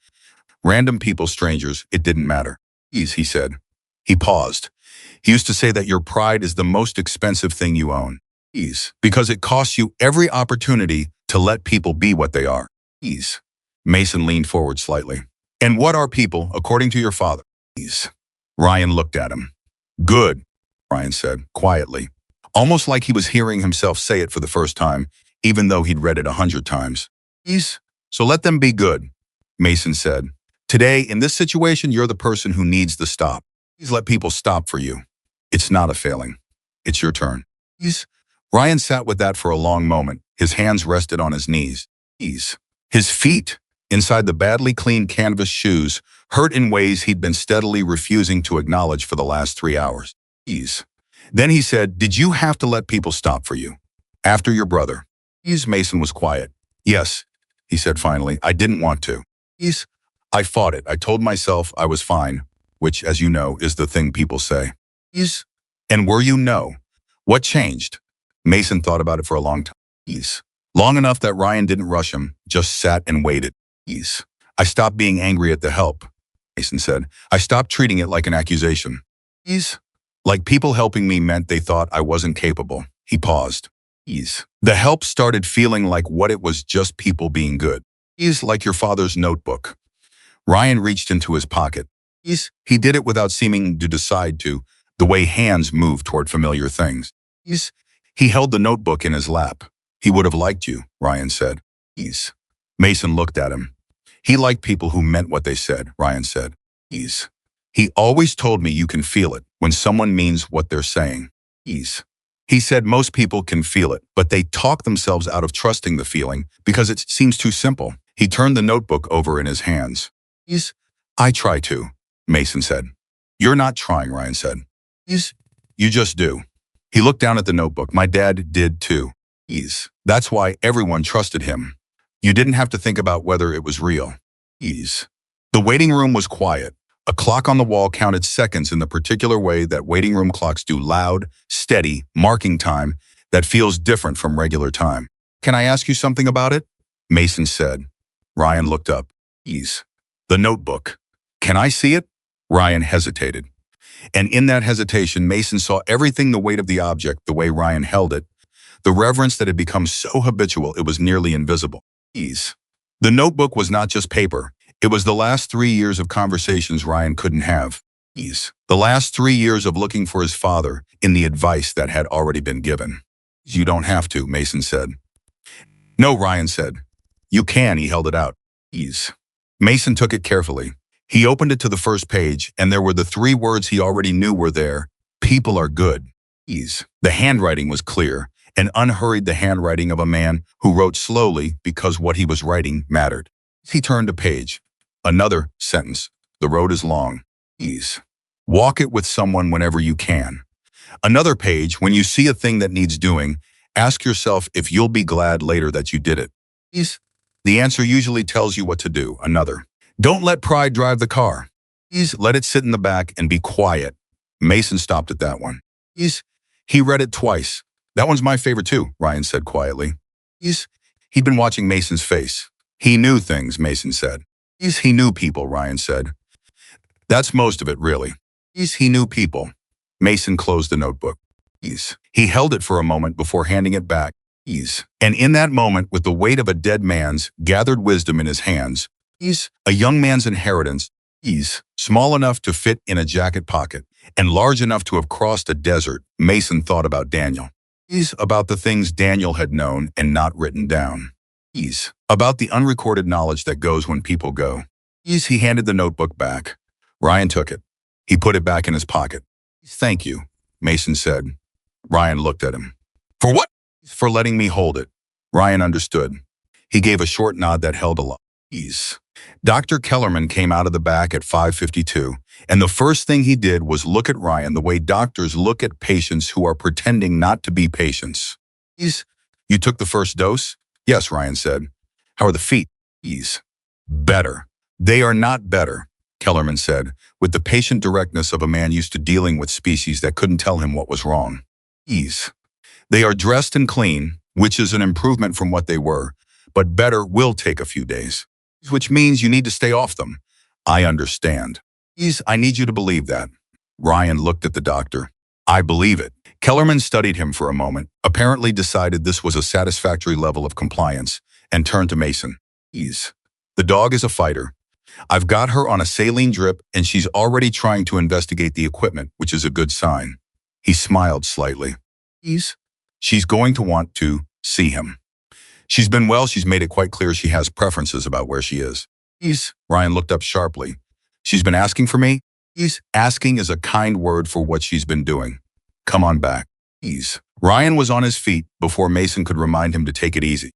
Random people, strangers, it didn't matter. He said. He paused. He used to say that your pride is the most expensive thing you own. Because it costs you every opportunity to let people be what they are. Mason leaned forward slightly. And what are people, according to your father? Ryan looked at him. Good, Ryan said, quietly. Almost like he was hearing himself say it for the first time, even though he'd read it 100 times. So let them be good, Mason said. Today, in this situation, you're the person who needs the stop. Please let people stop for you. It's not a failing. It's your turn. Ryan sat with that for a long moment. His hands rested on his knees. His feet, inside the badly cleaned canvas shoes, hurt in ways he'd been steadily refusing to acknowledge for the last 3 hours. Then he said, did you have to let people stop for you? After your brother? Mason was quiet. Yes, he said finally, I didn't want to. I fought it. I told myself I was fine, which, as you know, is the thing people say. And were you? No. What changed? Mason thought about it for a long time. Long enough that Ryan didn't rush him, just sat and waited. I stopped being angry at the help, Mason said. I stopped treating it like an accusation. Like people helping me meant they thought I wasn't capable. He paused. The help started feeling like what it was, just people being good. Like your father's notebook. Ryan reached into his pocket. He did it without seeming to decide to, the way hands move toward familiar things. He held the notebook in his lap. He would have liked you, Ryan said. Mason looked at him. He liked people who meant what they said, Ryan said. He always told me you can feel it when someone means what they're saying. He said most people can feel it, but they talk themselves out of trusting the feeling because it seems too simple. He turned the notebook over in his hands. I try to, Mason said. You're not trying, Ryan said. You just do. He looked down at the notebook. My dad did too. That's why everyone trusted him. You didn't have to think about whether it was real. The waiting room was quiet. A clock on the wall counted seconds in the particular way that waiting room clocks do, loud, steady, marking time that feels different from regular time. Can I ask you something about it? Mason said. Ryan looked up. The notebook. Can I see it? Ryan hesitated. And in that hesitation, Mason saw everything, the weight of the object, the way Ryan held it, the reverence that had become so habitual it was nearly invisible. The notebook was not just paper. It was the last 3 years of conversations Ryan couldn't have. The last 3 years of looking for his father in the advice that had already been given. You don't have to, Mason said. No, Ryan said. You can, he held it out. Mason took it carefully. He opened it to the first page, and there were the 3 words he already knew were there. People are good. The handwriting was clear and unhurried, the handwriting of a man who wrote slowly because what he was writing mattered. He turned a page. Another sentence. The road is long. Walk it with someone whenever you can. Another page. When you see a thing that needs doing, ask yourself if you'll be glad later that you did it. The answer usually tells you what to do. Another. Don't let pride drive the car. Let it sit in the back and be quiet. Mason stopped at that one. He read it twice. That one's my favorite too, Ryan said quietly. He'd been watching Mason's face. He knew things, Mason said. He knew people, Ryan said. That's most of it, really. He knew people. Mason closed the notebook. He held it for a moment before handing it back. And in that moment, with the weight of a dead man's gathered wisdom in his hands, a young man's inheritance, small enough to fit in a jacket pocket and large enough to have crossed a desert, Mason thought about Daniel. About the things Daniel had known and not written down. About the unrecorded knowledge that goes when people go. He handed the notebook back. Ryan took it. He put it back in his pocket. Thank you, Mason said. Ryan looked at him. For what? For letting me hold it. Ryan understood. He gave a short nod that held a lot. Dr. Kellerman came out of the back at 5:52, and the first thing he did was look at Ryan the way doctors look at patients who are pretending not to be patients. You took the first dose? Yes, Ryan said. How are the feet? Better. They are not better, Kellerman said, with the patient directness of a man used to dealing with species that couldn't tell him what was wrong. They are dressed and clean, which is an improvement from what they were, but better will take a few days, which means you need to stay off them. I understand. I need you to believe that. Ryan looked at the doctor. I believe it. Kellerman studied him for a moment, apparently decided this was a satisfactory level of compliance, and turned to Mason. The dog is a fighter. I've got her on a saline drip, and she's already trying to investigate the equipment, which is a good sign. He smiled slightly. She's going to want to see him. She's been well, she's made it quite clear she has preferences about where she is. Ryan looked up sharply. She's been asking for me? Asking is a kind word for what she's been doing. Come on back. Ryan was on his feet before Mason could remind him to take it easy.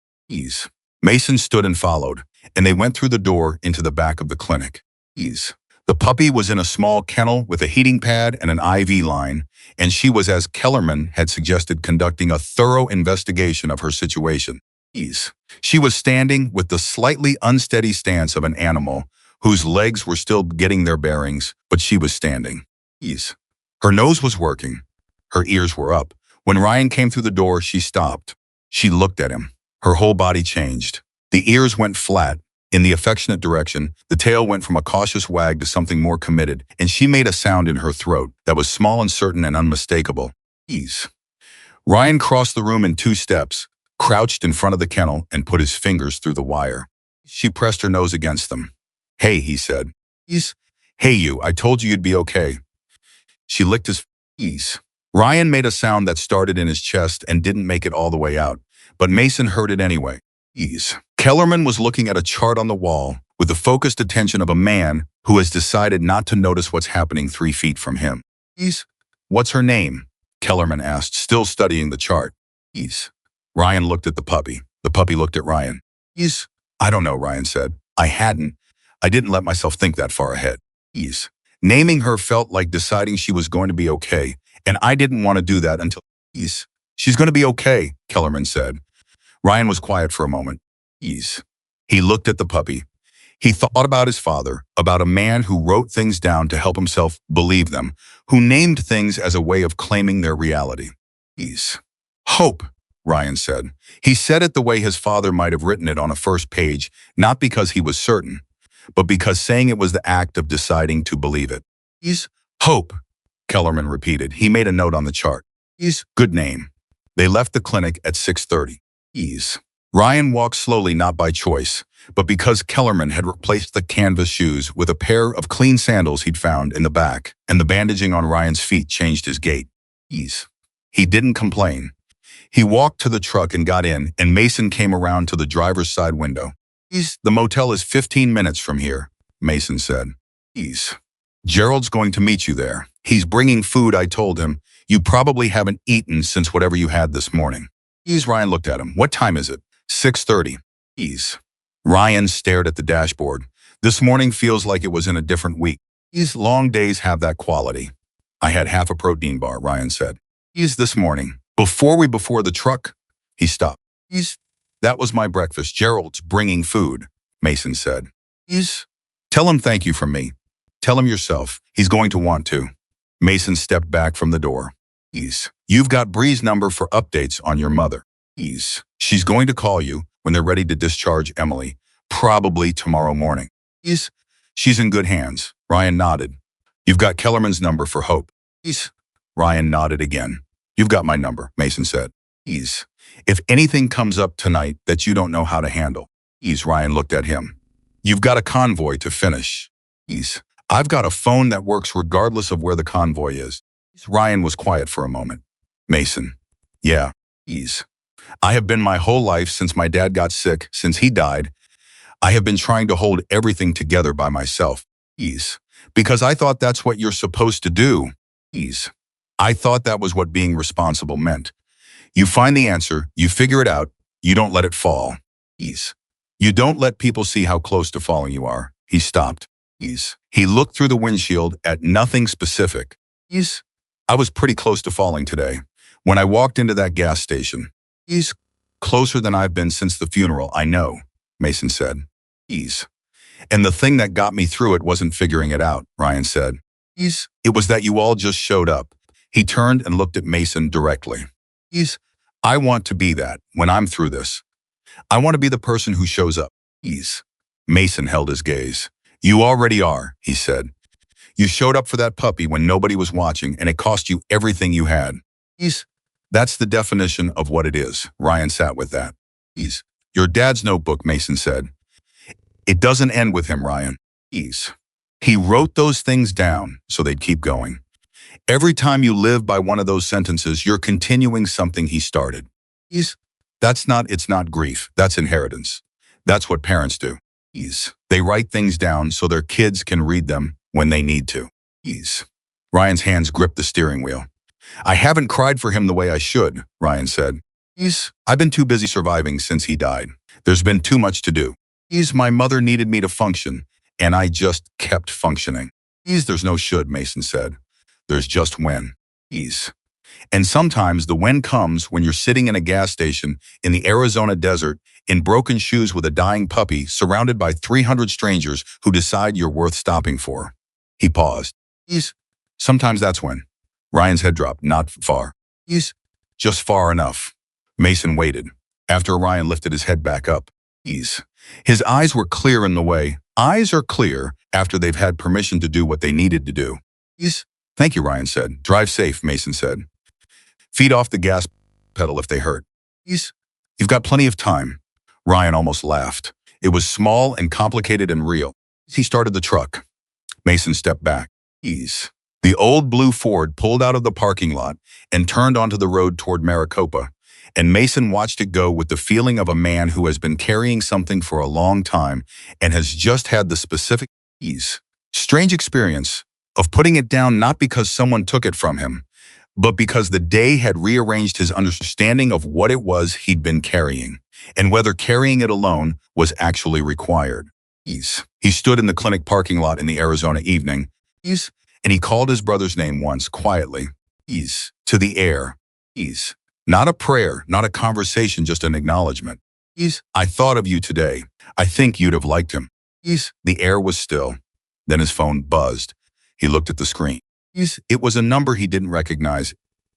Mason stood and followed, and they went through the door into the back of the clinic. The puppy was in a small kennel with a heating pad and an IV line, and she was, as Kellerman had suggested, conducting a thorough investigation of her situation. She was standing with the slightly unsteady stance of an animal whose legs were still getting their bearings, but she was standing. Her nose was working. Her ears were up. When Ryan came through the door, she stopped. She looked at him. Her whole body changed. The ears went flat, in the affectionate direction. The tail went from a cautious wag to something more committed, and she made a sound in her throat that was small and certain and unmistakable. Ryan crossed the room in 2 steps, crouched in front of the kennel, and put his fingers through the wire. She pressed her nose against them. Hey, he said. Hey you, I told you you'd be okay. She licked his face. Ryan made a sound that started in his chest and didn't make it all the way out, but Mason heard it anyway. Kellerman was looking at a chart on the wall with the focused attention of a man who has decided not to notice what's happening 3 feet from him. What's her name? Kellerman asked, still studying the chart. Ryan looked at the puppy. The puppy looked at Ryan. I don't know, Ryan said. I didn't let myself think that far ahead. Naming her felt like deciding she was going to be okay, and I didn't want to do that until... She's going to be okay, Kellerman said. Ryan was quiet for a moment. He looked at the puppy. He thought about his father, about a man who wrote things down to help himself believe them, who named things as a way of claiming their reality. Hope, Ryan said. He said it the way his father might have written it on a first page, not because he was certain, but because saying it was the act of deciding to believe it. Hope, Kellerman repeated. He made a note on the chart. Good name. They left the clinic at 6:30. Ryan walked slowly, not by choice, but because Kellerman had replaced the canvas shoes with a pair of clean sandals he'd found in the back, and the bandaging on Ryan's feet changed his gait. He didn't complain. He walked to the truck and got in, and Mason came around to the driver's side window. The motel is 15 minutes from here, Mason said. Gerald's going to meet you there. He's bringing food, I told him. You probably haven't eaten since whatever you had this morning. Ryan looked at him. What time is it? 6:30. Ryan stared at the dashboard. This morning feels like it was in a different week. Long days have that quality. I had half a protein bar, Ryan said. This morning. Before the truck? He stopped. That was my breakfast. Gerald's bringing food, Mason said. Tell him thank you from me. Tell him yourself. He's going to want to. Mason stepped back from the door. You've got Bree's number for updates on your mother. She's going to call you when they're ready to discharge Emily, probably tomorrow morning. She's in good hands. Ryan nodded. You've got Kellerman's number for Hope. Ryan nodded again. You've got my number, Mason said. Ease. If anything comes up tonight that you don't know how to handle. Ease. Ryan looked at him. You've got a convoy to finish. Ease. I've got a phone that works regardless of where the convoy is. Ryan was quiet for a moment. Mason. Yeah. Ease. I have been my whole life since my dad got sick, since he died. I have been trying to hold everything together by myself. Ease. Because I thought that's what you're supposed to do. Ease. I thought that was what being responsible meant. You find the answer, you figure it out, you don't let it fall. Ease. You don't let people see how close to falling you are. He stopped. Ease. He looked through the windshield at nothing specific. Ease. I was pretty close to falling today. When I walked into that gas station. Ease. Closer than I've been since the funeral, I know, Mason said. Ease. And the thing that got me through it wasn't figuring it out, Ryan said. Ease. It was that you all just showed up. He turned and looked at Mason directly. Ease. I want to be that when I'm through this. I want to be the person who shows up. Ease. Mason held his gaze. You already are, he said. You showed up for that puppy when nobody was watching and it cost you everything you had. Ease. That's the definition of what it is. Ryan sat with that. Ease. Your dad's notebook, Mason said. It doesn't end with him, Ryan. Ease. He wrote those things down so they'd keep going. Every time you live by one of those sentences, you're continuing something he started. Ease. It's not grief. That's inheritance. That's what parents do. Ease. They write things down so their kids can read them when they need to. Ease. Ryan's hands gripped the steering wheel. I haven't cried for him the way I should, Ryan said. Ease. I've been too busy surviving since he died. There's been too much to do. Ease. My mother needed me to function, and I just kept functioning. Ease. There's no should, Mason said. There's just when. Ease. And sometimes the when comes when you're sitting in a gas station in the Arizona desert in broken shoes with a dying puppy surrounded by 300 strangers who decide you're worth stopping for. He paused. Ease. Sometimes that's when. Ryan's head dropped, not far. Ease. Just far enough. Mason waited. After Ryan lifted his head back up. Ease. His eyes were clear in the way. Eyes are clear after they've had permission to do what they needed to do. Ease. Thank you, Ryan said. Drive safe, Mason said. Feet off the gas pedal if they hurt. Ease. You've got plenty of time. Ryan almost laughed. It was small and complicated and real. He started the truck. Mason stepped back. Ease. The old blue Ford pulled out of the parking lot and turned onto the road toward Maricopa, and Mason watched it go with the feeling of a man who has been carrying something for a long time and has just had the specific ease. Strange experience of putting it down not because someone took it from him, but because the day had rearranged his understanding of what it was he'd been carrying, and whether carrying it alone was actually required. Ease. He stood in the clinic parking lot in the Arizona evening. Ease. And he called his brother's name once, quietly. Ease. To the air. Ease. Not a prayer, not a conversation, just an acknowledgement. Ease. I thought of you today. I think you'd have liked him. Ease. The air was still. Then his phone buzzed. He looked at the screen. Ease. It was a number he didn't recognize.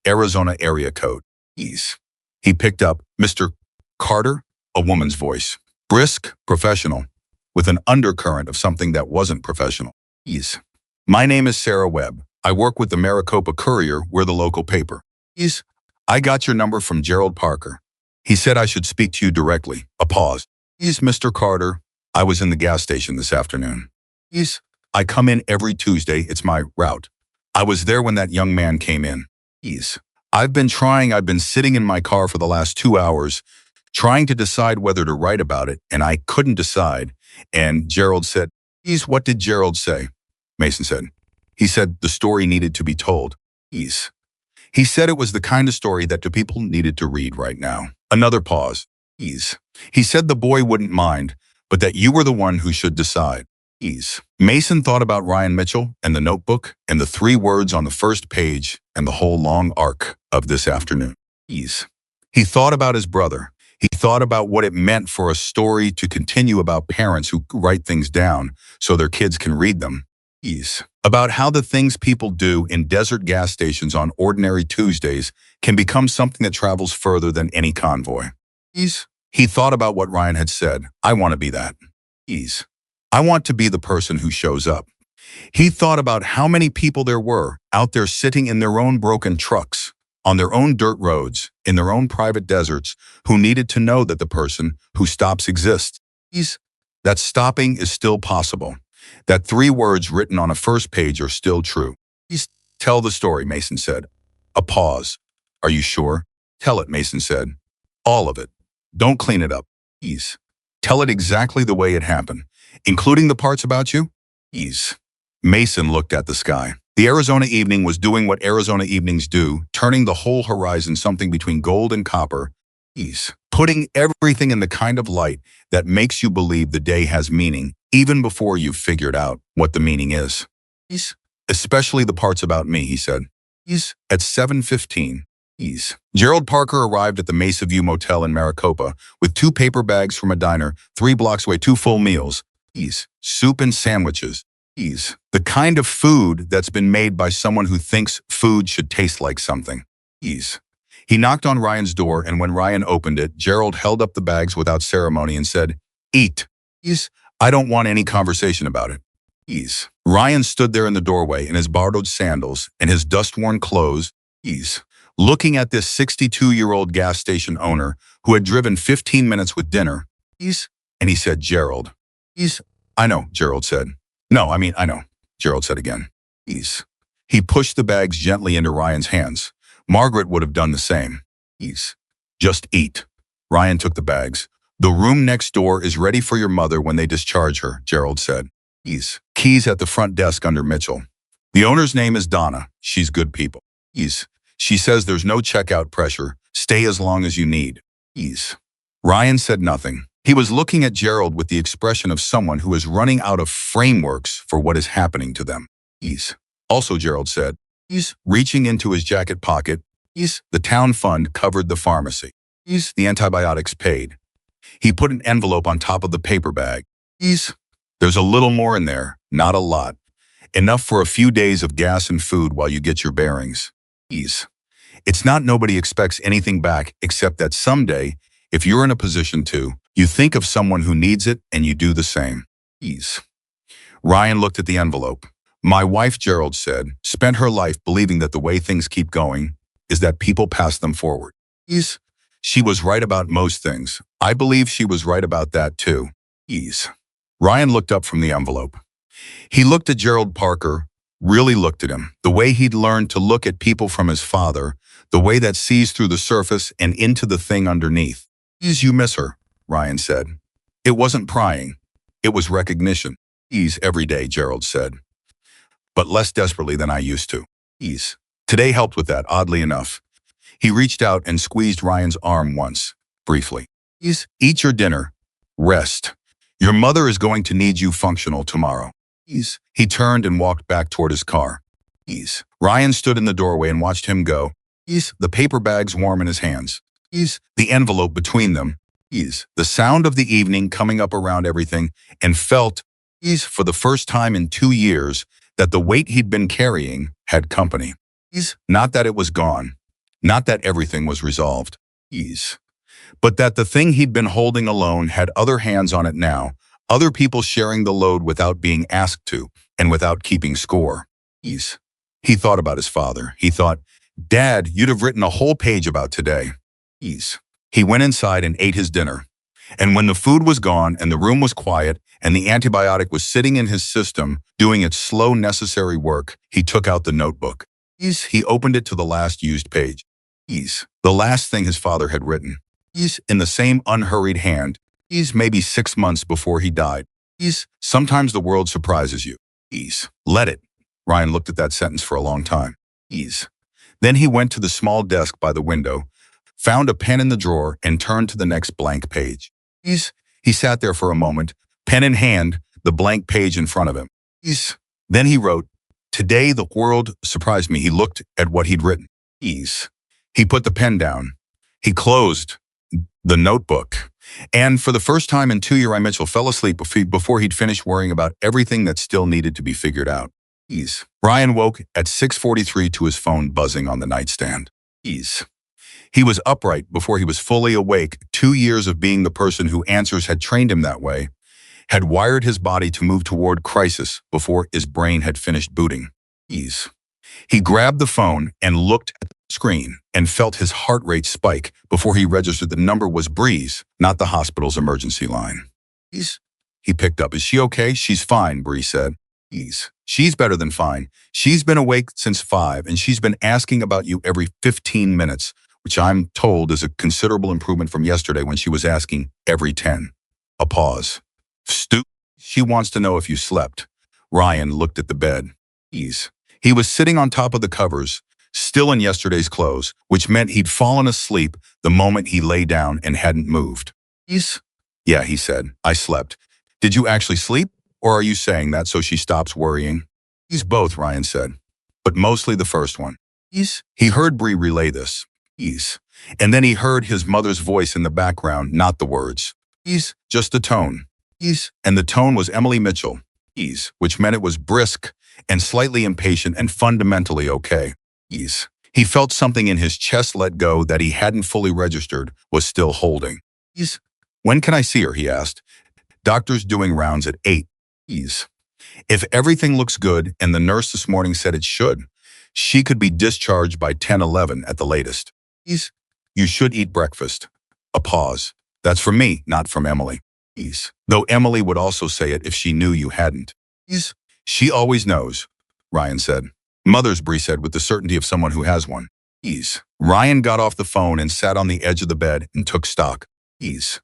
Arizona area code. Ease. He picked up, Mr. Carter, a woman's voice. Brisk, professional, with an undercurrent of something that wasn't professional. Ease. My name is Sarah Webb. I work with the Maricopa Courier. We're the local paper. Ease. I got your number from Gerald Parker. He said I should speak to you directly. A pause. Ease. Mr. Carter. I was in the gas station this afternoon. Ease. I come in every Tuesday. It's my route. I was there when that young man came in. Ease. I've been sitting in my car for the last 2 hours, trying to decide whether to write about it, and I couldn't decide. And Gerald said, Ease. What did Gerald say? Mason said. He said the story needed to be told. Ease. He said it was the kind of story that the people needed to read right now. Another pause. Ease. He said the boy wouldn't mind, but that you were the one who should decide. Ease. Mason thought about Ryan Mitchell and the notebook and the 3 words on the first page and the whole long arc of this afternoon. Ease. He thought about his brother. He thought about what it meant for a story to continue about parents who write things down so their kids can read them. Ease. About how the things people do in desert gas stations on ordinary Tuesdays can become something that travels further than any convoy. Ease. He thought about what Ryan had said. I want to be that. Ease. I want to be the person who shows up. He thought about how many people there were out there sitting in their own broken trucks, on their own dirt roads, in their own private deserts, who needed to know that the person who stops exists. That stopping is still possible. That 3 words written on a first page are still true. Tell the story, Mason said. A pause. Are you sure? Tell it, Mason said. All of it. Don't clean it up. Please. Tell it exactly the way it happened, including the parts about you. Please. Mason looked at the sky. The Arizona evening was doing what Arizona evenings do, turning the whole horizon something between gold and copper. Please. Putting everything in the kind of light that makes you believe the day has meaning, even before you've figured out what the meaning is. Please. Especially the parts about me, he said. At 7:15. Gerald Parker arrived at the Mesa View Motel in Maricopa with 2 paper bags from a diner 3 blocks away, 2 full meals. Soup and sandwiches. The kind of food that's been made by someone who thinks food should taste like something. He knocked on Ryan's door, and when Ryan opened it, Gerald held up the bags without ceremony and said, "Eat." I don't want any conversation about it. Ryan stood there in the doorway in his borrowed sandals and his dust-worn clothes, looking at this 62-year-old gas station owner who had driven 15 minutes with dinner. And he said, "Gerald." I know, Gerald said. "No, I know," Gerald said again. He pushed the bags gently into Ryan's hands. Margaret would have done the same. Just eat. Ryan took the bags. "The room next door is ready for your mother when they discharge her," Gerald said. Keys at the front desk under Mitchell. "The owner's name is Donna. She's good people. She says there's no checkout pressure. Stay as long as you need." Ryan said nothing. He was looking at Gerald with the expression of someone who is running out of frameworks for what is happening to them. Also, Gerald said, reaching into his jacket pocket, the town fund covered the pharmacy. The antibiotics paid. He put an envelope on top of the paper bag. There's a little more in there, not a lot. Enough for a few days of gas and food while you get your bearings. It's not nobody expects anything back except that someday, if you're in a position to, you think of someone who needs it and you do the same. Ryan looked at the envelope. "My wife," Gerald said, "spent her life believing that the way things keep going is that people pass them forward. She was right about most things. I believe she was right about that too." Ryan looked up from the envelope. He looked at Gerald Parker, really looked at him, the way he'd learned to look at people from his father, the way that sees through the surface and into the thing underneath. "You miss her," Ryan said. It wasn't prying. It was recognition. Every day," Gerald said. "But less desperately than I used to." Today helped with that, oddly enough. He reached out and squeezed Ryan's arm once, briefly. "Eat your dinner. Rest. Your mother is going to need you functional tomorrow." He turned and walked back toward his car. Ryan stood in the doorway and watched him go. The paper bags warm in his hands. The envelope between them. The sound of the evening coming up around everything, and felt, for the first time in 2 years, that the weight he'd been carrying had company. Not that it was gone. Not that everything was resolved. But that the thing he'd been holding alone had other hands on it now, other people sharing the load without being asked to, and without keeping score. He thought about his father. He thought, "Dad, you'd have written a whole page about today." He went inside and ate his dinner. And when the food was gone and the room was quiet and the antibiotic was sitting in his system doing its slow, necessary work, he took out the notebook. He opened it to the last used page. The last thing his father had written. In the same unhurried hand. Maybe 6 months before he died. Sometimes the world surprises you. Let it. Ryan looked at that sentence for a long time. Then he went to the small desk by the window, found a pen in the drawer, and turned to the next blank page. He sat there for a moment, pen in hand, the blank page in front of him. Then he wrote, "Today the world surprised me." He looked at what he'd written. He put the pen down. He closed the notebook. And for the first time in 2 years, Ryan Mitchell fell asleep before he'd finished worrying about everything that still needed to be figured out. Ryan woke at 6:43 to his phone buzzing on the nightstand. He was upright before he was fully awake. 2 years of being the person who answers had trained him that way, had wired his body to move toward crisis before his brain had finished booting. He grabbed the phone and looked at screen and felt his heart rate spike before he registered the number was Breeze, not the hospital's emergency line. He picked up. Is she okay? She's fine, Bree said. She's better than fine. She's been awake since 5 and she's been asking about you every 15 minutes, which I'm told is a considerable improvement from yesterday when she was asking every 10. A pause. She wants to know if you slept. Ryan looked at the bed. He was sitting on top of the covers, still in yesterday's clothes, which meant he'd fallen asleep the moment he lay down and hadn't moved. Yeah, he said. I slept. Did you actually sleep? Or are you saying that so she stops worrying? Both, Ryan said. But mostly the first one. He heard Bree relay this. And then he heard his mother's voice in the background, not the words. Just the tone. And the tone was Emily Mitchell. Which meant it was brisk and slightly impatient and fundamentally okay. He felt something in his chest let go that he hadn't fully registered was still holding. When can I see her? He asked. Doctor's doing rounds at 8. If everything looks good and the nurse this morning said it should, she could be discharged by 10:11 at the latest. You should eat breakfast. A pause. That's from me, not from Emily. Though Emily would also say it if she knew you hadn't. She always knows, Ryan said. Mother's, Bree said with the certainty of someone who has one. Ryan got off the phone and sat on the edge of the bed and took stock. His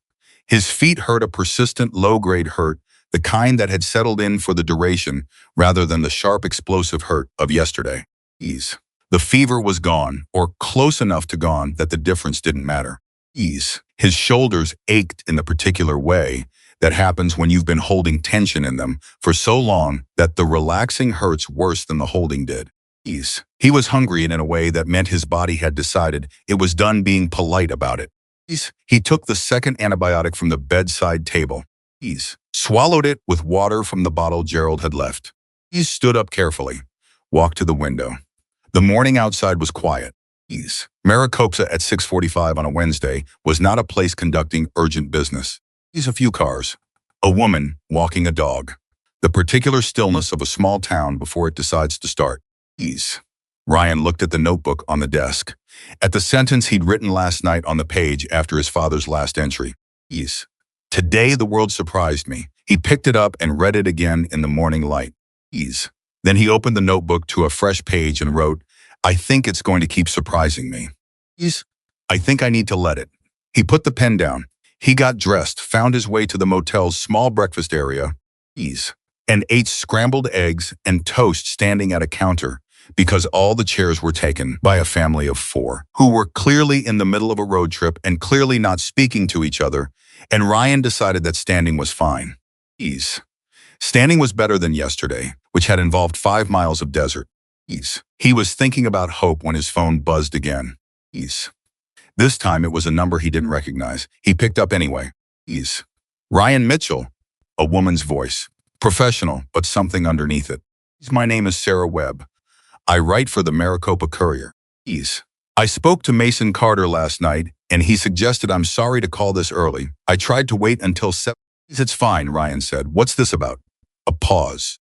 feet hurt a persistent low-grade hurt, the kind that had settled in for the duration rather than the sharp explosive hurt of yesterday. The fever was gone, or close enough to gone that the difference didn't matter. His shoulders ached in the particular way that happens when you've been holding tension in them for so long that the relaxing hurts worse than the holding did. He was hungry in a way that meant his body had decided it was done being polite about it. He took the second antibiotic from the bedside table. Swallowed it with water from the bottle Gerald had left. He stood up carefully, walked to the window. The morning outside was quiet. Maricopa at 6:45 on a Wednesday was not a place conducting urgent business. A few cars. A woman walking a dog. The particular stillness of a small town before it decides to start. Ryan looked at the notebook on the desk, at the sentence he'd written last night on the page after his father's last entry. Today the world surprised me. He picked it up and read it again in the morning light. Then he opened the notebook to a fresh page and wrote, I think it's going to keep surprising me. I think I need to let it. He put the pen down. He got dressed, found his way to the motel's small breakfast area, and ate scrambled eggs and toast standing at a counter because all the chairs were taken by a family of 4 who were clearly in the middle of a road trip and clearly not speaking to each other, and Ryan decided that standing was fine. Standing was better than yesterday, which had involved 5 miles of desert. He was thinking about hope when his phone buzzed again. This time it was a number he didn't recognize. He picked up anyway. Ryan Mitchell, a woman's voice. Professional, but something underneath it. My name is Sarah Webb. I write for the Maricopa Courier. I spoke to Mason Carter last night, and he suggested I'm sorry to call this early. I tried to wait until 7. It's fine, Ryan said. What's this about? A pause.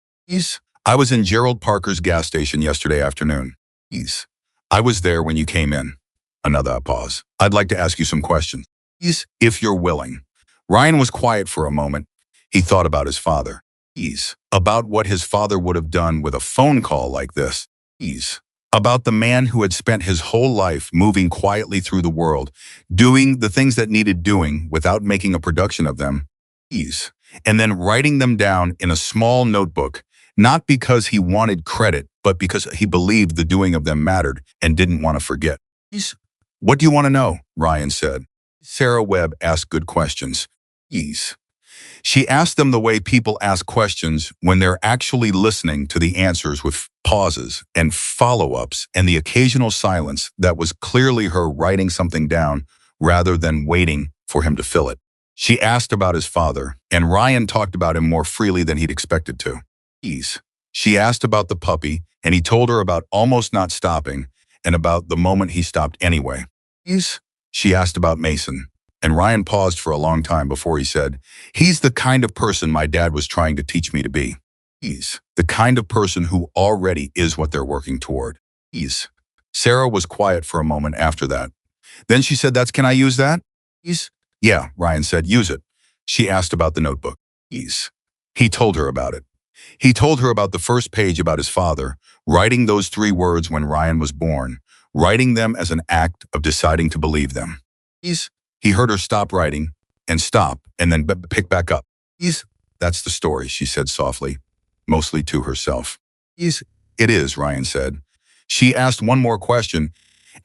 I was in Gerald Parker's gas station yesterday afternoon. I was there when you came in. Another pause. I'd like to ask you some questions. If you're willing. Ryan was quiet for a moment. He thought about his father. About what his father would have done with a phone call like this. About the man who had spent his whole life moving quietly through the world, doing the things that needed doing without making a production of them. And then writing them down in a small notebook, not because he wanted credit, but because he believed the doing of them mattered and didn't want to forget. What do you want to know? Ryan said. Sarah Webb asked good questions. She asked them the way people ask questions when they're actually listening to the answers with pauses and follow-ups and the occasional silence that was clearly her writing something down rather than waiting for him to fill it. She asked about his father, and Ryan talked about him more freely than he'd expected to. She asked about the puppy, and he told her about almost not stopping and about the moment he stopped anyway. She asked about Mason, and Ryan paused for a long time before he said, he's the kind of person my dad was trying to teach me to be. He's the kind of person who already is what they're working toward. Sarah was quiet for a moment after that. Then she said, can I use that? Yes. Yeah, Ryan said, use it. She asked about the notebook. Yes. He told her about it. He told her about the first page about his father, writing those 3 words when Ryan was born, writing them as an act of deciding to believe them. Yes. He heard her stop writing and stop and then pick back up. Yes. That's the story, she said softly, mostly to herself. Yes, it is, Ryan said. She asked one more question,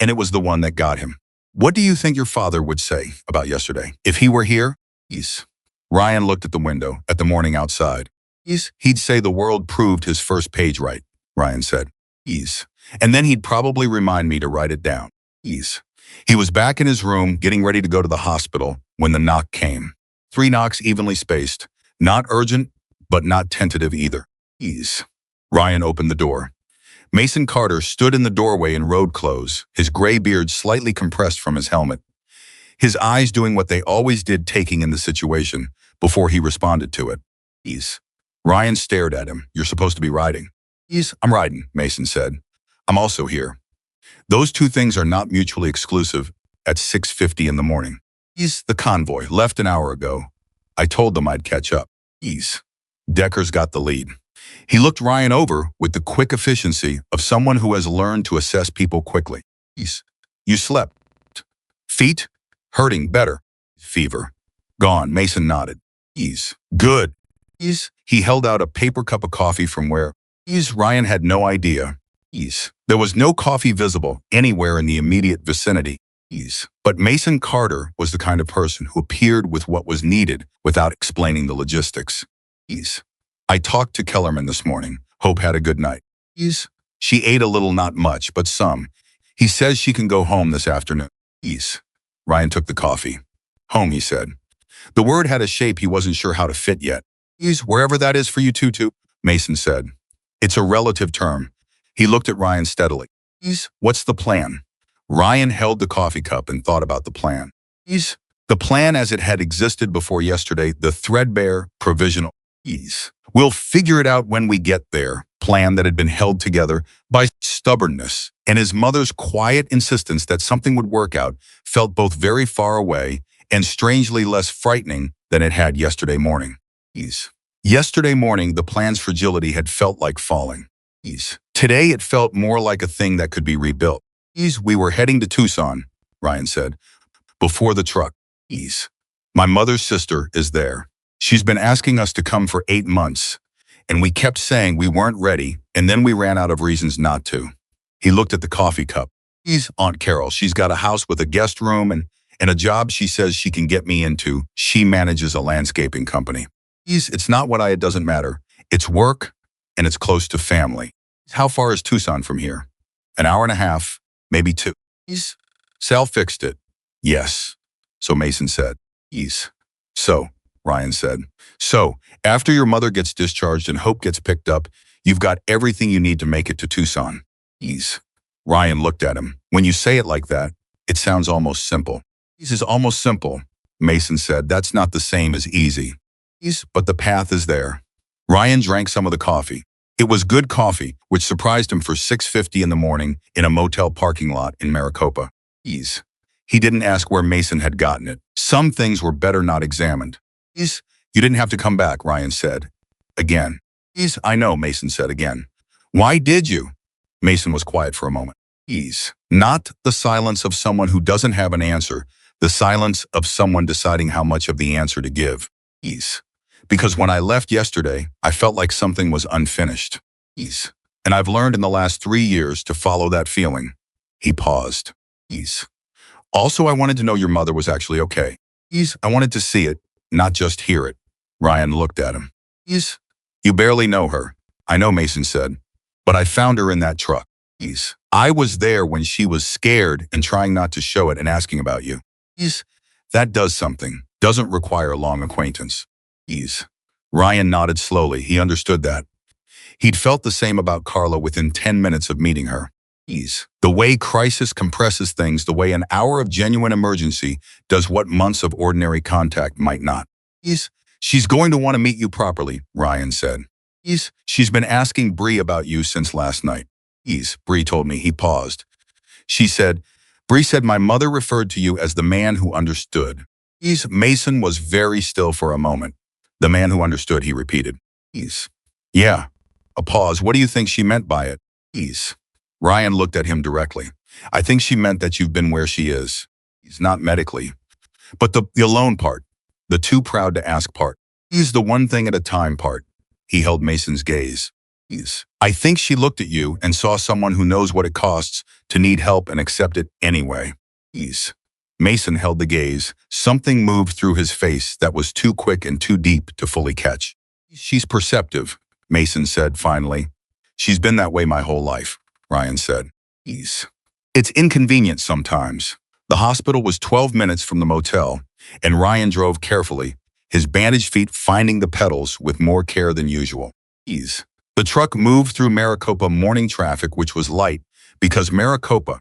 and it was the one that got him. What do you think your father would say about yesterday? If he were here? Yes. Ryan looked at the window, at the morning outside. Yes. He'd say the world proved his first page right, Ryan said. Yes. And then he'd probably remind me to write it down. Yes. He was back in his room, getting ready to go to the hospital, when the knock came. 3 knocks evenly spaced. Not urgent, but not tentative either. Yes. Ryan opened the door. Mason Carter stood in the doorway in road clothes, his gray beard slightly compressed from his helmet. His eyes doing what they always did, taking in the situation, before he responded to it. Yes. Ryan stared at him. You're supposed to be riding. Yes, I'm riding, Mason said. I'm also here. Those 2 things are not mutually exclusive at 6:50 in the morning. Yes, the convoy left an hour ago. I told them I'd catch up. Yes. Decker's got the lead. He looked Ryan over with the quick efficiency of someone who has learned to assess people quickly. Yes. You slept. Feet? Hurting better. Fever. Gone, Mason nodded. Yes. Good. Yes. He held out a paper cup of coffee from where? Yes. Ryan had no idea. Yes. There was no coffee visible anywhere in the immediate vicinity. Yes. But Mason Carter was the kind of person who appeared with what was needed without explaining the logistics. Yes. I talked to Kellerman this morning. Hope had a good night. Yes. She ate a little, not much, but some. He says she can go home this afternoon. Yes. Ryan took the coffee. Home, he said. The word had a shape he wasn't sure how to fit yet. Yes, wherever that is for you two, Mason said. It's a relative term. He looked at Ryan steadily. Yes. What's the plan? Ryan held the coffee cup and thought about the plan. Yes. The plan as it had existed before yesterday, the threadbare, provisional. Yes. We'll figure it out when we get there. Plan that had been held together by stubbornness, and his mother's quiet insistence that something would work out felt both very far away and strangely less frightening than it had yesterday morning. Yes. Yesterday morning, the plan's fragility had felt like falling. Yes. Today, it felt more like a thing that could be rebuilt. Yes. We were heading to Tucson, Ryan said, before the truck. Yes. My mother's sister is there. She's been asking us to come for 8 months, and we kept saying we weren't ready, and then we ran out of reasons not to. He looked at the coffee cup. He's Aunt Carol. She's got a house with a guest room and a job she says she can get me into. She manages a landscaping company. It's not what it doesn't matter. It's work, and it's close to family. How far is Tucson from here? An hour and a half, maybe 2. Sal fixed it. Yes. So Mason said. Yes. So, Ryan said. So, after your mother gets discharged and Hope gets picked up, you've got everything you need to make it to Tucson. Yes. Ryan looked at him. When you say it like that, it sounds almost simple. This is almost simple, Mason said. That's not the same as easy. Yes, but the path is there. Ryan drank some of the coffee. It was good coffee, which surprised him for 6:50 in the morning in a motel parking lot in Maricopa. Yes. He didn't ask where Mason had gotten it. Some things were better not examined. Yes. You didn't have to come back, Ryan said. Again. Yes, I know, Mason said again. Why did you? Mason was quiet for a moment. Yes. Not the silence of someone who doesn't have an answer, the silence of someone deciding how much of the answer to give. Yes. Because when I left yesterday, I felt like something was unfinished. Yes. And I've learned in the last 3 years to follow that feeling. He paused. Yes. Also, I wanted to know your mother was actually okay. Yes. I wanted to see it, not just hear it. Ryan looked at him. Yes. You barely know her. I know, Mason said. But I found her in that truck. Yes. I was there when she was scared and trying not to show it and asking about you. Yes. That does something. Doesn't require a long acquaintance. Yes. Ryan nodded slowly. He understood that. He'd felt the same about Carla within 10 minutes of meeting her. Yes. The way crisis compresses things, the way an hour of genuine emergency does what months of ordinary contact might not. Yes. She's going to want to meet you properly, Ryan said. Yes. She's been asking Bree about you since last night. Yes, Bree told me. He paused. She said, Bree said my mother referred to you as the man who understood. Mason was very still for a moment. The man who understood, he repeated. Ease. Yeah. A pause. What do you think she meant by it? Ease. Ryan looked at him directly. I think she meant that you've been where she is. He's not medically. But the alone part, the too proud to ask part, he's the one thing at a time part. He held Mason's gaze. I think she looked at you and saw someone who knows what it costs to need help and accept it anyway. Mason held the gaze. Something moved through his face that was too quick and too deep to fully catch. She's perceptive, Mason said finally. She's been that way my whole life, Ryan said. It's inconvenient sometimes. The hospital was 12 minutes from the motel, and Ryan drove carefully, his bandaged feet finding the pedals with more care than usual. The truck moved through Maricopa morning traffic, which was light, because Maricopa,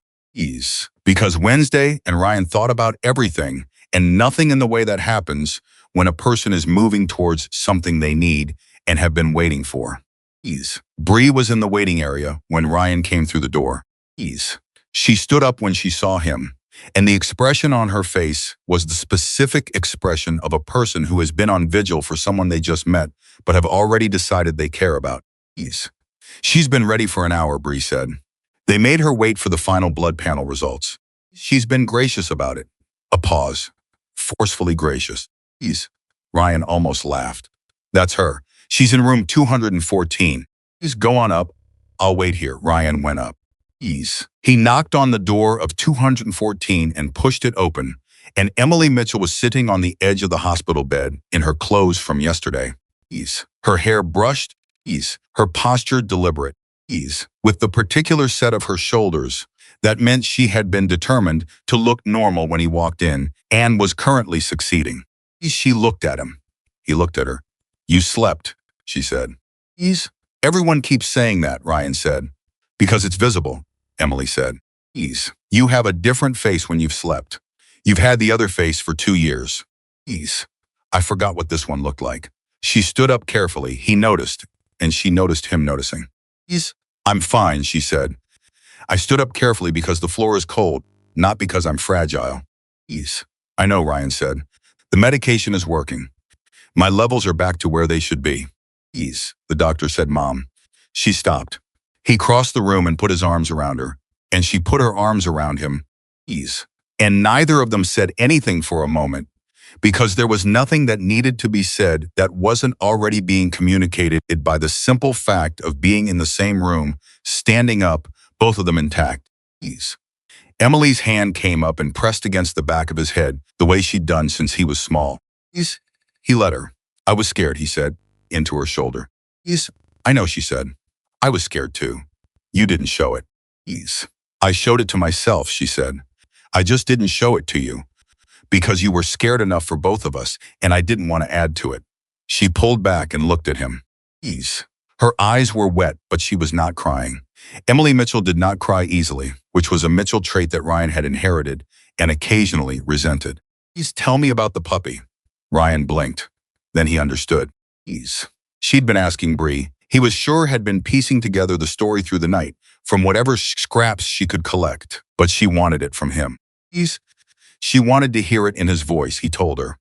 because Wednesday, and Ryan thought about everything and nothing in the way that happens when a person is moving towards something they need and have been waiting for. Bree was in the waiting area when Ryan came through the door. She stood up when she saw him, and the expression on her face was the specific expression of a person who has been on vigil for someone they just met but have already decided they care about. She's been ready for an hour, Bree said. They made her wait for the final blood panel results. She's been gracious about it. A pause. Forcefully gracious. Ryan almost laughed. That's her. She's in room 214. Go on up. I'll wait here. Ryan went up. He knocked on the door of 214 and pushed it open, and Emily Mitchell was sitting on the edge of the hospital bed in her clothes from yesterday. Her hair brushed. Her posture deliberate. With the particular set of her shoulders that meant she had been determined to look normal when he walked in and was currently succeeding. She looked at him. He looked at her. You slept, she said. Everyone keeps saying that, Ryan said. Because it's visible, Emily said. You have a different face when you've slept. You've had the other face for 2 years. I forgot what this one looked like. She stood up carefully. He noticed, and she noticed him noticing. I'm fine, she said. I stood up carefully because the floor is cold, not because I'm fragile. I know, Ryan said. The medication is working. My levels are back to where they should be. The doctor said, Mom. She stopped. He crossed the room and put his arms around her, and she put her arms around him. And neither of them said anything for a moment, because there was nothing that needed to be said that wasn't already being communicated by the simple fact of being in the same room, standing up, both of them intact. Emily's hand came up and pressed against the back of his head, the way she'd done since he was small. He let her. I was scared, he said, into her shoulder. I know, she said. I was scared too. You didn't show it. I showed it to myself, she said. I just didn't show it to you. Because you were scared enough for both of us, and I didn't want to add to it. She pulled back and looked at him. Her eyes were wet, but she was not crying. Emily Mitchell did not cry easily, which was a Mitchell trait that Ryan had inherited and occasionally resented. Tell me about the puppy. Ryan blinked. Then he understood. She'd been asking Bree. He was sure had been piecing together the story through the night, from whatever scraps she could collect, but she wanted it from him. She wanted to hear it in his voice, he told her.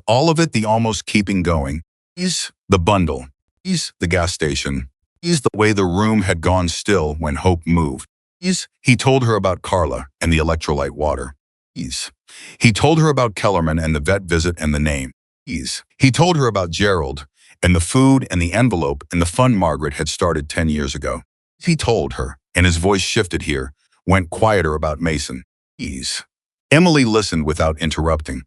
All of it, the almost keeping going. The bundle. The gas station. The way the room had gone still when Hope moved. He told her about Carla and the electrolyte water. He told her about Kellerman and the vet visit and the name. He told her about Gerald and the food and the envelope and the fun Margaret had started 10 years ago. He told her, and his voice shifted here, went quieter about Mason. Emily listened without interrupting.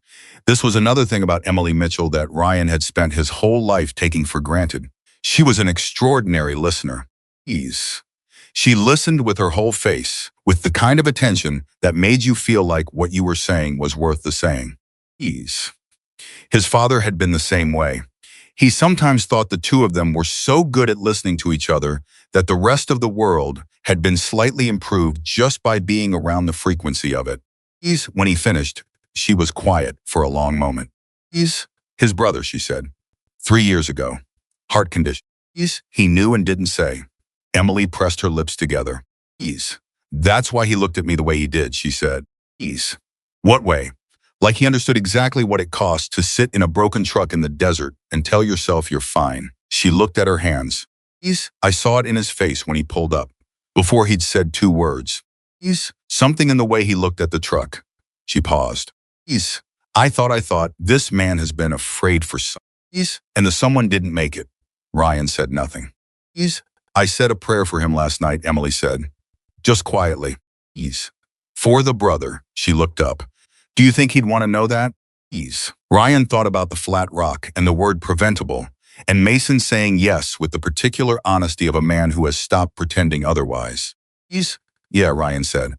This was another thing about Emily Mitchell that Ryan had spent his whole life taking for granted. She was an extraordinary listener. She listened with her whole face, with the kind of attention that made you feel like what you were saying was worth the saying. His father had been the same way. He sometimes thought the two of them were so good at listening to each other that the rest of the world had been slightly improved just by being around the frequency of it. When he finished, she was quiet for a long moment. His brother, she said. 3 years ago. Heart condition. He knew and didn't say. Emily pressed her lips together. That's why he looked at me the way he did, she said. Ease. What way? Like he understood exactly what it costs to sit in a broken truck in the desert and tell yourself you're fine. She looked at her hands. Ease. I saw it in his face when he pulled up, before he'd said 2 words. Ease. Something in the way he looked at the truck. She paused. Ease. I thought, this man has been afraid for some. Ease. And the someone didn't make it. Ryan said nothing. Ease. I said a prayer for him last night, Emily said. Just quietly. Ease. For the brother, she looked up. Do you think he'd want to know that? Ease. Ryan thought about the flat rock and the word preventable, and Mason saying yes with the particular honesty of a man who has stopped pretending otherwise. Ease. Yeah, Ryan said.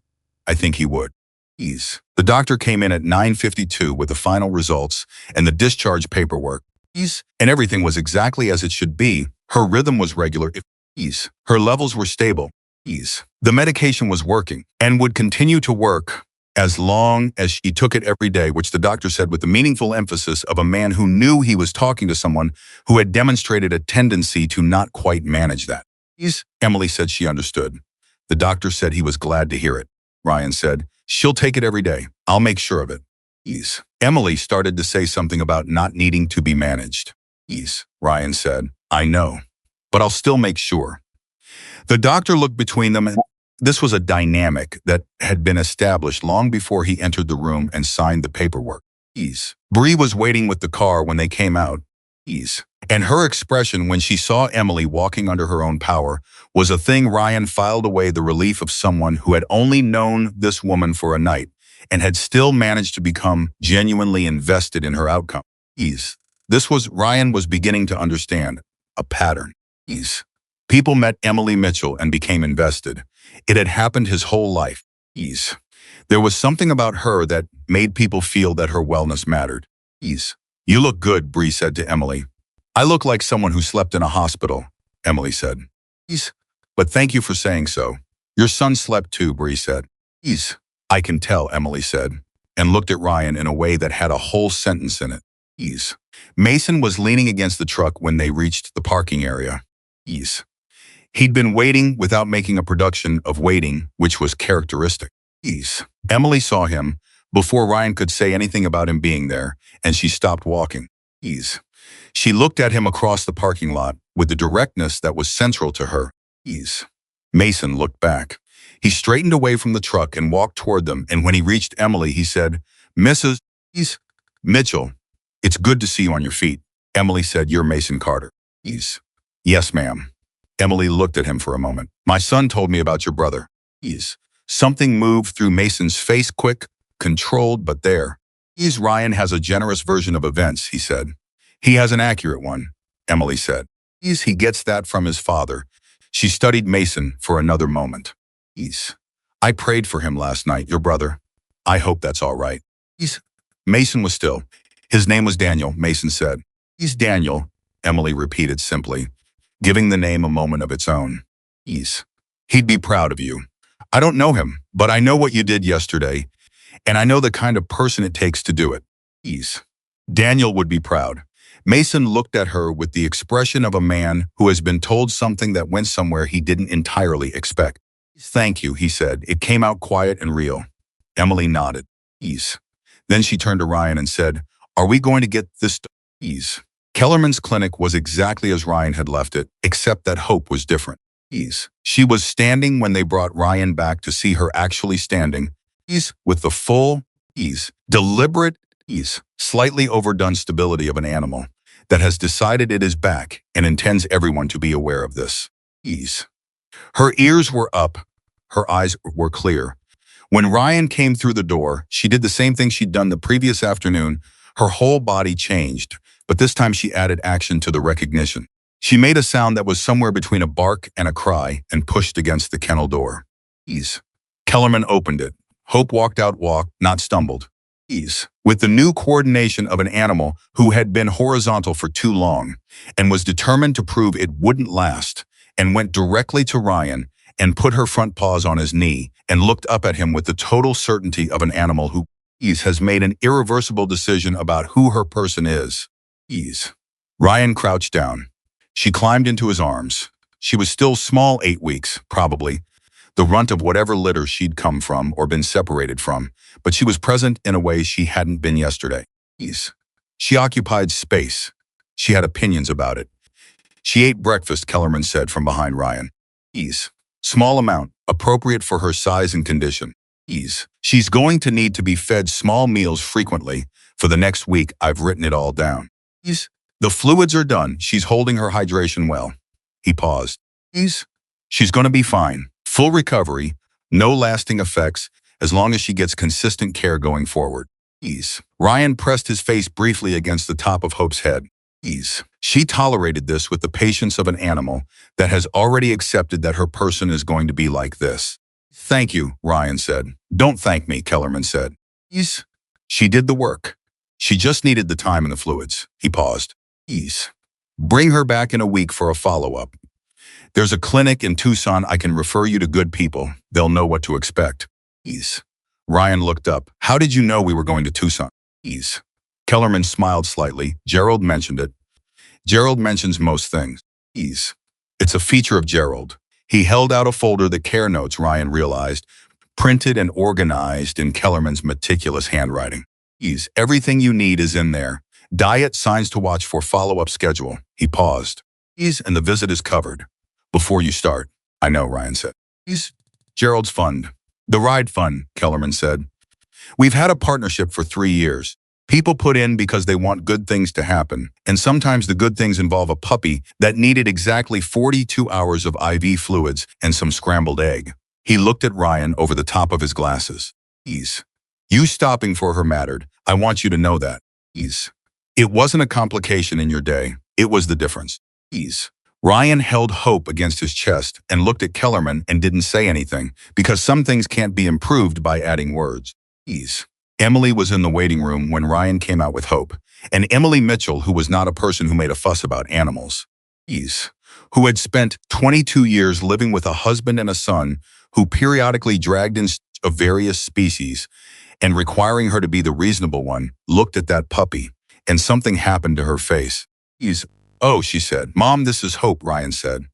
I think he would. Ease. The doctor came in at 9:52 with the final results and the discharge paperwork. Ease. And everything was exactly as it should be. Her rhythm was regular. Ease. Her levels were stable. Ease. The medication was working and would continue to work as long as she took it every day, which the doctor said with the meaningful emphasis of a man who knew he was talking to someone who had demonstrated a tendency to not quite manage that. Ease. Emily said she understood. The doctor said he was glad to hear it. Ryan said, she'll take it every day. I'll make sure of it. Ease. Emily started to say something about not needing to be managed. Ease. Ryan said, I know, but I'll still make sure. The doctor looked between them, and this was a dynamic that had been established long before he entered the room and signed the paperwork. Ease. Bree was waiting with the car when they came out. Ease. And her expression when she saw Emily walking under her own power was a thing. Ryan filed away the relief of someone who had only known this woman for a night and had still managed to become genuinely invested in her outcome. Ease. Ryan was beginning to understand a pattern. Ease. People met Emily Mitchell and became invested. It had happened his whole life. Ease. There was something about her that made people feel that her wellness mattered. Ease. You look good, Bree said to Emily. I look like someone who slept in a hospital, Emily said. Ease. But thank you for saying so. Your son slept too, Bree said. Ease. I can tell, Emily said, and looked at Ryan in a way that had a whole sentence in it. Ease. Mason was leaning against the truck when they reached the parking area. Ease. He'd been waiting without making a production of waiting, which was characteristic. Ease. Emily saw him before Ryan could say anything about him being there, and she stopped walking. Ease. She looked at him across the parking lot with the directness that was central to her. Ease. Mason looked back. He straightened away from the truck and walked toward them, and when he reached Emily, he said, Mrs. Ease. Mitchell, it's good to see you on your feet. Emily said, You're Mason Carter. Ease. Yes, ma'am. Emily looked at him for a moment. My son told me about your brother. Ease. Something moved through Mason's face, quick, controlled, but there. Ease. Ryan has a generous version of events, he said. He has an accurate one, Emily said. Ease. He gets that from his father. She studied Mason for another moment. Ease. I prayed for him last night, your brother. I hope that's all right. Ease. Mason was still. His name was Daniel, Mason said. He's Daniel, Emily repeated simply, giving the name a moment of its own. Ease. He'd be proud of you. I don't know him, but I know what you did yesterday, and I know the kind of person it takes to do it. Ease. Daniel would be proud. Mason looked at her with the expression of a man who has been told something that went somewhere he didn't entirely expect. Thank you, he said. It came out quiet and real. Emily nodded. Ease. Then she turned to Ryan and said, Are we going to get this? Ease. Kellerman's clinic was exactly as Ryan had left it, except that hope was different. Ease. She was standing when they brought Ryan back to see her actually standing. Ease. With the full, deliberate, slightly overdone stability of an animal that has decided it is back and intends everyone to be aware of this. Ease. Her ears were up. Her eyes were clear. When Ryan came through the door, she did the same thing she'd done the previous afternoon. Her whole body changed, but this time she added action to the recognition. She made a sound that was somewhere between a bark and a cry and pushed against the kennel door. Ease. Kellerman opened it. Hope walked, not stumbled. Ease. With the new coordination of an animal who had been horizontal for too long and was determined to prove it wouldn't last, and went directly to Ryan and put her front paws on his knee and looked up at him with the total certainty of an animal who has made an irreversible decision about who her person is. Ease. Ryan crouched down. She climbed into his arms. She was still small, 8 weeks, probably, the runt of whatever litter she'd come from or been separated from, but she was present in a way she hadn't been yesterday. Ease. She occupied space. She had opinions about it. She ate breakfast, Kellerman said from behind Ryan. Ease. Small amount, appropriate for her size and condition. Ease. She's going to need to be fed small meals frequently. For the next week, I've written it all down. Ease. The fluids are done. She's holding her hydration well. He paused. Ease. She's going to be fine. Full recovery, no lasting effects, as long as she gets consistent care going forward. Ease. Ryan pressed his face briefly against the top of Hope's head. Ease. She tolerated this with the patience of an animal that has already accepted that her person is going to be like this. Thank you, Ryan said. Don't thank me, Kellerman said. Ease. She did the work. She just needed the time and the fluids. He paused. Ease. Bring her back in a week for a follow-up. There's a clinic in Tucson. I can refer you to good people. They'll know what to expect. Ease. Ryan looked up. How did you know we were going to Tucson? Ease. Kellerman smiled slightly. Gerald mentioned it. Gerald mentions most things. Ease. It's a feature of Gerald. He held out a folder, the care notes, Ryan realized, printed and organized in Kellerman's meticulous handwriting. Ease. Everything you need is in there. Diet, signs to watch for, follow-up schedule. He paused. Ease, and the visit is covered. Before you start. I know, Ryan said. Ease. Gerald's fund. The ride fund, Kellerman said. We've had a partnership for 3 years. People put in because they want good things to happen, and sometimes the good things involve a puppy that needed exactly 42 hours of IV fluids and some scrambled egg. He looked at Ryan over the top of his glasses. Ease. You stopping for her mattered. I want you to know that. Ease. It wasn't a complication in your day. It was the difference. Ease. Ryan held Hope against his chest and looked at Kellerman and didn't say anything, because some things can't be improved by adding words. Ease. Emily was in the waiting room when Ryan came out with Hope, and Emily Mitchell, who was not a person who made a fuss about animals. Ease. Who had spent 22 years living with a husband and a son who periodically dragged in of various species, and requiring her to be the reasonable one, looked at that puppy, and something happened to her face. Ease. Oh, she said. Mom, this is Hope, Ryan said.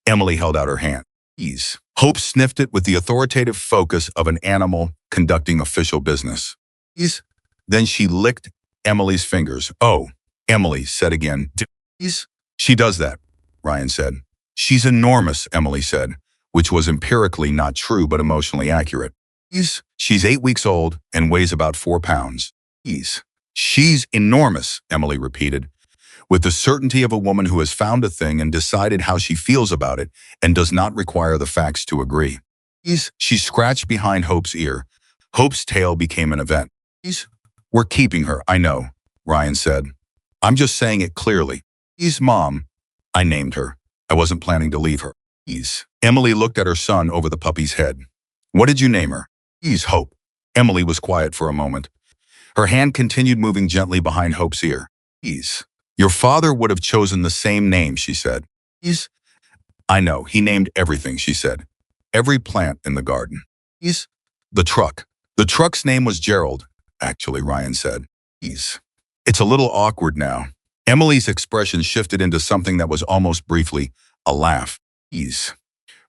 Emily held out her hand. Ease. Hope sniffed it with the authoritative focus of an animal conducting official business. Ease. Then she licked Emily's fingers. Oh, Emily said again. Ease. She does that, Ryan said. She's enormous, Emily said, which was empirically not true but emotionally accurate. Ease. She's 8 weeks old and weighs about 4 pounds. Ease. She's enormous, Emily repeated, with the certainty of a woman who has found a thing and decided how she feels about it and does not require the facts to agree. Ease. She scratched behind Hope's ear. Hope's tail became an event. Ease. We're keeping her, I know, Ryan said. I'm just saying it clearly. Ease, Mom. I named her. I wasn't planning to leave her. Ease. Emily looked at her son over the puppy's head. What did you name her? Ease, Hope. Emily was quiet for a moment. Her hand continued moving gently behind Hope's ear. Ease. Your father would have chosen the same name, she said. Ease. I know, he named everything, she said. Every plant in the garden. Ease. The truck. The truck's name was Gerald, actually, Ryan said. Ease. It's a little awkward now. Emily's expression shifted into something that was almost briefly a laugh. Ease.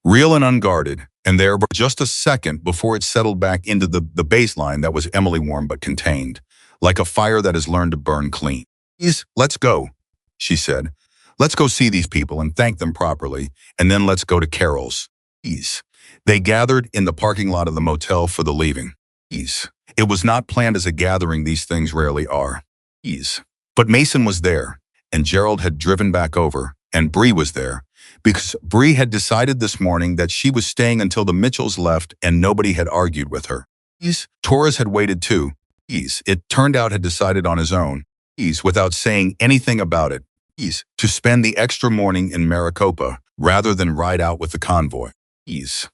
Real and unguarded, and there for just a second before it settled back into the baseline that was Emily warm but contained, like a fire that has learned to burn clean. Ease. Let's go, she said. Let's go see these people and thank them properly, and then let's go to Carol's. Ease. They gathered in the parking lot of the motel for the leaving. Ease. It was not planned as a gathering, these things rarely are. Ease. But Mason was there, and Gerald had driven back over, and Bree was there, because Bree had decided this morning that she was staying until the Mitchells left and nobody had argued with her. Ease. Torres had waited too. Ease. It turned out had decided on his own. Ease. Without saying anything about it. Ease. To spend the extra morning in Maricopa rather than ride out with the convoy. Ease.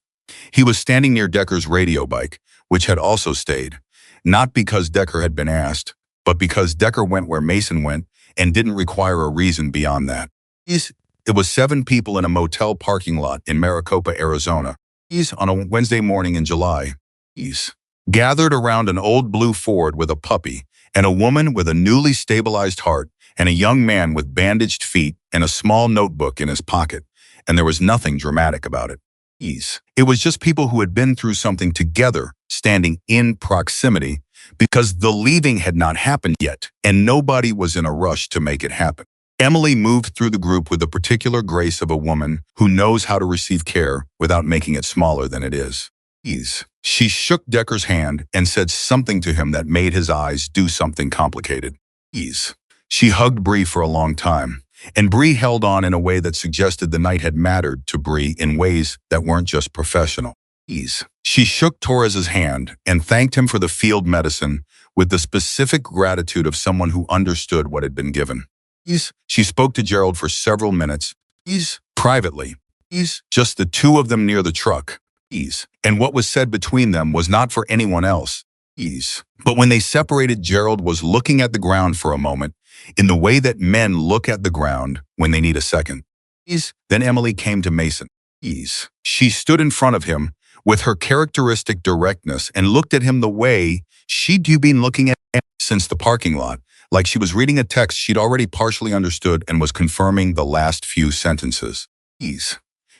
He was standing near Decker's radio bike, which had also stayed, not because Decker had been asked, but because Decker went where Mason went and didn't require a reason beyond that. Ease. It was 7 people in a motel parking lot in Maricopa, Arizona. Ease. On a Wednesday morning in July. Ease. Gathered around an old blue Ford with a puppy and a woman with a newly stabilized heart and a young man with bandaged feet and a small notebook in his pocket, and there was nothing dramatic about it. Ease. It was just people who had been through something together, standing in proximity, because the leaving had not happened yet, and nobody was in a rush to make it happen. Emily moved through the group with the particular grace of a woman who knows how to receive care without making it smaller than it is. Ease. She shook Decker's hand and said something to him that made his eyes do something complicated. Ease. She hugged Bree for a long time, and Bree held on in a way that suggested the night had mattered to Bree in ways that weren't just professional. Ease. She shook Torres's hand and thanked him for the field medicine with the specific gratitude of someone who understood what had been given. Ease. She spoke to Gerald for several minutes. Ease. Privately. Ease. Just the two of them near the truck. Ease. And what was said between them was not for anyone else. Ease. But when they separated, Gerald was looking at the ground for a moment, in the way that men look at the ground when they need a second. Ease. Then Emily came to Mason. Ease. She stood in front of him with her characteristic directness and looked at him the way she'd been looking at him since the parking lot, like she was reading a text she'd already partially understood and was confirming the last few sentences. Ease.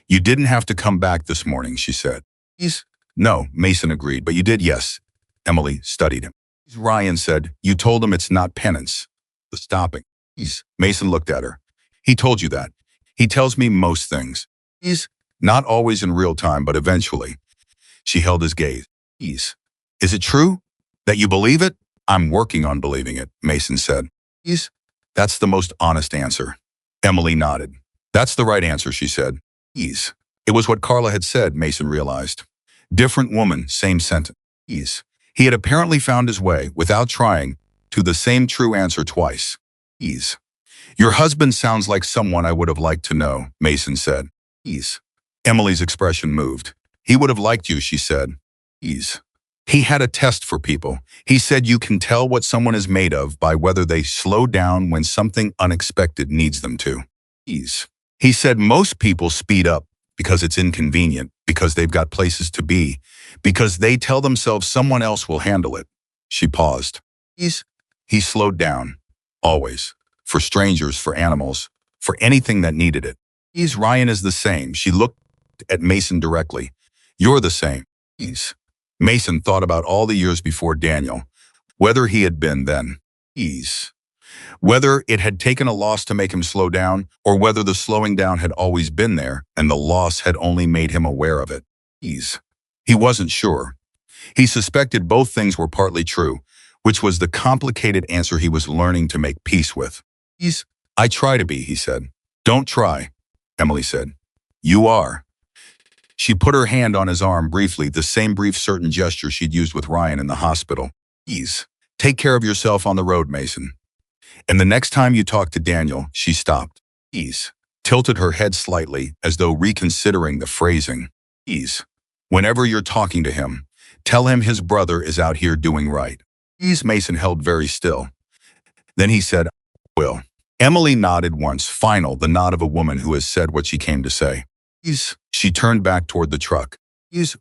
You didn't have to come back this morning, she said. Ease. No, Mason agreed, but you did, yes. Emily studied him. Ryan said, you told him it's not penance. The stopping. Ease. Mason looked at her. He told you that. He tells me most things. Ease. Not always in real time, but eventually. She held his gaze. Ease. Is it true? That you believe it? I'm working on believing it, Mason said. Ease. That's the most honest answer. Emily nodded. That's the right answer, she said. Ease. It was what Carla had said, Mason realized. Different woman, same sentence. Ease. He had apparently found his way, without trying, to the same true answer twice. Ease. Your husband sounds like someone I would have liked to know, Mason said. Ease. Emily's expression moved. He would have liked you, she said. Ease. He had a test for people. He said you can tell what someone is made of by whether they slow down when something unexpected needs them to. Ease. He said most people speed up because it's inconvenient, because they've got places to be, because they tell themselves someone else will handle it. She paused. He slowed down. Always. For strangers, for animals, for anything that needed it. Ryan is the same. She looked at Mason directly. You're the same. Mason thought about all the years before Daniel, whether he had been then. Whether it had taken a loss to make him slow down, or whether the slowing down had always been there and the loss had only made him aware of it. He wasn't sure. He suspected both things were partly true, which was the complicated answer he was learning to make peace with. I try to be, he said. Don't try, Emily said. You are. She put her hand on his arm briefly, the same brief certain gesture she'd used with Ryan in the hospital. Take care of yourself on the road, Mason. And the next time you talk to Daniel, she stopped. Tilted her head slightly, as though reconsidering the phrasing. Whenever you're talking to him, tell him his brother is out here doing right. Mason held very still. Then he said, Will. Emily nodded once, final, the nod of a woman who has said what she came to say. She turned back toward the truck.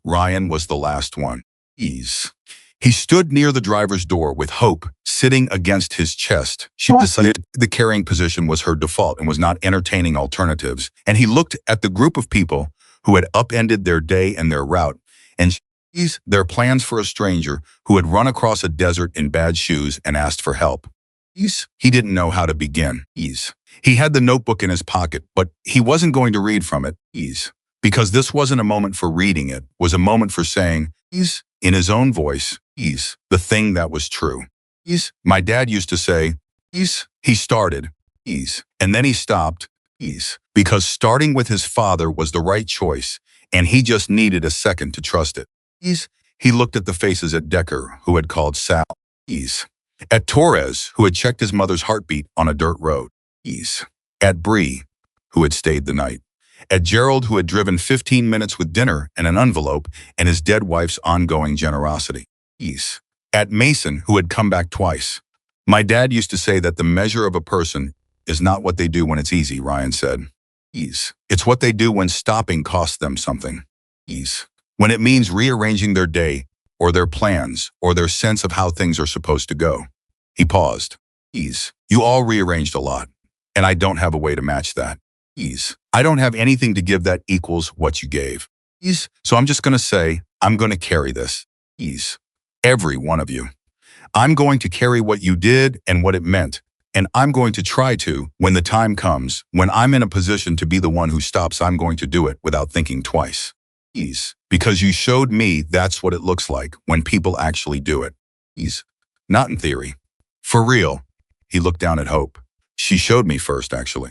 Ryan was the last one. He stood near the driver's door with hope sitting against his chest. She decided the carrying position was her default and was not entertaining alternatives. And he looked at the group of people who had upended their day and their route, and their plans for a stranger who had run across a desert in bad shoes and asked for help. He didn't know how to begin. He had the notebook in his pocket, but he wasn't going to read from it. Because this wasn't a moment for reading it, was a moment for saying, in his own voice, the thing that was true. My dad used to say, he started, and then he stopped, because starting with his father was the right choice, and he just needed a second to trust it. He looked at the faces at Decker, who had called Sal. At Torres, who had checked his mother's heartbeat on a dirt road. At Bree, who had stayed the night. At Gerald, who had driven 15 minutes with dinner and an envelope and his dead wife's ongoing generosity. At Mason, who had come back twice. My dad used to say that the measure of a person is not what they do when it's easy, Ryan said. It's what they do when stopping costs them something. When it means rearranging their day, or their plans, or their sense of how things are supposed to go. He paused. You all rearranged a lot, and I don't have a way to match that. I don't have anything to give that equals what you gave. So I'm just going to say, I'm going to carry this. Every one of you. I'm going to carry what you did and what it meant. And I'm going to try to, when the time comes, when I'm in a position to be the one who stops, I'm going to do it without thinking twice. Because you showed me that's what it looks like when people actually do it. Not in theory. For real. He looked down at Hope. She showed me first, actually.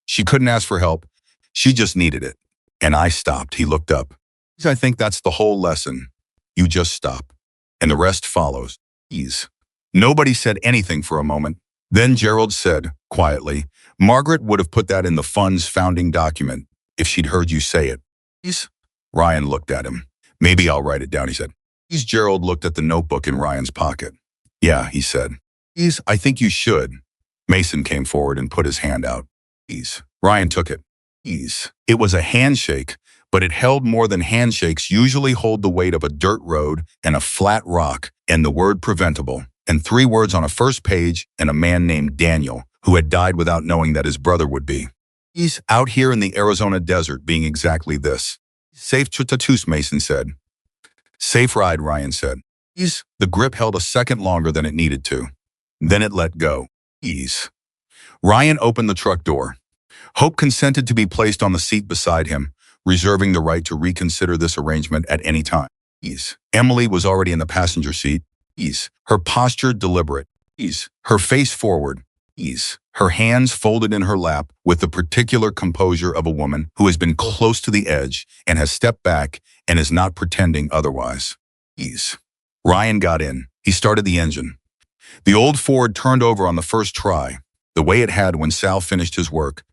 She couldn't ask for help. She just needed it. And I stopped. He looked up. I think that's the whole lesson. You just stop. And the rest follows. Nobody said anything for a moment. Then Gerald said, quietly, Margaret would have put that in the fund's founding document if she'd heard you say it. Ryan looked at him. Maybe I'll write it down, he said. Gerald looked at the notebook in Ryan's pocket. Yeah, he said. I think you should. Mason came forward and put his hand out. Ryan took it. It was a handshake, but it held more than handshakes usually hold the weight of a dirt road and a flat rock and the word preventable, and 3 words on a first page and a man named Daniel, who had died without knowing that his brother would be. He's out here in the Arizona desert being exactly this. Safe tattoos, Mason said. Safe ride, Ryan said. The grip held a second longer than it needed to. Then it let go. Ryan opened the truck door. Hope consented to be placed on the seat beside him, reserving the right to reconsider this arrangement at any time. Emily was already in the passenger seat. Her posture deliberate. Her face forward. Her hands folded in her lap with the particular composure of a woman who has been close to the edge and has stepped back and is not pretending otherwise. Ryan got in. He started the engine. The old Ford turned over on the first try, the way it had when Sal finished his work,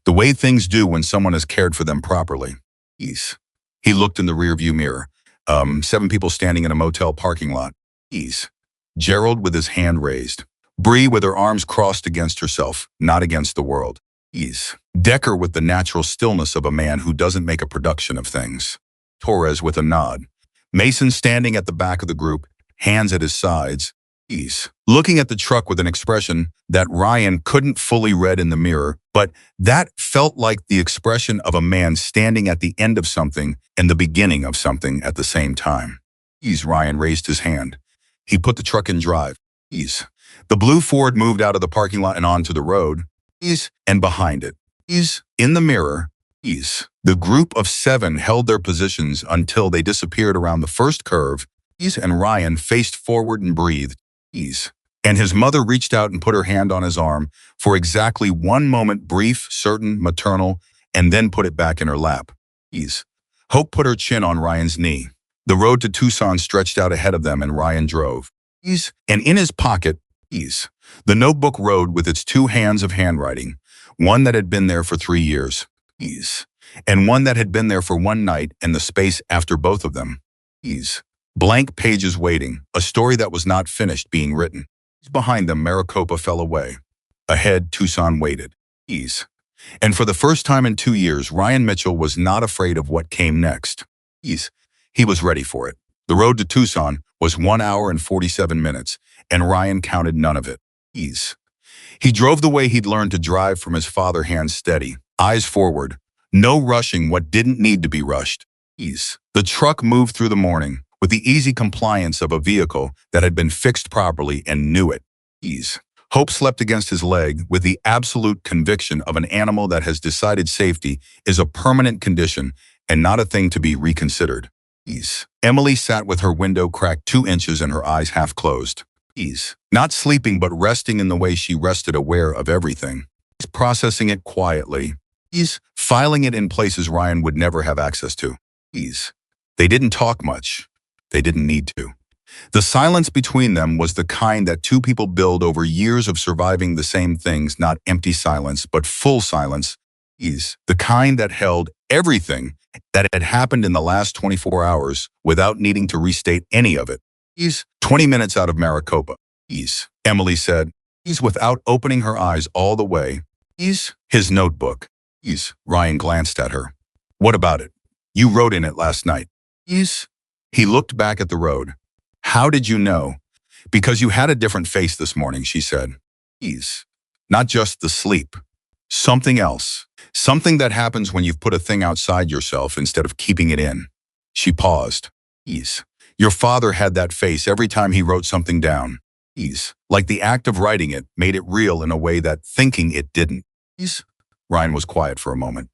the way things do when someone has cared for them properly. He looked in the rearview mirror. 7 people standing in a motel parking lot. Gerald with his hand raised. Bree with her arms crossed against herself, not against the world. Decker with the natural stillness of a man who doesn't make a production of things. Torres with a nod. Mason standing at the back of the group, hands at his sides. Looking at the truck with an expression that Ryan couldn't fully read in the mirror, but that felt like the expression of a man standing at the end of something and the beginning of something at the same time. Ryan raised his hand. He put the truck in drive. The blue Ford moved out of the parking lot and onto the road. And behind it. In the mirror. The group of 7 held their positions until they disappeared around the first curve. And Ryan faced forward and breathed. And his mother reached out and put her hand on his arm for exactly 1 moment, brief, certain, maternal, and then put it back in her lap. Hope put her chin on Ryan's knee. The road to Tucson stretched out ahead of them and Ryan drove. And in his pocket, the notebook rode with its 2 hands of handwriting, one that had been there for 3 years. And one that had been there for 1 night and the space after both of them. Blank pages waiting, a story that was not finished being written. Behind them, Maricopa fell away. Ahead, Tucson waited. And for the first time in 2 years, Ryan Mitchell was not afraid of what came next. He was ready for it. The road to Tucson was 1 hour and 47 minutes, and Ryan counted none of it. He drove the way he'd learned to drive from his father, hands steady, eyes forward, no rushing what didn't need to be rushed. The truck moved through the morning with the easy compliance of a vehicle that had been fixed properly and knew it. Hope slept against his leg with the absolute conviction of an animal that has decided safety is a permanent condition and not a thing to be reconsidered. Emily sat with her window cracked 2 inches and her eyes half closed. Not sleeping but resting in the way she rested, aware of everything. Processing it quietly. Filing it in places Ryan would never have access to. They didn't talk much. They didn't need to. The silence between them was the kind that 2 people build over years of surviving the same things, not empty silence, but full silence. The kind that held everything that had happened in the last 24 hours without needing to restate any of it. 20 minutes out of Maricopa. Emily said, without opening her eyes all the way. His notebook. Ryan glanced at her. What about it? You wrote in it last night. He looked back at the road. How did you know? Because you had a different face this morning, she said. Not just the sleep. Something else. Something that happens when you've put a thing outside yourself instead of keeping it in. She paused. Ease. Your father had that face every time he wrote something down. Ease. Like the act of writing it made it real in a way that thinking it didn't. Ease. Ryan was quiet for a moment.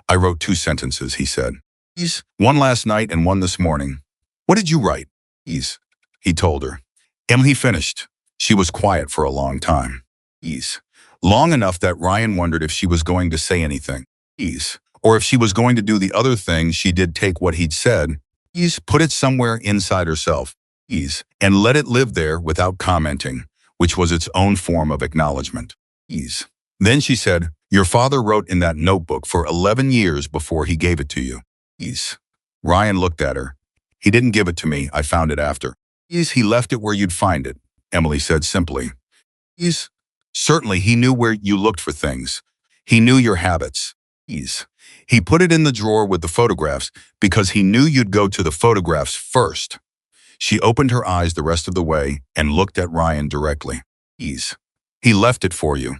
I wrote 2 sentences, he said. Ease. One last night and one this morning. What did you write? Ease. He told her. Emily finished. She was quiet for a long time. Ease. Long enough that Ryan wondered if she was going to say anything. Ease. Or if she was going to do the other thing she did, take what he'd said. Ease. Put it somewhere inside herself. Ease. And let it live there without commenting, which was its own form of acknowledgement. Ease. Then she said, your father wrote in that notebook for 11 years before he gave it to you. Ease. Ryan looked at her. He didn't give it to me, I found it after. Ease. He left it where you'd find it, Emily said simply. Ease. Certainly he knew where you looked for things. He knew your habits. Ease. He put it in the drawer with the photographs because he knew you'd go to the photographs first. She opened her eyes the rest of the way and looked at Ryan directly. Ease. He left it for you.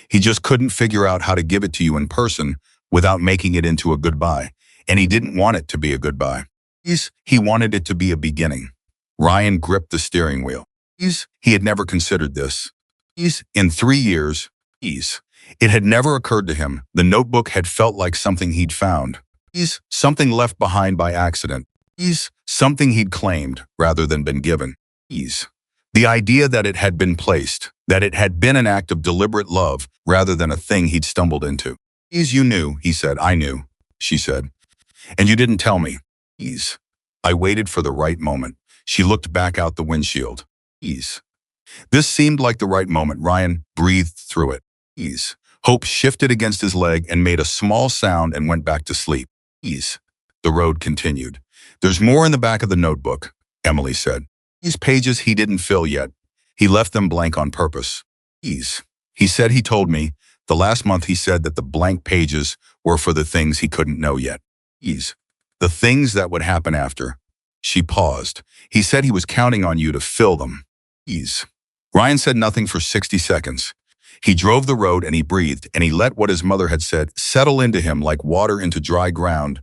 He just couldn't figure out how to give it to you in person without making it into a goodbye, and he didn't want it to be a goodbye. Ease. He wanted it to be a beginning. Ryan gripped the steering wheel. Ease. He had never considered this. Ease. In 3 years, ease. It had never occurred to him. The notebook had felt like something he'd found. Ease. Something left behind by accident. Ease. Something he'd claimed rather than been given. Ease. The idea that it had been placed, that it had been an act of deliberate love rather than a thing he'd stumbled into. Ease. You knew, he said. I knew, she said. And you didn't tell me. Ease. I waited for the right moment. She looked back out the windshield. Ease. This seemed like the right moment. Ryan breathed through it. Ease. Hope shifted against his leg and made a small sound and went back to sleep. Ease. The road continued. There's more in the back of the notebook, Emily said. These pages he didn't fill yet. He left them blank on purpose. Ease. He said he told me. The last month he said that the blank pages were for the things he couldn't know yet. Ease. The things that would happen after. She paused. He said he was counting on you to fill them. Ease. Ryan said nothing for 60 seconds. He drove the road and he breathed and he let what his mother had said settle into him like water into dry ground,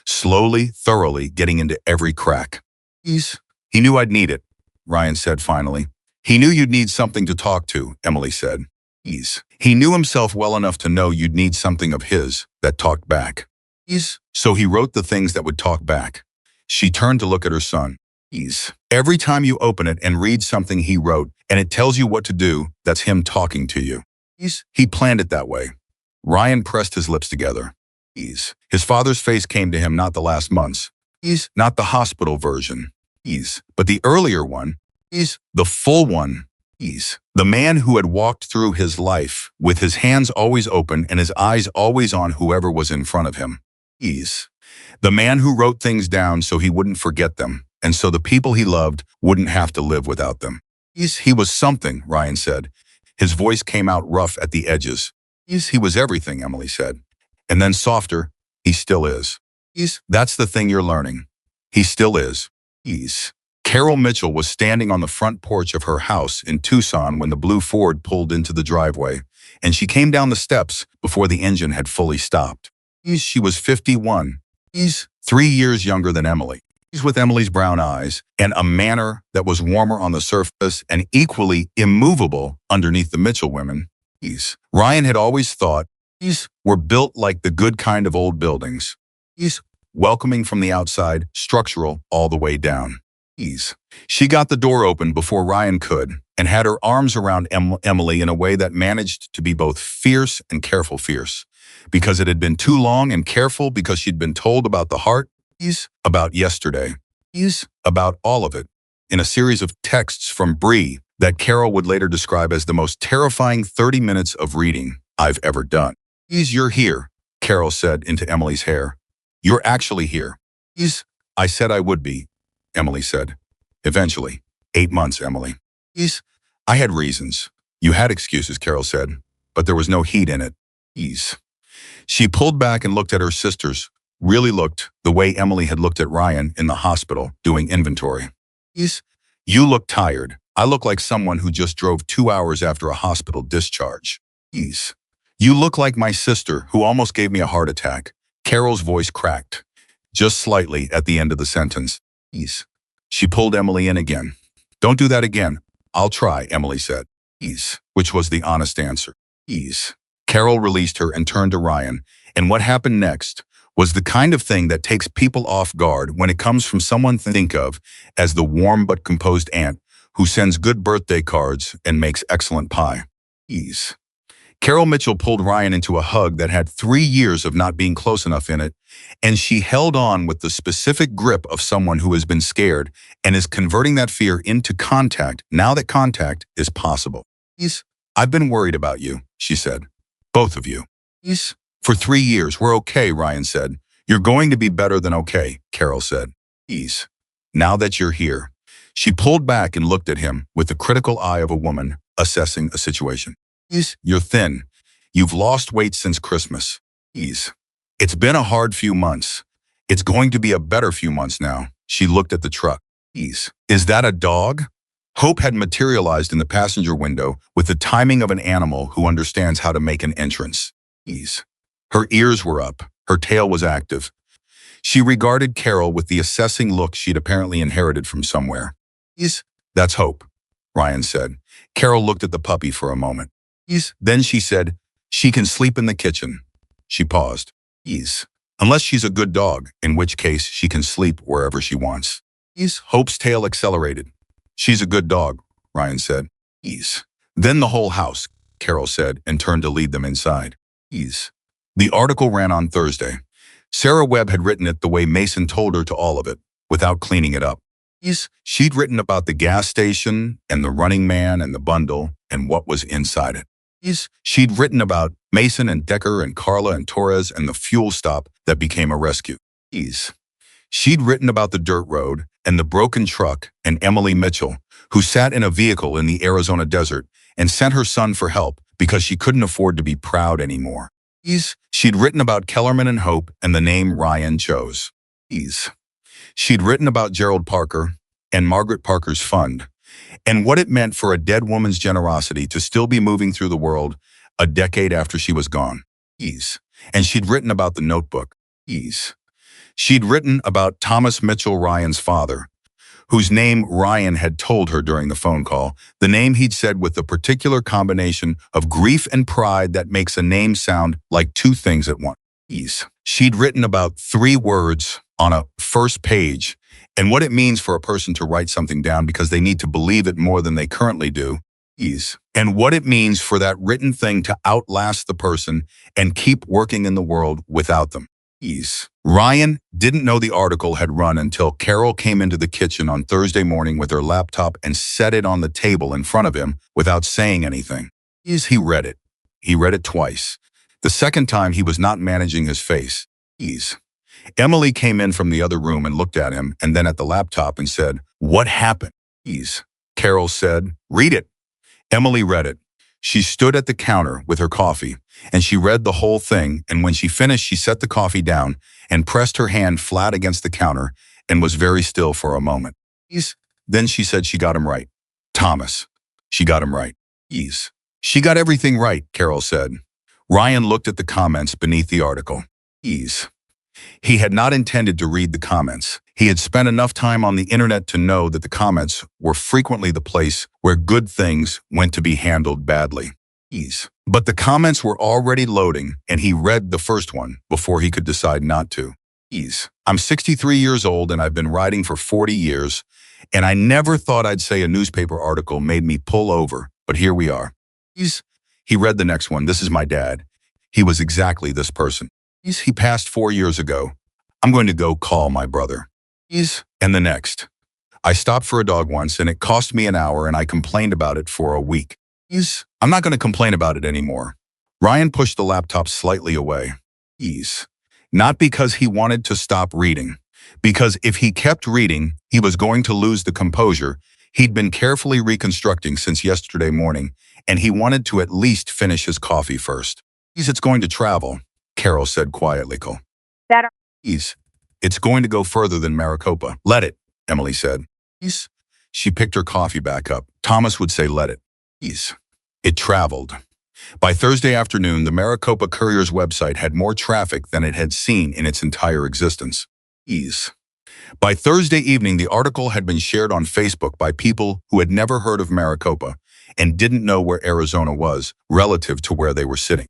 slowly, thoroughly getting into every crack. Ease. He knew I'd need it, Ryan said finally. He knew you'd need something to talk to, Emily said. Ease. He knew himself well enough to know you'd need something of his that talked back. Ease. So he wrote the things that would talk back. She turned to look at her son. Ease. Every time you open it and read something he wrote and it tells you what to do, that's him talking to you. Ease. He planned it that way. Ryan pressed his lips together. Ease. His father's face came to him, not the last month's. Ease. Not the hospital version. Ease. But the earlier one. Ease. The full one. Ease. The man who had walked through his life with his hands always open and his eyes always on whoever was in front of him. Ease. The man who wrote things down so he wouldn't forget them, and so the people he loved wouldn't have to live without them. He was something, Ryan said. His voice came out rough at the edges. He was everything, Emily said. And then softer, he still is. That's the thing you're learning. He still is. Carol Mitchell was standing on the front porch of her house in Tucson when the blue Ford pulled into the driveway, and she came down the steps before the engine had fully stopped. She was 51. 3 years younger than Emily. With Emily's brown eyes and a manner that was warmer on the surface and equally immovable underneath the Mitchell women. Ryan had always thought were built like the good kind of old buildings. Welcoming from the outside, structural all the way down. She got the door open before Ryan could and had her arms around Emily in a way that managed to be both fierce and careful fierce. Because it had been too long, and careful because she'd been told about the heart, about yesterday, about all of it, in a series of texts from Bree that Carol would later describe as the most terrifying 30 minutes of reading I've ever done. You're here, Carol said into Emily's hair. You're actually here. I said I would be, Emily said. Eventually. 8 months, Emily. I had reasons. You had excuses, Carol said, but there was no heat in it. She pulled back and looked at her sisters, really looked the way Emily had looked at Ryan in the hospital doing inventory. You look tired. I look like someone who just drove 2 hours after a hospital discharge. You look like my sister, who almost gave me a heart attack. Carol's voice cracked, just slightly at the end of the sentence. Please. She pulled Emily in again. Don't do that again. I'll try, Emily said. Please, which was the honest answer. Please. Carol released her and turned to Ryan, and what happened next was the kind of thing that takes people off guard when it comes from someone think of as the warm but composed aunt who sends good birthday cards and makes excellent pie. Please. Carol Mitchell pulled Ryan into a hug that had 3 years of not being close enough in it, and she held on with the specific grip of someone who has been scared and is converting that fear into contact now that contact is possible. Please, I've been worried about you, she said. Both of you. Please. For 3 years, we're okay, Ryan said. You're going to be better than okay, Carol said. Please. Now that you're here. She pulled back and looked at him with the critical eye of a woman assessing a situation. Please, you're thin. You've lost weight since Christmas. Please. It's been a hard few months. It's going to be a better few months now. She looked at the truck. Please. Is that a dog? Hope had materialized in the passenger window with the timing of an animal who understands how to make an entrance. Please. Her ears were up. Her tail was active. She regarded Carol with the assessing look she'd apparently inherited from somewhere. Please. That's Hope, Ryan said. Carol looked at the puppy for a moment. Please. Then she said, she can sleep in the kitchen. She paused. Please. Unless she's a good dog, in which case she can sleep wherever she wants. Please. Hope's tail accelerated. She's a good dog, Ryan said. Please. Then the whole house, Carol said, and turned to lead them inside. Please. The article ran on Thursday. Sarah Webb had written it the way Mason told her to, all of it, without cleaning it up. Please. She'd written about the gas station and the running man and the bundle and what was inside it. Please. She'd written about Mason and Decker and Carla and Torres and the fuel stop that became a rescue. Please. She'd written about the dirt road and the broken truck and Emily Mitchell, who sat in a vehicle in the Arizona desert and sent her son for help because she couldn't afford to be proud anymore. Please. She'd written about Kellerman and Hope and the name Ryan chose. Please. She'd written about Gerald Parker and Margaret Parker's fund and what it meant for a dead woman's generosity to still be moving through the world a decade after she was gone. Please. And she'd written about the notebook. Please. She'd written about Thomas Mitchell, Ryan's father, whose name Ryan had told her during the phone call, the name he'd said with the particular combination of grief and pride that makes a name sound like two things at once. Please. She'd written about 3 words on a first page and what it means for a person to write something down because they need to believe it more than they currently do. Please. And what it means for that written thing to outlast the person and keep working in the world without them. Please. Ryan didn't know the article had run until Carol came into the kitchen on Thursday morning with her laptop and set it on the table in front of him without saying anything. He read it. He read it twice. The second time he was not managing his face. Emily came in from the other room and looked at him and then at the laptop and said, "What happened?" Carol said, "Read it." Emily read it. She stood at the counter with her coffee, and she read the whole thing, and when she finished, she set the coffee down and pressed her hand flat against the counter and was very still for a moment. Then she said she got him right. Thomas. She got him right. She got everything right, Carol said. Ryan looked at the comments beneath the article. He had not intended to read the comments. He had spent enough time on the internet to know that the comments were frequently the place where good things went to be handled badly. But the comments were already loading, and he read the first one before he could decide not to. I'm 63 years old, and I've been writing for 40 years, and I never thought I'd say a newspaper article made me pull over, but here we are. He read the next one. This is my dad. He was exactly this person. He passed 4 years ago. I'm going to go call my brother. And the next. I stopped for a dog once and it cost me an hour and I complained about it for a week. I'm not going to complain about it anymore. Ryan pushed the laptop slightly away. Not because he wanted to stop reading. Because if he kept reading, he was going to lose the composure he'd been carefully reconstructing since yesterday morning, and he wanted to at least finish his coffee first. It's going to travel, Carol said quietly. It's going to go further than Maricopa. Let it, Emily said. She picked her coffee back up. Thomas would say let it. It traveled. By Thursday afternoon, the Maricopa Courier's website had more traffic than it had seen in its entire existence. Ease. By Thursday evening, the article had been shared on Facebook by people who had never heard of Maricopa and didn't know where Arizona was relative to where they were sitting.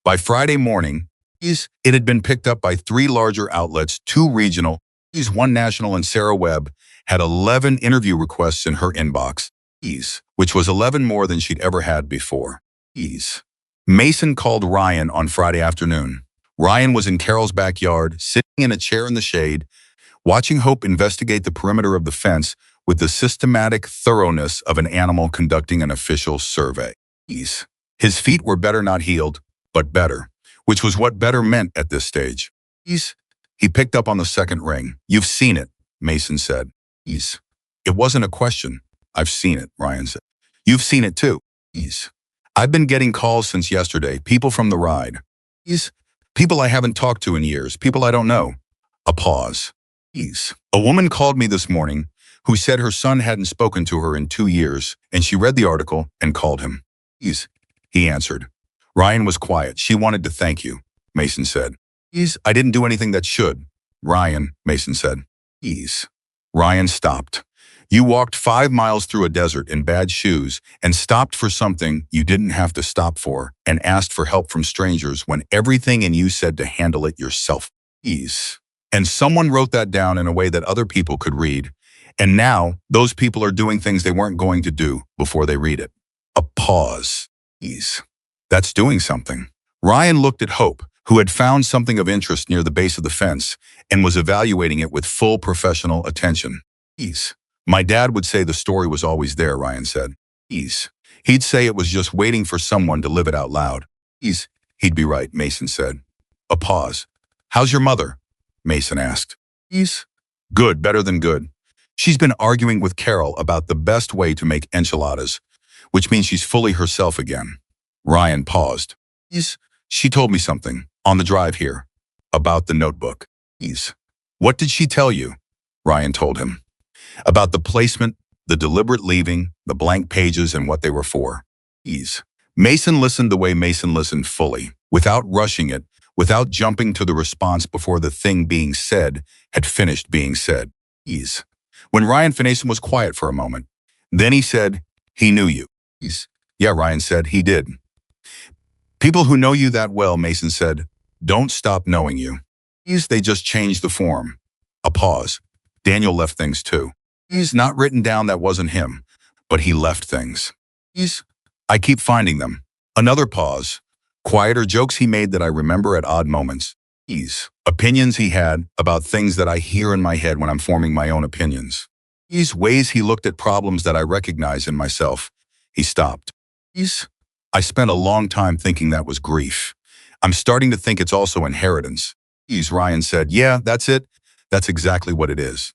By Friday morning, it had been picked up by 3 larger outlets, 2 regional, one national, and Sarah Webb had 11 interview requests in her inbox, which was 11 more than she'd ever had before. Mason called Ryan on Friday afternoon. Ryan was in Carol's backyard, sitting in a chair in the shade, watching Hope investigate the perimeter of the fence with the systematic thoroughness of an animal conducting an official survey. His feet were better not healed, but better, which was what better meant at this stage. He picked up on the second ring. "You've seen it," Mason said. It wasn't a question. "I've seen it," Ryan said. "You've seen it too." "I've been getting calls since yesterday, people from the ride. People I haven't talked to in years, people I don't know." A pause. "A woman called me this morning who said her son hadn't spoken to her in 2 years, and she read the article and called him." He answered. Ryan was quiet. "She wanted to thank you," Mason said. "I didn't do anything that should." "Ryan," Mason said. Ryan stopped. "You walked 5 miles through a desert in bad shoes and stopped for something you didn't have to stop for and asked for help from strangers when everything in you said to handle it yourself. And someone wrote that down in a way that other people could read. And now those people are doing things they weren't going to do before they read it." A pause. That's doing something. Ryan looked at Hope, who had found something of interest near the base of the fence and was evaluating it with full professional attention. "My dad would say the story was always there," Ryan said. "He'd say it was just waiting for someone to live it out loud." "He'd be right," Mason said. A pause. "How's your mother?" Mason asked. "Good, better than good. She's been arguing with Carol about the best way to make enchiladas, which means she's fully herself again." Ryan paused. "She told me something, on the drive here, about the notebook." "What did she tell you?" Ryan told him. "About the placement, the deliberate leaving, the blank pages, and what they were for." Mason listened the way Mason listened, fully, without rushing it, without jumping to the response before the thing being said had finished being said. When Ryan finished, was quiet for a moment. Then he said, "He knew you." "Yeah," Ryan said, "he did." "People who know you that well," Mason said, "don't stop knowing you. They just change the form." A pause. "Daniel left things too. He's not written down, that wasn't him, but he left things. I keep finding them." Another pause. "Quieter jokes he made that I remember at odd moments. Opinions he had about things that I hear in my head when I'm forming my own opinions. Ways he looked at problems that I recognize in myself." He stopped. "I spent a long time thinking that was grief. I'm starting to think it's also inheritance." Ryan said, "Yeah, that's it. That's exactly what it is."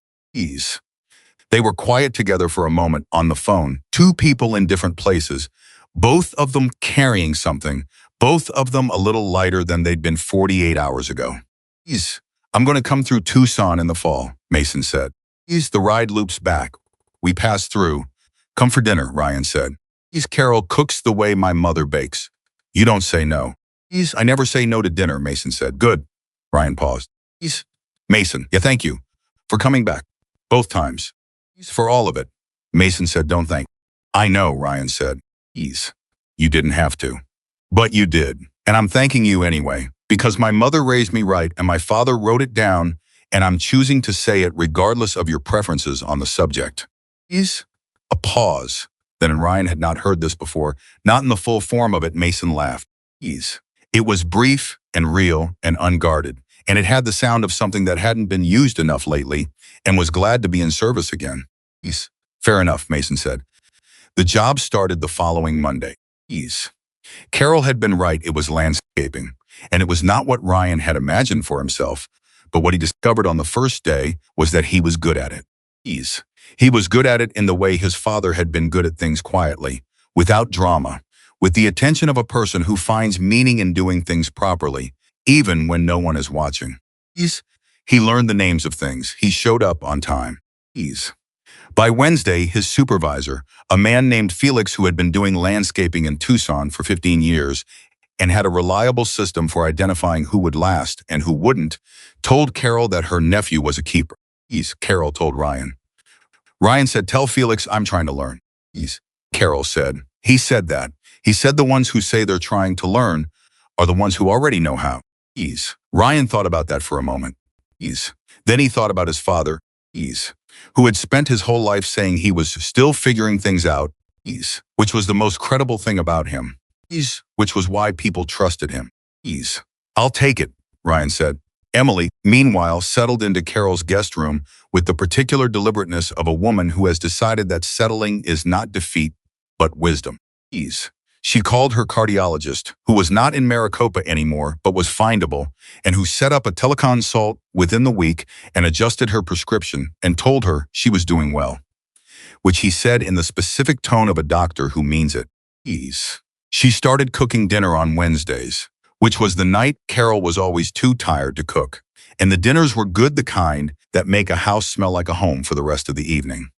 They were quiet together for a moment on the phone, 2 people in different places, both of them carrying something, both of them a little lighter than they'd been 48 hours ago. "I'm going to come through Tucson in the fall," Mason said. "The ride loops back. We pass through. Come for dinner," Ryan said. "Carol cooks the way my mother bakes. You don't say no." "I never say no to dinner," Mason said. "Good." Ryan paused. Mason, "Yeah, thank you for coming back. Both times. For all of it." Mason said, "Don't thank." "I know," Ryan said. "You didn't have to. But you did. And I'm thanking you anyway, because my mother raised me right and my father wrote it down, and I'm choosing to say it regardless of your preferences on the subject." A pause. Then Ryan had not heard this before, not in the full form of it. Mason laughed. It was brief and real and unguarded, and it had the sound of something that hadn't been used enough lately and was glad to be in service again. "Fair enough," Mason said. The job started the following Monday. Carol had been right, it was landscaping, and it was not what Ryan had imagined for himself, but what he discovered on the first day was that he was good at it. He was good at it in the way his father had been good at things, quietly, without drama, with the attention of a person who finds meaning in doing things properly, even when no one is watching. He learned the names of things. He showed up on time. By Wednesday, his supervisor, a man named Felix who had been doing landscaping in Tucson for 15 years and had a reliable system for identifying who would last and who wouldn't, told Carol that her nephew was a keeper. Carol told Ryan. Ryan said, "Tell Felix I'm trying to learn." Carol said. He said that. He said the ones who say they're trying to learn are the ones who already know how. Ryan thought about that for a moment. Then he thought about his father, who had spent his whole life saying he was still figuring things out, which was the most credible thing about him, which was why people trusted him. "I'll take it," Ryan said. Emily, meanwhile, settled into Carol's guest room with the particular deliberateness of a woman who has decided that settling is not defeat, but wisdom. She called her cardiologist, who was not in Maricopa anymore but was findable, and who set up a teleconsult within the week and adjusted her prescription and told her she was doing well, which he said in the specific tone of a doctor who means it. She started cooking dinner on Wednesdays, which was the night Carol was always too tired to cook, and the dinners were good, the kind that make a house smell like a home for the rest of the evening.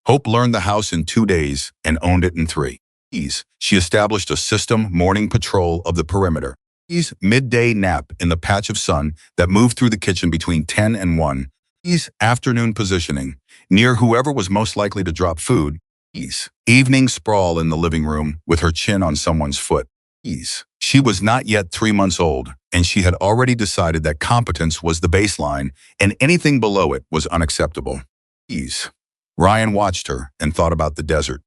Hope learned the house in 2 days and owned it in 3. She established a system morning patrol of the perimeter. Midday nap in the patch of sun that moved through the kitchen between 10 and 1. Afternoon positioning near whoever was most likely to drop food. Evening sprawl in the living room with her chin on someone's foot. She was not yet 3 months old, and she had already decided that competence was the baseline and anything below it was unacceptable. Ryan watched her and thought about the desert,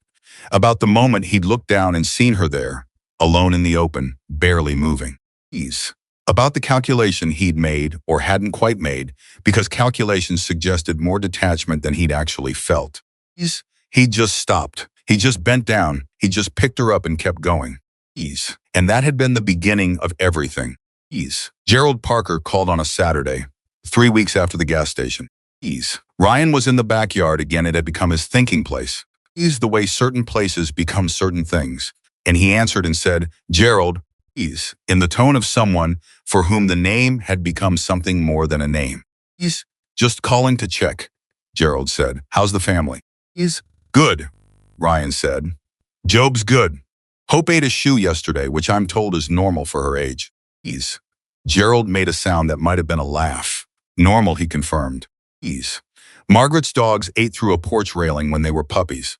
about the moment he'd looked down and seen her there, alone in the open, barely moving. About the calculation he'd made or hadn't quite made, because calculations suggested more detachment than he'd actually felt. He just stopped. He just bent down. He just picked her up and kept going. And that had been the beginning of everything. Gerald Parker called on a Saturday, 3 weeks after the gas station. Ryan was in the backyard again. It had become his thinking place. The way certain places become certain things. And he answered and said, "Gerald," in the tone of someone for whom the name had become something more than a name. "Just calling to check," Gerald said. "How's the family?" "Good," Ryan said. "Job's good. Hope ate a shoe yesterday, which I'm told is normal for her age." Gerald made a sound that might have been a laugh. "Normal," he confirmed. "Margaret's dogs ate through a porch railing when they were puppies."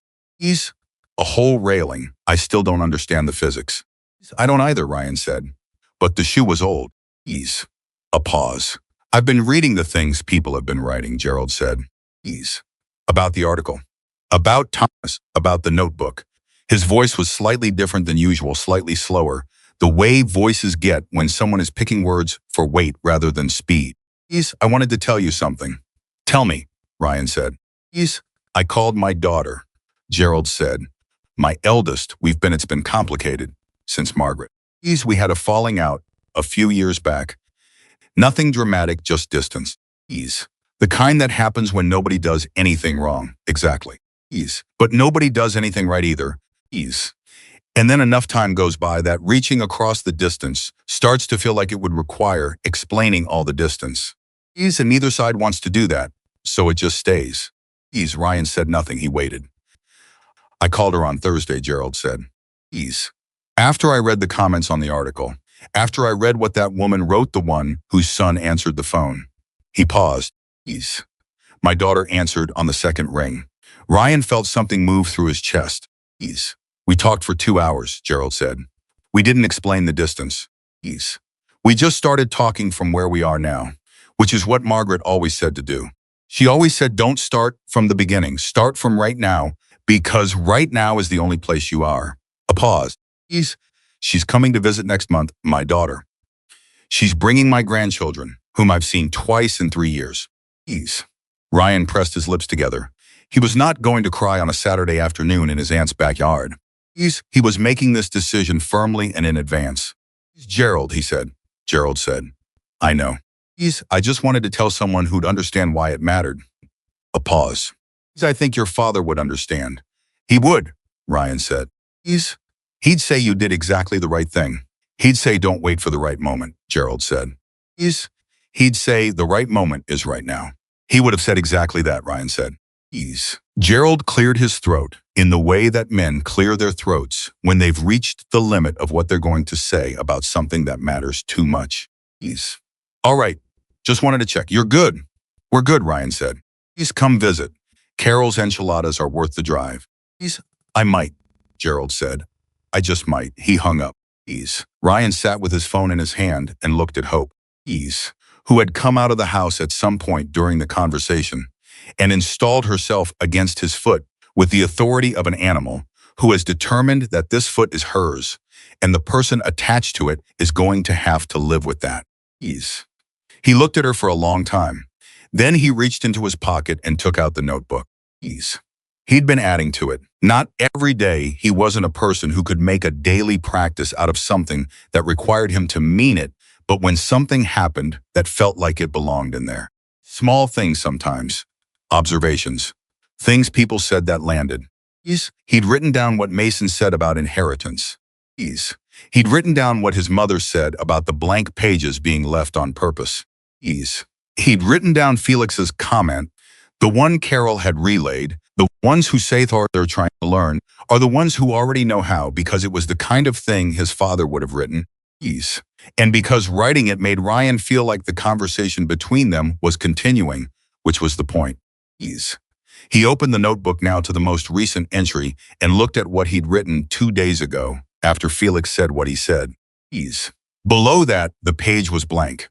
"A whole railing. I still don't understand the physics." "I don't either," Ryan said. "But the shoe was old." A pause. "I've been reading the things people have been writing," Gerald said. "About the article. About Thomas. About the notebook." His voice was slightly different than usual, slightly slower, the way voices get when someone is picking words for weight rather than speed. "I wanted to tell you something." "Tell me," Ryan said. "I called my daughter," Gerald said. "My eldest. It's been complicated since Margaret. We had a falling out a few years back. Nothing dramatic, just distance. The kind that happens when nobody does anything wrong. Exactly. But nobody does anything right either. And then enough time goes by that reaching across the distance starts to feel like it would require explaining all the distance. And neither side wants to do that, so it just stays." Ryan said nothing. He waited. "I called her on Thursday," Gerald said. "After I read the comments on the article, after I read what that woman wrote, the one whose son answered the phone." He paused. "My daughter answered on the second ring." Ryan felt something move through his chest. "We talked for 2 hours," Gerald said. "We didn't explain the distance. We just started talking from where we are now, which is what Margaret always said to do. She always said, don't start from the beginning, start from right now, because right now is the only place you are." A pause. She's coming to visit next month, my daughter. She's bringing my grandchildren, whom I've seen twice in 3 years." Ryan pressed his lips together. He was not going to cry on a Saturday afternoon in his aunt's backyard. He was making this decision firmly and in advance. "Gerald," he said. Gerald said, "I know. I just wanted to tell someone who'd understand why it mattered." A pause. "I think your father would understand." "He would," Ryan said. "He'd say you did exactly the right thing. He'd say don't wait for the right moment," Gerald said. "He'd say the right moment is right now." "He would have said exactly that," Ryan said. Ease. Gerald cleared his throat in the way that men clear their throats when they've reached the limit of what they're going to say about something that matters too much. Ease. All right, just wanted to check. You're good. We're good, Ryan said. Please come visit. Carol's enchiladas are worth the drive. Please. I might, Gerald said. I just might. He hung up. Ease. Ryan sat with his phone in his hand and looked at Hope. Ease, who had come out of the house at some point during the conversation and installed herself against his foot with the authority of an animal who has determined that this foot is hers and the person attached to it is going to have to live with that. Ease. He looked at her for a long time. Then he reached into his pocket and took out the notebook. Ease. He'd been adding to it. Not every day he wasn't a person who could make a daily practice out of something that required him to mean it, but when something happened that felt like it belonged in there. Small things sometimes. Observations. Things people said that landed. He'd written down what Mason said about inheritance. He'd written down what his mother said about the blank pages being left on purpose. He'd written down Felix's comment. The one Carol had relayed, the ones who say they're trying to learn, are the ones who already know how because it was the kind of thing his father would have written. And because writing it made Ryan feel like the conversation between them was continuing, which was the point. He opened the notebook now to the most recent entry and looked at what he'd written 2 days ago after Felix said what he said. Below that, the page was blank.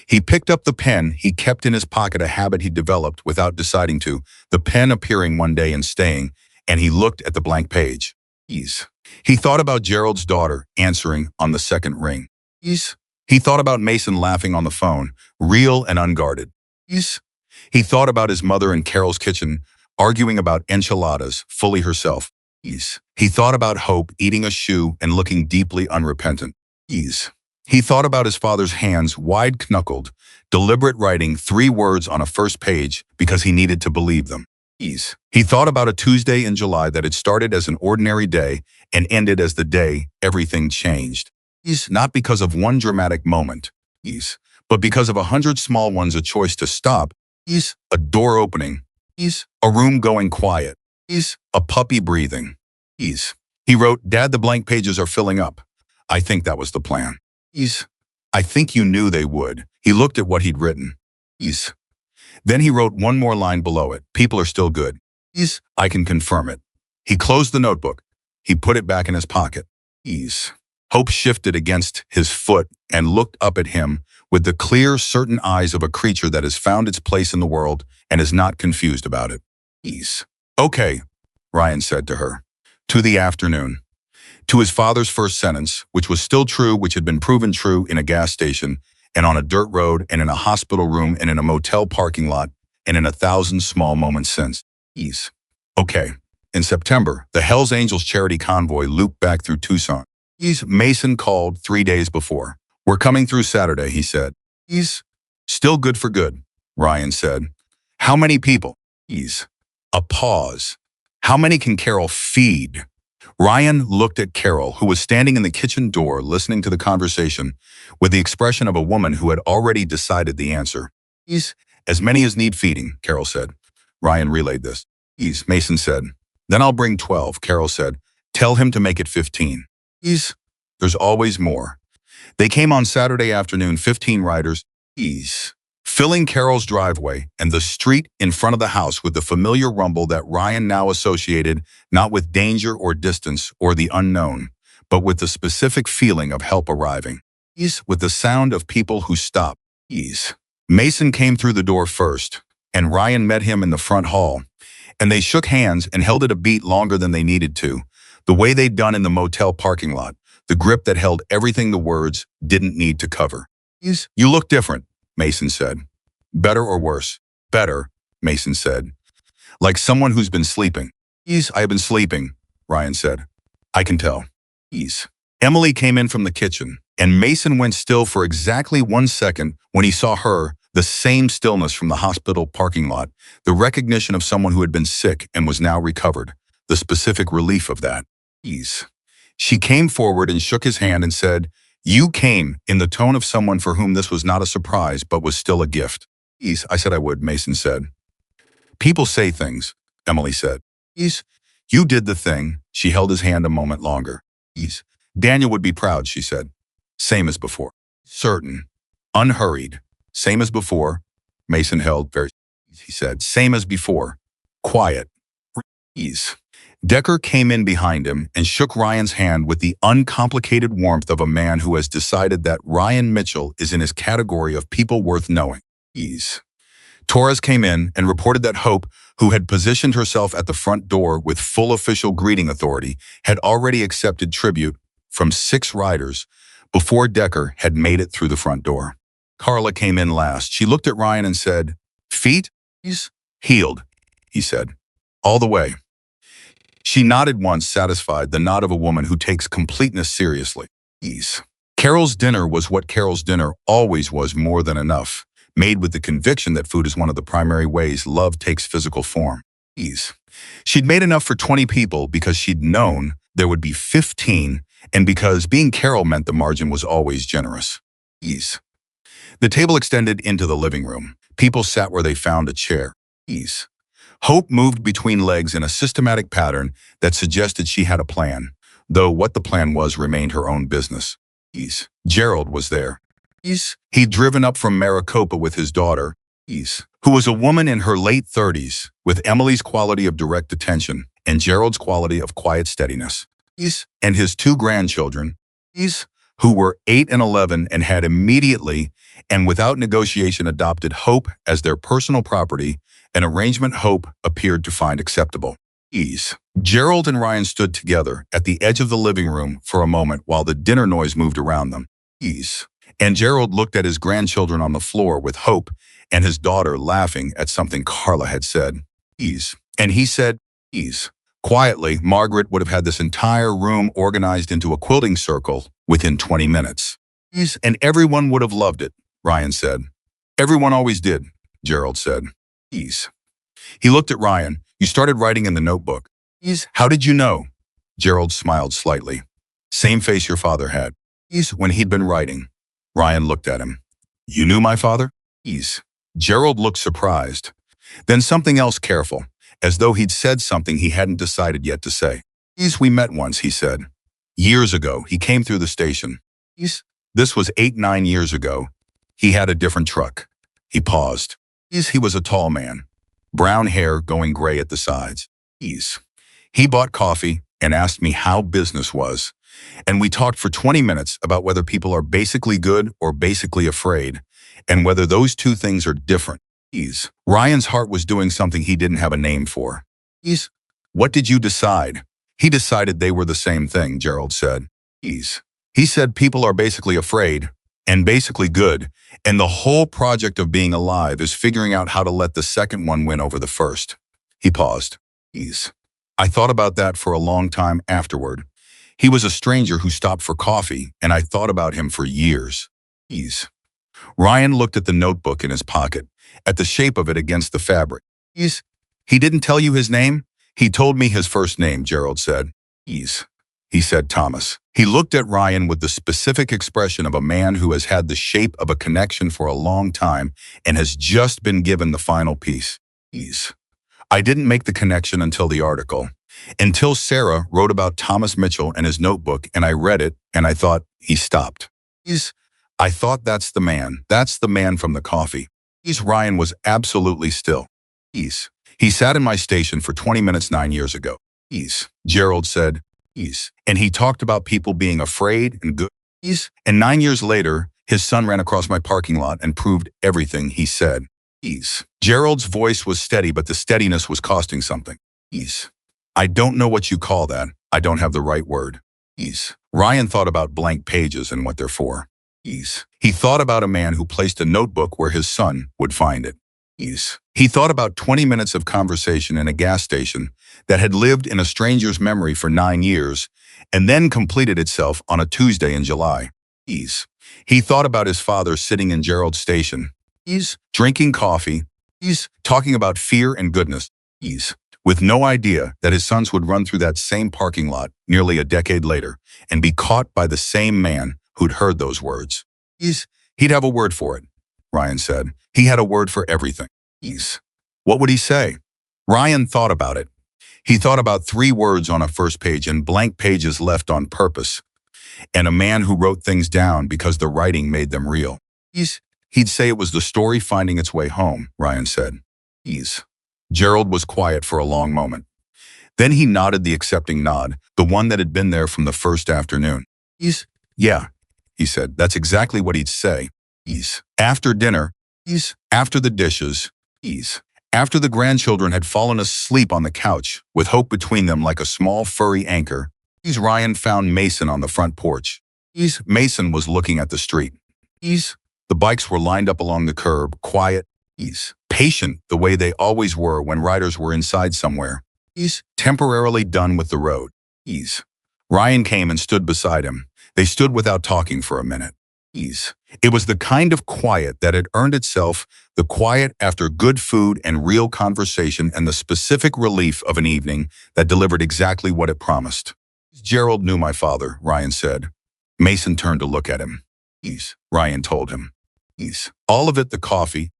He picked up the pen he kept in his pocket, a habit he developed without deciding to, the pen appearing one day and staying, and he looked at the blank page. He thought about Gerald's daughter answering on the second ring. He thought about Mason laughing on the phone, real and unguarded. He thought about his mother in Carol's kitchen, arguing about enchiladas, fully herself. He thought about Hope eating a shoe and looking deeply unrepentant. He thought about his father's hands wide-knuckled, deliberate writing 3 words on a first page because he needed to believe them. He thought about a Tuesday in July that had started as an ordinary day and ended as the day everything changed. Not because of one dramatic moment, but because of 100 small ones, a choice to stop, a door opening, a room going quiet, a puppy breathing. He wrote, Dad, the blank pages are filling up. I think that was the plan. I think you knew they would. He looked at what he'd written. Then he wrote one more line below it. People are still good. I can confirm it. He closed the notebook. He put it back in his pocket. Hope shifted against his foot and looked up at him with the clear, certain eyes of a creature that has found its place in the world and is not confused about it. Okay, Ryan said to her. To the afternoon. To his father's first sentence, which was still true, which had been proven true in a gas station, and on a dirt road, and in a hospital room, and in a motel parking lot, and in 1,000 small moments since. Okay. In September, the Hells Angels charity convoy looped back through Tucson. Mason called 3 days before. We're coming through Saturday, he said. Still good for good, Ryan said. How many people? A pause. How many can Carol feed? Ryan looked at Carol, who was standing in the kitchen door listening to the conversation, with the expression of a woman who had already decided the answer. As many as need feeding, Carol said. Ryan relayed this. Mason said. Then I'll bring 12, Carol said. Tell him to make it 15. There's always more. They came on Saturday afternoon, 15 riders, filling Carol's driveway and the street in front of the house with the familiar rumble that Ryan now associated not with danger or distance or the unknown, but with the specific feeling of help arriving. With the sound of people who stop. Mason came through the door first, and Ryan met him in the front hall, and they shook hands and held it a beat longer than they needed to, the way they'd done in the motel parking lot, the grip that held everything the words didn't need to cover. You look different, Mason said. Better or worse? Better, Mason said. Like someone who's been sleeping. I have been sleeping, Ryan said. I can tell. Emily came in from the kitchen, and Mason went still for exactly 1 second when he saw her, the same stillness from the hospital parking lot, the recognition of someone who had been sick and was now recovered, the specific relief of that. She came forward and shook his hand and said, You came, in the tone of someone for whom this was not a surprise but was still a gift. I said I would, Mason said. People say things, Emily said. Please, you did the thing. She held his hand a moment longer. Please. Daniel would be proud, she said. Same as before. Certain. Unhurried. Same as before. Mason held very, he said. Same as before. Quiet. Ease. Decker came in behind him and shook Ryan's hand with the uncomplicated warmth of a man who has decided that Ryan Mitchell is in his category of people worth knowing. Ease. Torres came in and reported that Hope, who had positioned herself at the front door with full official greeting authority, had already accepted tribute from 6 riders before Decker had made it through the front door. Carla came in last. She looked at Ryan and said, "Feet? He's healed," he said. "All the way." She nodded once, satisfied, the nod of a woman who takes completeness seriously. Ease. Carol's dinner was what Carol's dinner always was, more than enough, made with the conviction that food is one of the primary ways love takes physical form. Ease. She'd made enough for 20 people because she'd known there would be 15, and because being Carol meant the margin was always generous. Ease. The table extended into the living room. People sat where they found a chair. Ease. Hope moved between legs in a systematic pattern that suggested she had a plan, though what the plan was remained her own business. Ease. Gerald was there. Ease. He'd driven up from Maricopa with his daughter, Ease, who was a woman in her late 30s, with Emily's quality of direct attention and Gerald's quality of quiet steadiness. Ease. And his 2 grandchildren, Ease, who were 8 and 11 and had immediately and without negotiation adopted Hope as their personal property, an arrangement Hope appeared to find acceptable. Ease. Gerald and Ryan stood together at the edge of the living room for a moment while the dinner noise moved around them. Ease. And Gerald looked at his grandchildren on the floor with Hope and his daughter laughing at something Carla had said. Ease. And he said, Ease. Quietly, Margaret would have had this entire room organized into a quilting circle within 20 minutes. Ease. And everyone would have loved it, Ryan said. Everyone always did, Gerald said. Ease. He looked at Ryan. You started writing in the notebook. Ease. How did you know? Gerald smiled slightly. Same face your father had. Ease. When he'd been writing. Ryan looked at him. You knew my father? Ease. Gerald looked surprised. Then something else careful, as though he'd said something he hadn't decided yet to say. Ease. We met once, he said. Years ago, he came through the station. Ease. This was 8-9 years ago. He had a different truck. He paused. Ease. He was a tall man. Brown hair going gray at the sides. Ease. He bought coffee and asked me how business was. And we talked for 20 minutes about whether people are basically good or basically afraid, and whether those 2 things are different. Ease. Ryan's heart was doing something he didn't have a name for. Ease. What did you decide? He decided they were the same thing, Gerald said. Ease. He said people are basically afraid and basically good, and the whole project of being alive is figuring out how to let the second one win over the first. He paused. Ease. I thought about that for a long time afterward. He was a stranger who stopped for coffee, and I thought about him for years. Ease. Ryan looked at the notebook in his pocket, at the shape of it against the fabric. Ease. He didn't tell you his name? He told me his first name, Gerald said. Ease. He said Thomas. He looked at Ryan with the specific expression of a man who has had the shape of a connection for a long time and has just been given the final piece. Ease. I didn't make the connection until the article. Until Sarah wrote about Thomas Mitchell and his notebook, and I read it, and I thought, he stopped. Ease. I thought that's the man. That's the man from the coffee. Ease. Ryan was absolutely still. Ease. He sat in my station for 20 minutes 9 years ago. Ease. Gerald said, Ease. And he talked about people being afraid and good. Ease. And 9 years later, his son ran across my parking lot and proved everything he said. Ease. Gerald's voice was steady, but the steadiness was costing something. Ease. I don't know what you call that. I don't have the right word. Ease. Ryan thought about blank pages and what they're for. Ease. He thought about a man who placed a notebook where his son would find it. Ease. He thought about 20 minutes of conversation in a gas station that had lived in a stranger's memory for 9 years and then completed itself on a Tuesday in July. Ease. He thought about his father sitting in Gerald's station. Ease. Drinking coffee. Ease. Talking about fear and goodness. Ease. With no idea that his sons would run through that same parking lot nearly a decade later and be caught by the same man who'd heard those words. He'd have a word for it, Ryan said. He had a word for everything. What would he say? Ryan thought about it. He thought about 3 words on a first page and blank pages left on purpose, and a man who wrote things down because the writing made them real. He'd say it was the story finding its way home, Ryan said. Ease. Gerald was quiet for a long moment. Then he nodded the accepting nod, the one that had been there from the first afternoon. Yeah, he said. That's exactly what he'd say. After dinner, after the dishes, after the grandchildren had fallen asleep on the couch, with hope between them like a small furry anchor, Ryan found Mason on the front porch. Mason was looking at the street. The bikes were lined up along the curb, quiet, patient the way they always were when riders were inside somewhere. Temporarily done with the road. Ryan came and stood beside him. They stood without talking for a minute. It was the kind of quiet that had earned itself, the quiet after good food and real conversation and the specific relief of an evening that delivered exactly what it promised. Gerald knew my father, Ryan said. Mason turned to look at him. Ryan told him. All of it, the coffee,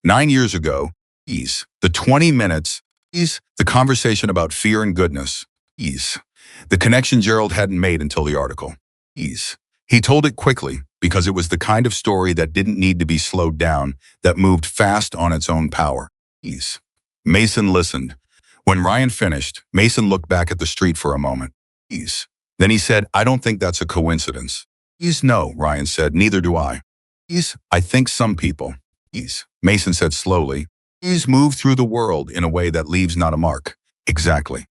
9 years ago, the 20 minutes, the conversation about fear and goodness, the connection Gerald hadn't made until the article. He told it quickly because it was the kind of story that didn't need to be slowed down, that moved fast on its own power. Mason listened. When Ryan finished, Mason looked back at the street for a moment. Then he said, I don't think that's a coincidence. No, Ryan said, neither do I. I think some people, Mason said slowly, move through the world in a way that leaves not a mark. Exactly.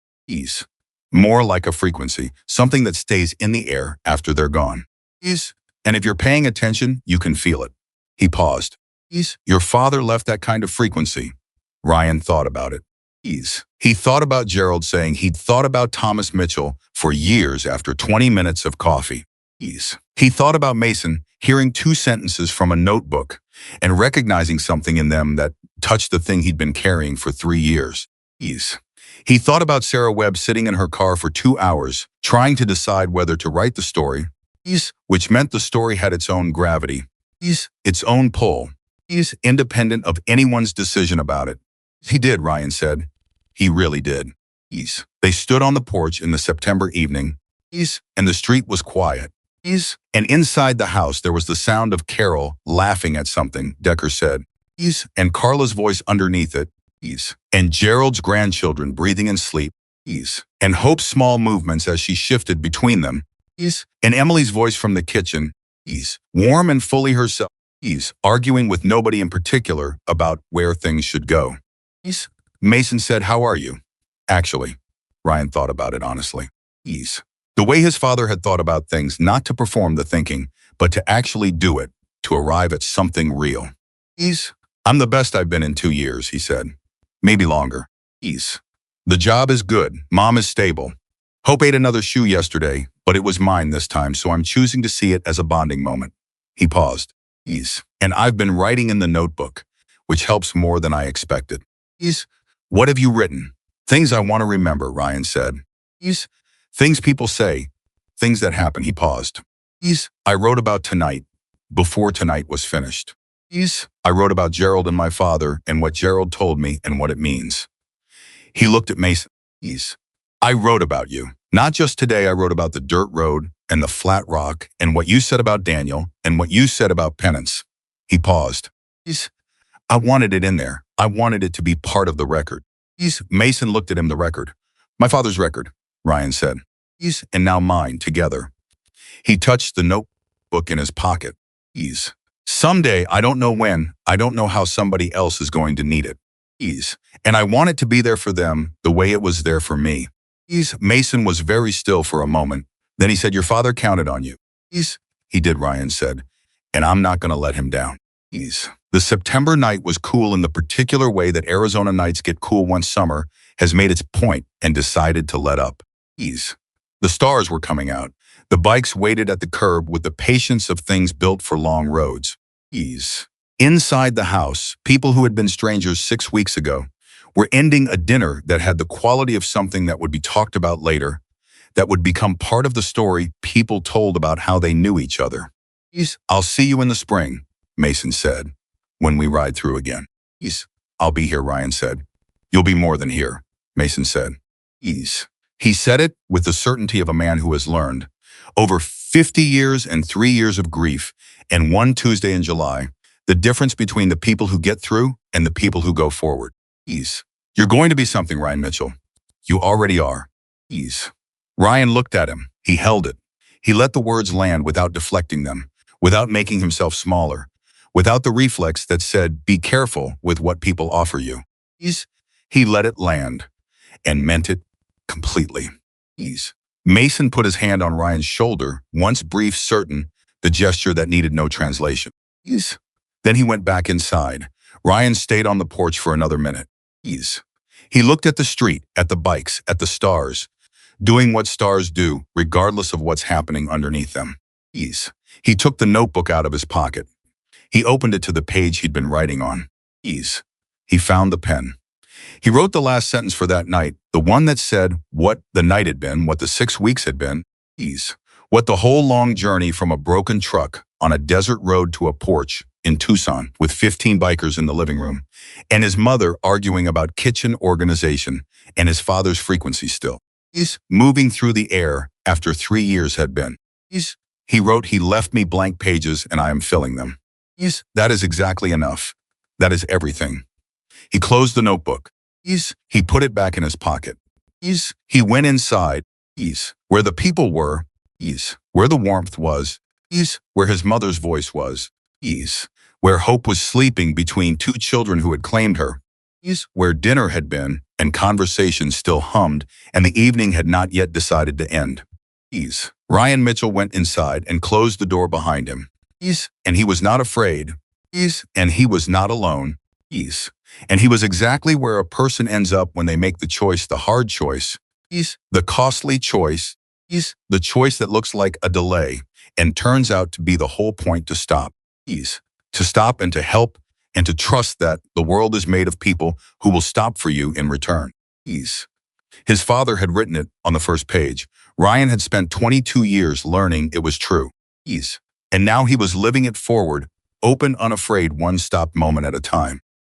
More like a frequency, something that stays in the air after they're gone. And if you're paying attention, you can feel it. He paused. Your father left that kind of frequency. Ryan thought about it. He thought about Gerald saying he'd thought about Thomas Mitchell for years after 20 minutes of coffee. He thought about Mason hearing 2 sentences from a notebook and recognizing something in them that touched the thing he'd been carrying for 3 years. He thought about Sarah Webb sitting in her car for 2 hours, trying to decide whether to write the story, which meant the story had its own gravity, its own pull, independent of anyone's decision about it. He did, Ryan said. He really did. They stood on the porch in the September evening, and the street was quiet. And inside the house there was the sound of Carol laughing at something, Decker said, and Carla's voice underneath it, and Gerald's grandchildren breathing in sleep, and Hope's small movements as she shifted between them, and Emily's voice from the kitchen, warm and fully herself, arguing with nobody in particular about where things should go. Mason said, how are you? Actually, Ryan thought about it honestly. The way his father had thought about things, not to perform the thinking, but to actually do it, to arrive at something real. I'm the best I've been in 2 years, he said. Maybe longer. The job is good. Mom is stable. Hope ate another shoe yesterday, but it was mine this time, so I'm choosing to see it as a bonding moment. He paused. And I've been writing in the notebook, which helps more than I expected. What have you written? Things I want to remember, Ryan said. Things people say, things that happen. He paused. I wrote about tonight, before tonight was finished. I wrote about Gerald and my father and what Gerald told me and what it means. He looked at Mason. I wrote about you. Not just today, I wrote about the dirt road and the flat rock and what you said about Daniel and what you said about penance. He paused. I wanted it in there. I wanted it to be part of the record. Mason looked at him, the record. My father's record, Ryan said. And now mine, together. He touched the notebook in his pocket. Someday, I don't know when, I don't know how somebody else is going to need it. And I want it to be there for them the way it was there for me. Mason was very still for a moment. Then he said, your father counted on you. He did, Ryan said. And I'm not going to let him down. The September night was cool in the particular way that Arizona nights get cool once summer has made its point and decided to let up. The stars were coming out. The bikes waited at the curb with the patience of things built for long roads. Inside the house, people who had been strangers 6 weeks ago were ending a dinner that had the quality of something that would be talked about later, that would become part of the story people told about how they knew each other. I'll see you in the spring, Mason said, when we ride through again. I'll be here, Ryan said. You'll be more than here, Mason said. Ease. He said it with the certainty of a man who has learned. Over 50 years and 3 years of grief, and one Tuesday in July, the difference between the people who get through and the people who go forward. Ease. You're going to be something, Ryan Mitchell. You already are. Ease. Ryan looked at him. He held it. He let the words land without deflecting them, without making himself smaller, without the reflex that said, be careful with what people offer you. Ease. He let it land and meant it completely. Ease. Mason put his hand on Ryan's shoulder, once brief, certain, the gesture that needed no translation. Ease. Then he went back inside. Ryan stayed on the porch for another minute. Ease. He looked at the street, at the bikes, at the stars, doing what stars do, regardless of what's happening underneath them. Ease. He took the notebook out of his pocket. He opened it to the page he'd been writing on. Ease. He found the pen. He wrote the last sentence for that night, the one that said what the night had been, what the 6 weeks had been. Ease. What the whole long journey from a broken truck on a desert road to a porch in Tucson with 15 bikers in the living room, and his mother arguing about kitchen organization and his father's frequency still. Ease. Moving through the air after 3 years had been. Ease. He wrote, he left me blank pages and I am filling them. Ease. That is exactly enough. That is everything. He closed the notebook. Ease. He put it back in his pocket. Ease. He went inside. Ease. Where the people were. Ease. Where the warmth was. Ease. Where his mother's voice was. Ease. Where hope was sleeping between 2 children who had claimed her. Ease. Where dinner had been and conversation still hummed and the evening had not yet decided to end. Ease. Ryan Mitchell went inside and closed the door behind him. Ease. And he was not afraid. Ease. And he was not alone. Ease. And he was exactly where a person ends up when they make the choice, the hard choice. Ease. The costly choice. Ease. The choice that looks like a delay and turns out to be the whole point to stop. Ease. To stop and to help and to trust that the world is made of people who will stop for you in return. Ease. His father had written it on the first page. Ryan had spent 22 years learning it was true. Ease. And now he was living it forward, open, unafraid, one-stop moment at a time.